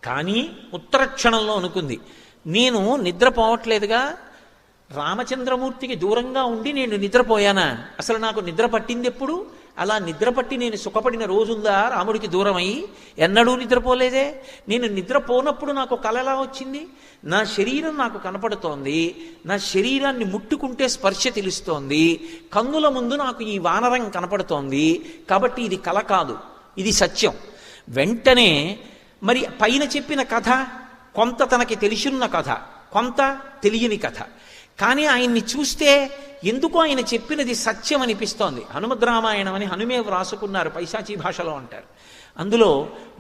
కానీ ఉత్తరక్షణంలో అనుకుంది, నేను నిద్రపోవట్లేదుగా, రామచంద్రమూర్తికి దూరంగా ఉండి నేను నిద్రపోయానా? అసలు నాకు నిద్ర పట్టింది ఎప్పుడు? అలా నిద్రపట్టి నేను సుఖపడిన రోజుందా రాముడికి దూరమై? ఎన్నడూ నిద్రపోలేదే. నేను నిద్రపోనప్పుడు నాకు కల ఎలా వచ్చింది? నా శరీరం నాకు కనపడుతోంది, నా శరీరాన్ని ముట్టుకుంటే స్పర్శ తెలుస్తోంది, కన్నుల ముందు నాకు ఈ వానరం కనపడుతోంది. కాబట్టి ఇది కల కాదు, ఇది సత్యం. వెంటనే మరి పైన చెప్పిన కథ కొంత తనకి తెలిసిన్న కథ, కొంత తెలియని కథ. కానీ ఆయన్ని చూస్తే ఎందుకో ఆయన చెప్పినది సత్యం అనిపిస్తోంది. హనుమద్రామాయణం అని హనుమే వ్రాసుకున్నారు, పైశాచీ భాషలో అంటారు. అందులో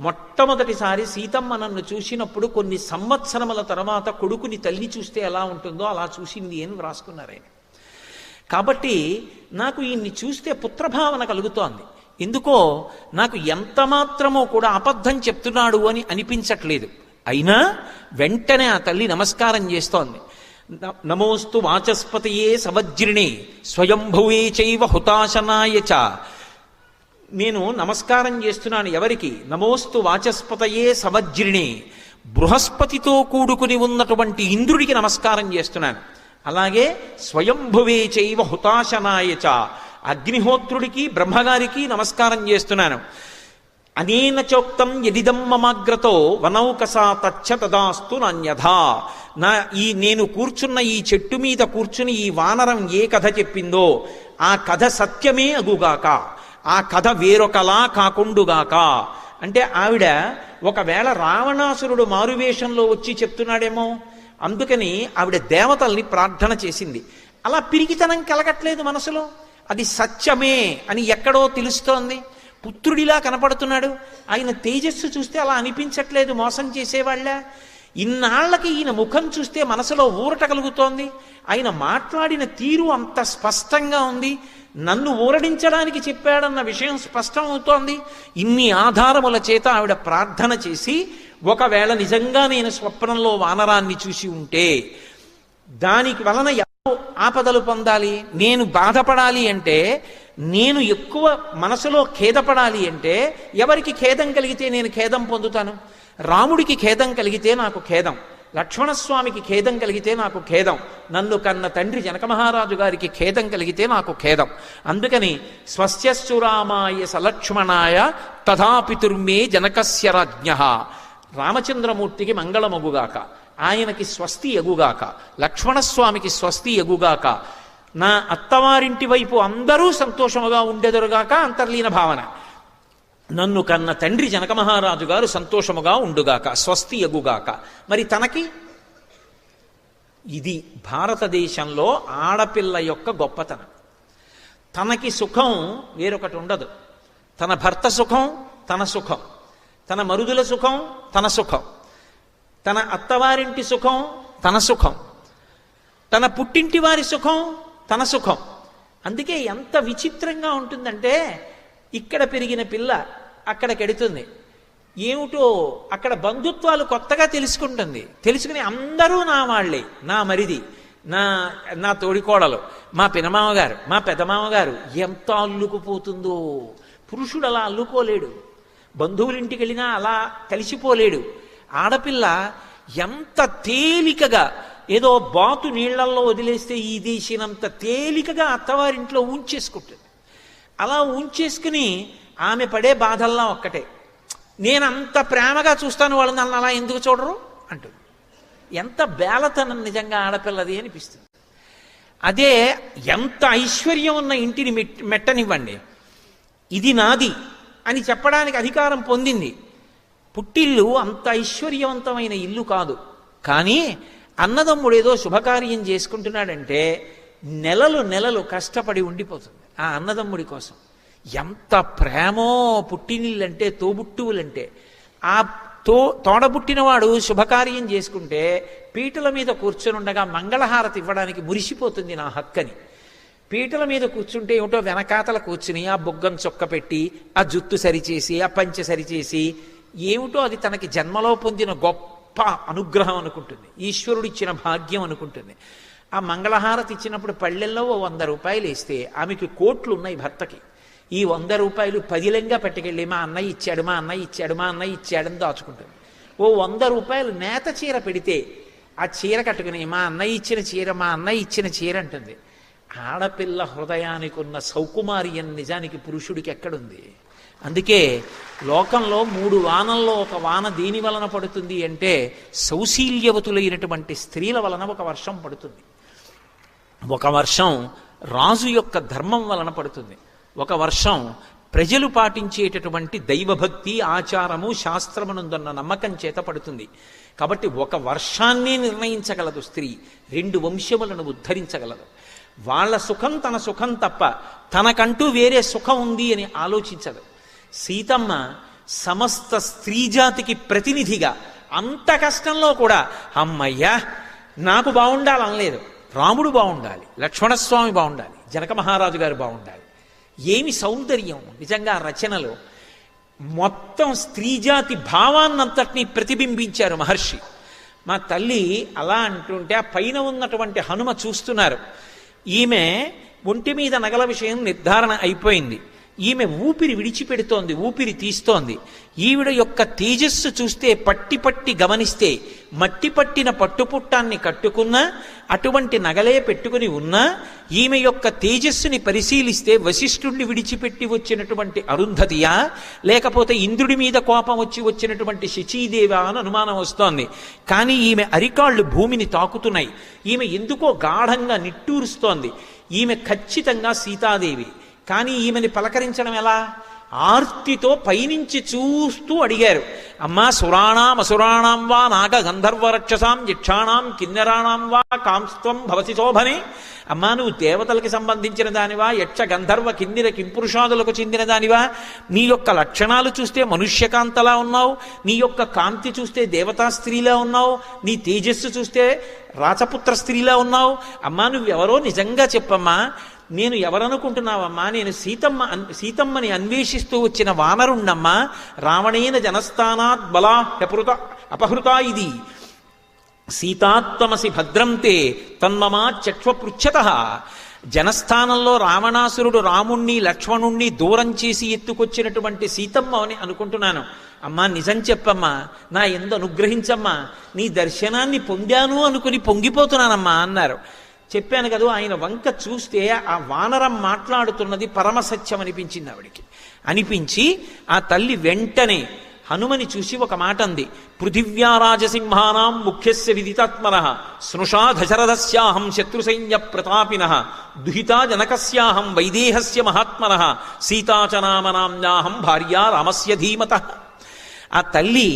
మొట్టమొదటిసారి సీతమ్మ నన్ను చూసినప్పుడు కొన్ని సంవత్సరముల తర్వాత కొడుకుని తల్లి చూస్తే ఎలా ఉంటుందో అలా చూసింది అని వ్రాసుకున్నారు ఆయన. కాబట్టి నాకు ఈయన్ని చూస్తే పుత్రభావన కలుగుతోంది. ఎందుకో నాకు ఎంత మాత్రమో కూడా అబద్ధం చెప్తున్నాడు అని అనిపించట్లేదు. అయినా వెంటనే ఆ తల్లి నమస్కారం చేస్తోంది. నమోస్తు వాచస్పతయే సవజ్రిణే స్వయంభువే చైవ హుతాశనాయ చ. నేను నమస్కారం చేస్తున్నాను ఎవరికి? నమోస్తు వాచస్పతయే సవజ్రిణే, బృహస్పతితో కూడుకుని ఉన్నటువంటి ఇంద్రుడికి నమస్కారం చేస్తున్నాను. అలాగే స్వయంభువే చైవ హుతాశనాయ చ, అగ్నిహోత్రుడికి బ్రహ్మగారికి నమస్కారం చేస్తున్నాను. అనేన చోక్తం యదిదం మమాగ్రతో వనౌకసా తచ్చ తదాస్తు నాన్యథా. నేను కూర్చున్న ఈ చెట్టు మీద కూర్చుని ఈ వానరం ఏ కథ చెప్పిందో ఆ కథ సత్యమే అగుగాక, ఆ కథ వేరొకలా కాకుండుగాక. అంటే ఆవిడ ఒకవేళ రావణాసురుడు మారువేషంలో వచ్చి చెప్తున్నాడేమో, అందుకని ఆవిడ దేవతల్ని ప్రార్థన చేసింది. అలా పిరికితనం కలగట్లేదు మనసులో, అది సత్యమే అని ఎక్కడో తెలుస్తోంది. పుత్రుడిలా కనపడుతున్నాడు, ఆయన తేజస్సు చూస్తే అలా అనిపించట్లేదు మోసం చేసేవాళ్ళ. ఇన్నాళ్లకి ఈయన ముఖం చూస్తే మనసులో ఊరట కలుగుతోంది, ఆయన మాట్లాడిన తీరు అంత స్పష్టంగా ఉంది, నన్ను ఊరడించడానికి చెప్పాడన్న విషయం స్పష్టం అవుతోంది. ఇన్ని ఆధారముల చేత ఆవిడ ప్రార్థన చేసి, ఒకవేళ నిజంగా నేను స్వప్నంలో వానరాన్ని చూసి ఉంటే దానికి వలన ఆపదలు పొందాలి, నేను బాధపడాలి అంటే, నేను ఎక్కువ మనసులో ఖేదపడాలి అంటే, ఎవరికి ఖేదం కలిగితే నేను ఖేదం పొందుతాను? రాముడికి ఖేదం కలిగితే నాకు ఖేదం, లక్ష్మణస్వామికి ఖేదం కలిగితే నాకు ఖేదం, నన్ను కన్న తండ్రి జనక మహారాజు గారికి ఖేదం కలిగితే నాకు ఖేదం. అందుకని స్వస్యస్సు రామాయ సలక్ష్మణాయ తథాపితుర్మే జనకస్య రాజ్ఞః. రామచంద్రమూర్తికి మంగళమగుగాక, ఆయనకి స్వస్తి ఎగుగాక, లక్ష్మణస్వామికి స్వస్తి ఎగుగాక, నా అత్తవారింటి వైపు అందరూ సంతోషముగా ఉండెదరుగాక. అంతర్లీన భావన, నన్ను కన్న తండ్రి జనక మహారాజు గారు సంతోషముగా ఉండుగాక, స్వస్తి ఎగుగాక. మరి తనకి ఇది భారతదేశంలో ఆడపిల్ల యొక్క గొప్పతనం. తనకి సుఖం వేరొకటి ఉండదు. తన భర్త సుఖం తన సుఖం, తన మరుదుల సుఖం తన సుఖం, తన అత్తవారింటి సుఖం తన సుఖం, తన పుట్టింటి వారి సుఖం తన సుఖం. అందుకే ఎంత విచిత్రంగా ఉంటుందంటే, ఇక్కడ పెరిగిన పిల్ల అక్కడికెడుతుంది, ఏమిటో అక్కడ బంధుత్వాలు కొత్తగా తెలుసుకుంటుంది. తెలుసుకుని అందరూ నా వాళ్ళే, నా మరిది, నా తోడికోడలు, మా పినమామగారు, మా పెదమామగారు, ఎంత అల్లుకుపోతుందో. పురుషుడు అలా అల్లుకోలేడు, బంధువులింటికి వెళ్ళినా అలా కలిసిపోలేడు. ఆడపిల్ల ఎంత తేలికగా, ఏదో బాతు నీళ్లల్లో వదిలేస్తే ఈ దేశినంత తేలికగా అత్తవారింట్లో ఉంచేసుకుంటుంది. అలా ఉంచేసుకుని ఆమె పడే బాధల్లా ఒక్కటే, నేనంత ప్రేమగా చూస్తాను వాళ్ళని, నన్ను అలా ఎందుకు చూడరు అంటుంది. ఎంత బేలతనం నిజంగా ఆడపిల్లది అనిపిస్తుంది. అదే ఎంత ఐశ్వర్యం ఉన్న ఇంటిని మెట్టనివ్వండి, ఇది నాది అని చెప్పడానికి అధికారం పొందింది. పుట్టిల్లు అంత ఐశ్వర్యవంతమైన ఇల్లు కాదు, కానీ అన్నదమ్ముడు ఏదో శుభకార్యం చేసుకుంటున్నాడంటే నెలలు నెలలు కష్టపడి ఉండిపోతుంది ఆ అన్నదమ్ముడి కోసం. ఎంత ప్రేమో పుట్టినిళ్ళంటే, తోబుట్టువులంటే. ఆ తోడబుట్టినవాడు శుభకార్యం చేసుకుంటే పీటల మీద కూర్చొని ఉండగా మంగళహారతి ఇవ్వడానికి మురిసిపోతుంది నా హక్కని. పీటల మీద కూర్చుంటే ఏమిటో వెనకాతల కూర్చుని ఆ బొగ్గం చొక్క పెట్టి, ఆ జుత్తు సరిచేసి, ఆ పంచె సరిచేసి, ఏమిటో అది తనకి జన్మలో పొందిన గొప్ప అనుగ్రహం అనుకుంటుంది, ఈశ్వరుడిచ్చిన భాగ్యం అనుకుంటుంది. ఆ మంగళహారతి ఇచ్చినప్పుడు పళ్ళెల్లో 100 రూపాయలు వేస్తే ఆమెకి కోట్లు ఉన్నాయి భర్తకి. ఈ 100 రూపాయలు పదిలంగా పట్టుకెళ్ళి మా అన్నయ్య ఇచ్చాడు, మా అన్నయ్య ఇచ్చాడు, మా అన్నయ్య ఇచ్చాడని దాచుకుంటుంది. 100 రూపాయలు నేత చీర పెడితే ఆ చీర కట్టుకుని మా అన్నయ్య ఇచ్చిన చీర, మా అన్నయ్య ఇచ్చిన చీర అంటుంది. ఆడపిల్ల హృదయానికి ఉన్న సౌకుమార్యం నిజానికి పురుషుడికి ఎక్కడుంది? అందుకే లోకంలో 3 వానల్లో ఒక వాన దేని వలన పడుతుంది అంటే, సౌశీల్యవతులైనటువంటి స్త్రీల వలన ఒక వర్షం పడుతుంది. ఒక వర్షం రాజు యొక్క ధర్మం వలన పడుతుంది. ఒక వర్షం ప్రజలు పాటించేటటువంటి దైవభక్తి, ఆచారము, శాస్త్రమునందున్న నమ్మకం చేత పడుతుంది. కాబట్టి ఒక వర్షాన్నే నిర్ణయించగలదు స్త్రీ, 2 వంశములను ఉద్ధరించగలదు. వాళ్ళ సుఖం తన సుఖం తప్ప తనకంటూ వేరే సుఖం ఉంది అని ఆలోచించదు. సీతమ్మ సమస్త స్త్రీజాతికి ప్రతినిధిగా అంత కష్టంలో కూడా అమ్మయ్యా నాకు బాగుండాలనలేదు. రాముడు బాగుండాలి, లక్ష్మణస్వామి బాగుండాలి, జనక మహారాజు గారు బాగుండాలి. ఏమి సౌందర్యం నిజంగా రచనలో! మొత్తం స్త్రీజాతి భావాన్నంతటినీ ప్రతిబింబించారు మహర్షి. మా తల్లి అలా అంటుంటే ఆ పైన ఉన్నటువంటి హనుమ చూస్తున్నారు. ఈమె ఒంటి మీద నగల విషయం నిర్ధారణ అయిపోయింది. ఈమె ఊపిరి విడిచిపెడుతోంది, ఊపిరి తీస్తోంది. ఈవిడ యొక్క తేజస్సు చూస్తే పట్టి పట్టి గమనిస్తే మట్టి పట్టిన పట్టుపుట్టాన్ని కట్టుకున్నా, అటువంటి నగలే పెట్టుకుని ఉన్నా, ఈమె యొక్క తేజస్సుని పరిశీలిస్తే వశిష్ఠుణ్ణి విడిచిపెట్టి వచ్చినటువంటి అరుంధతియా, లేకపోతే ఇంద్రుడి మీద కోపం వచ్చి వచ్చినటువంటి శచీదేవా అని అనుమానం వస్తోంది. కానీ ఈమె అరికాళ్ళు భూమిని తాకుతున్నాయి. ఈమె ఎందుకో గాఢంగా నిట్టూరుస్తోంది. ఈమె ఖచ్చితంగా సీతాదేవి. కానీ ఈమెని పలకరించడం ఎలా? ఆర్తితో పైనుంచి చూస్తూ అడిగారు, అమ్మా సురాణాం అసురాణాం వా నాగ గంధర్వ రక్షసాం యక్షాణాం కిన్నెరాణాం వా కాంస్త్వం భవసి శోభనే. అమ్మా నువ్వు దేవతలకి సంబంధించిన దానివా, యక్ష గంధర్వ కిన్నెర కింపురుషాదులకు చెందిన దానివా? నీ యొక్క లక్షణాలు చూస్తే మనుష్యకాంతలా ఉన్నావు, నీ యొక్క కాంతి చూస్తే దేవతా స్త్రీలా ఉన్నావు, నీ తేజస్సు చూస్తే రాచపుత్ర స్త్రీలా ఉన్నావు. అమ్మా నువ్వెవరో నిజంగా చెప్పమ్మా, నేను ఎవరనుకుంటున్నావమ్మా? నేను సీతమ్మని అన్వేషిస్తూ వచ్చిన వానరుణ్ణమ్మా. రావణేన జనస్థానాత్ బలా అపహృతా ఇది సీతాత్వమసి భద్రంతే తన్మమా చక్ష్వపృచ్ఛత. జనస్థానంలో రావణాసురుడు రాముణ్ణి లక్ష్మణుణ్ణి దూరం చేసి ఎత్తుకొచ్చినటువంటి సీతమ్మ అని అనుకుంటున్నాను. అమ్మా నిజం చెప్పమ్మా, నా ఎందు అనుగ్రహించమ్మా, నీ దర్శనాన్ని పొందాను అనుకుని పొంగిపోతున్నానమ్మా అన్నారు. చెప్పాను కదా, ఆయన వంక చూస్తే ఆ వానరం మాట్లాడుతున్నది పరమసత్యం అనిపించింది ఆవిడికి. అనిపించి ఆ తల్లి వెంటనే హనుమని చూసి ఒక మాట అంది, పృథివ్యారాజసింహానాం ముఖ్యస్య విదితాత్మనః స్నుషా దశరథస్యాహం శత్రుసైన్య ప్రతాపినః దుహితా జనకస్యాహం వైదేహస్య మహాత్మనః సీతాచనామనామ్యాహం భార్యా రామస్య ధీమతః. ఆ తల్లి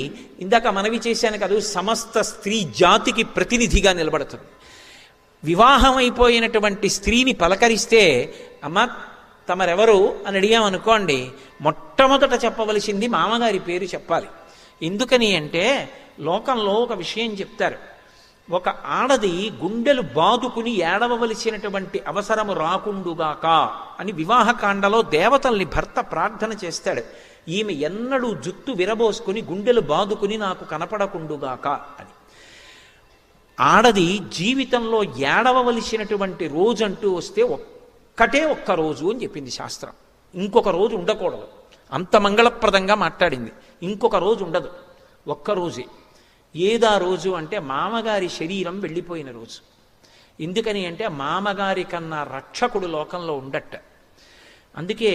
ఇందాక మనవి చేశాను కదా, సమస్త స్త్రీ జాతికి ప్రతినిధిగా నిలబడుతుంది. వివాహమైపోయినటువంటి స్త్రీని పలకరిస్తే అమ్మ తమరెవరు అని అడిగామనుకోండి, మొట్టమొదట చెప్పవలసింది మామగారి పేరు చెప్పాలి. ఎందుకని అంటే లోకంలో ఒక విషయం చెప్తారు, ఒక ఆడది గుండెలు బాదుకుని ఏడవవలసినటువంటి అవసరము రాకుండుగాక అని వివాహకాండలో దేవతల్ని భర్త ప్రార్థన చేస్తాడు. ఈమె ఎన్నడూ జుత్తు విరబోసుకుని గుండెలు బాదుకుని నాకు కనపడకుండుగాక అని. ఆడది జీవితంలో ఏడవవలసినటువంటి రోజంటూ వస్తే ఒక్క రోజు అని చెప్పింది శాస్త్రం. ఇంకొక రోజు ఉండకూడదు. అంత మంగళప్రదంగా మాట్లాడింది. ఇంకొక రోజు ఉండదు, ఒక్కరోజే. ఏదా రోజు అంటే మామగారి శరీరం వెళ్ళిపోయిన రోజు. ఎందుకని అంటే మామగారి కన్నా రక్షకుడు లోకంలో ఉండట. అందుకే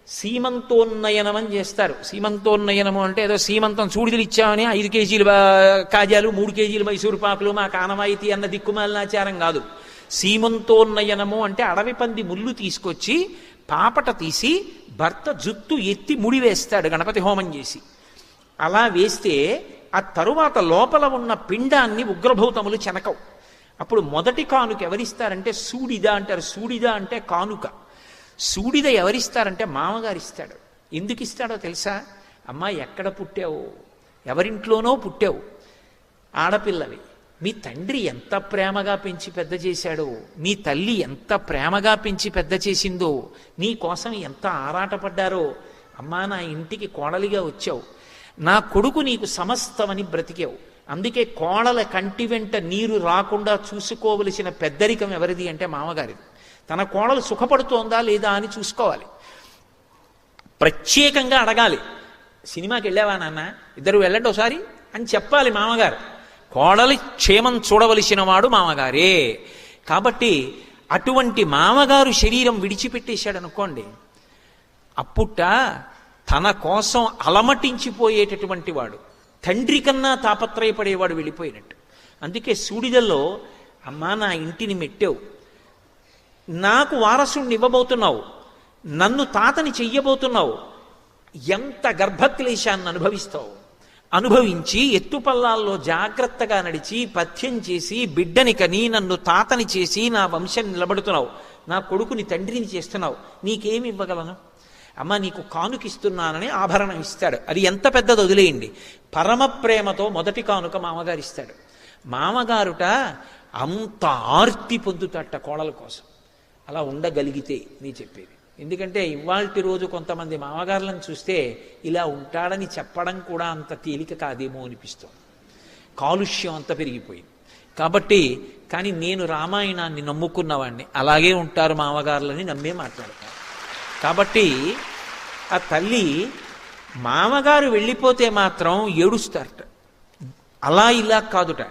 సీమంతోన్నయనం అని చేస్తారు. సీమంతోన్నయనము అంటే ఏదో సీమంతం సూడిదలు ఇచ్చామని 5 కేజీలు కాజాలు 3 కేజీలు మైసూరు పాకులు మా కానవాయితీ అన్న దిక్కుమాలినాచారం కాదు. సీమంతోన్నయనము అంటే అడవి పంది ముళ్ళు తీసుకొచ్చి పాపట తీసి భర్త జుత్తు ఎత్తి ముడి వేస్తాడు గణపతి హోమం చేసి. అలా వేస్తే ఆ తరువాత లోపల ఉన్న పిండాన్ని ఉగ్రభూతములు చెనకవు. అప్పుడు మొదటి కానుక ఎవరిస్తారంటే సూడిద అంటారు. సూడిద అంటే కానుక. సూడిద ఎవరిస్తారంటే మామగారు ఇస్తాడు. ఎందుకు ఇస్తాడో తెలుసా? అమ్మా ఎక్కడ పుట్టావు, ఎవరింట్లోనో పుట్టావు, ఆడపిల్లవి, మీ తండ్రి ఎంత ప్రేమగా పెంచి పెద్ద చేశాడో, మీ తల్లి ఎంత ప్రేమగా పెంచి పెద్ద చేసిందో, నీ కోసం ఎంత ఆరాటపడ్డారో, అమ్మా నా ఇంటికి కోడలిగా వచ్చావు, నా కొడుకు నీకు సమస్తమని బ్రతికావు. అందుకే కోడల కంటి వెంట నీరు రాకుండా చూసుకోవలసిన పెద్దరికం ఎవరిది అంటే మామగారిది. తన కోడలు సుఖపడుతోందా లేదా అని చూసుకోవాలి. ప్రత్యేకంగా అడగాలి, సినిమాకి వెళ్ళావా నాన్న, ఇద్దరు వెళ్ళండి ఒకసారి అని చెప్పాలి మామగారు. కోడలి క్షేమం చూడవలసిన వాడు మామగారే. కాబట్టి అటువంటి మామగారు శరీరం విడిచిపెట్టేశాడు అనుకోండి, అప్పుట తన కోసం అలమటించిపోయేటటువంటి వాడు, తండ్రి కన్నా తాపత్రయపడేవాడు వెళ్ళిపోయినట్టు. అందుకే సూడిదల్లో అమ్మా నా ఇంటిని మెట్టావు, నాకు వారసుణ్ణి ఇవ్వబోతున్నావు, నన్ను తాతని చెయ్యబోతున్నావు, ఎంత గర్భక్లేశాన్ని అనుభవిస్తావు, అనుభవించి ఎత్తుపల్లాల్లో జాగ్రత్తగా నడిచి పథ్యం చేసి బిడ్డని కని నన్ను తాతని చేసి నా వంశం నిలబడుతున్నావు, నా కొడుకుని తండ్రిని చేస్తున్నావు, నీకేమి ఇవ్వగలను? అమ్మ నీకు కానుకిస్తున్నానని ఆభరణం ఇస్తాడు. అది ఎంత పెద్దది వదిలేయండి. పరమ ప్రేమతో మొదటి కానుక మామగారు ఇస్తాడు. మామగారుట అంత ఆర్తి పొందుతాట కోడల కోసం. అలా ఉండగలిగితే నీ చెప్పేది. ఎందుకంటే ఇవాల్టి రోజు కొంతమంది మామగారులను చూస్తే ఇలా ఉంటాడని చెప్పడం కూడా అంత తేలిక కాదేమో అనిపిస్తుంది. కాలుష్యం అంత పెరిగిపోయింది కాబట్టి. కానీ నేను రామాయణాన్ని నమ్ముకున్నవాడిని, అలాగే ఉంటారు మామగారులని నమ్మే మాట్లాడతాను. కాబట్టి ఆ తల్లి మామగారు వెళ్ళిపోతే మాత్రం ఏడుస్తారట. అలా ఇలా కాదుట,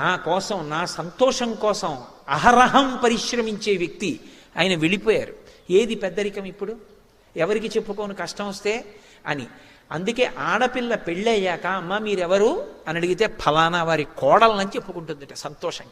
నా కోసం నా సంతోషం కోసం అహరహం పరిశ్రమించే వ్యక్తి ఆయన వెళ్ళిపోయారు. ఏది పెద్దరికం ఇప్పుడు? ఎవరికి చెప్పుకోను కష్టం వస్తే అని. అందుకే ఆడపిల్ల పెళ్ళయ్యాక అమ్మ మీరెవరు అని అడిగితే ఫలానా వారి కోడలని చెప్పుకుంటుందట సంతోషంగా.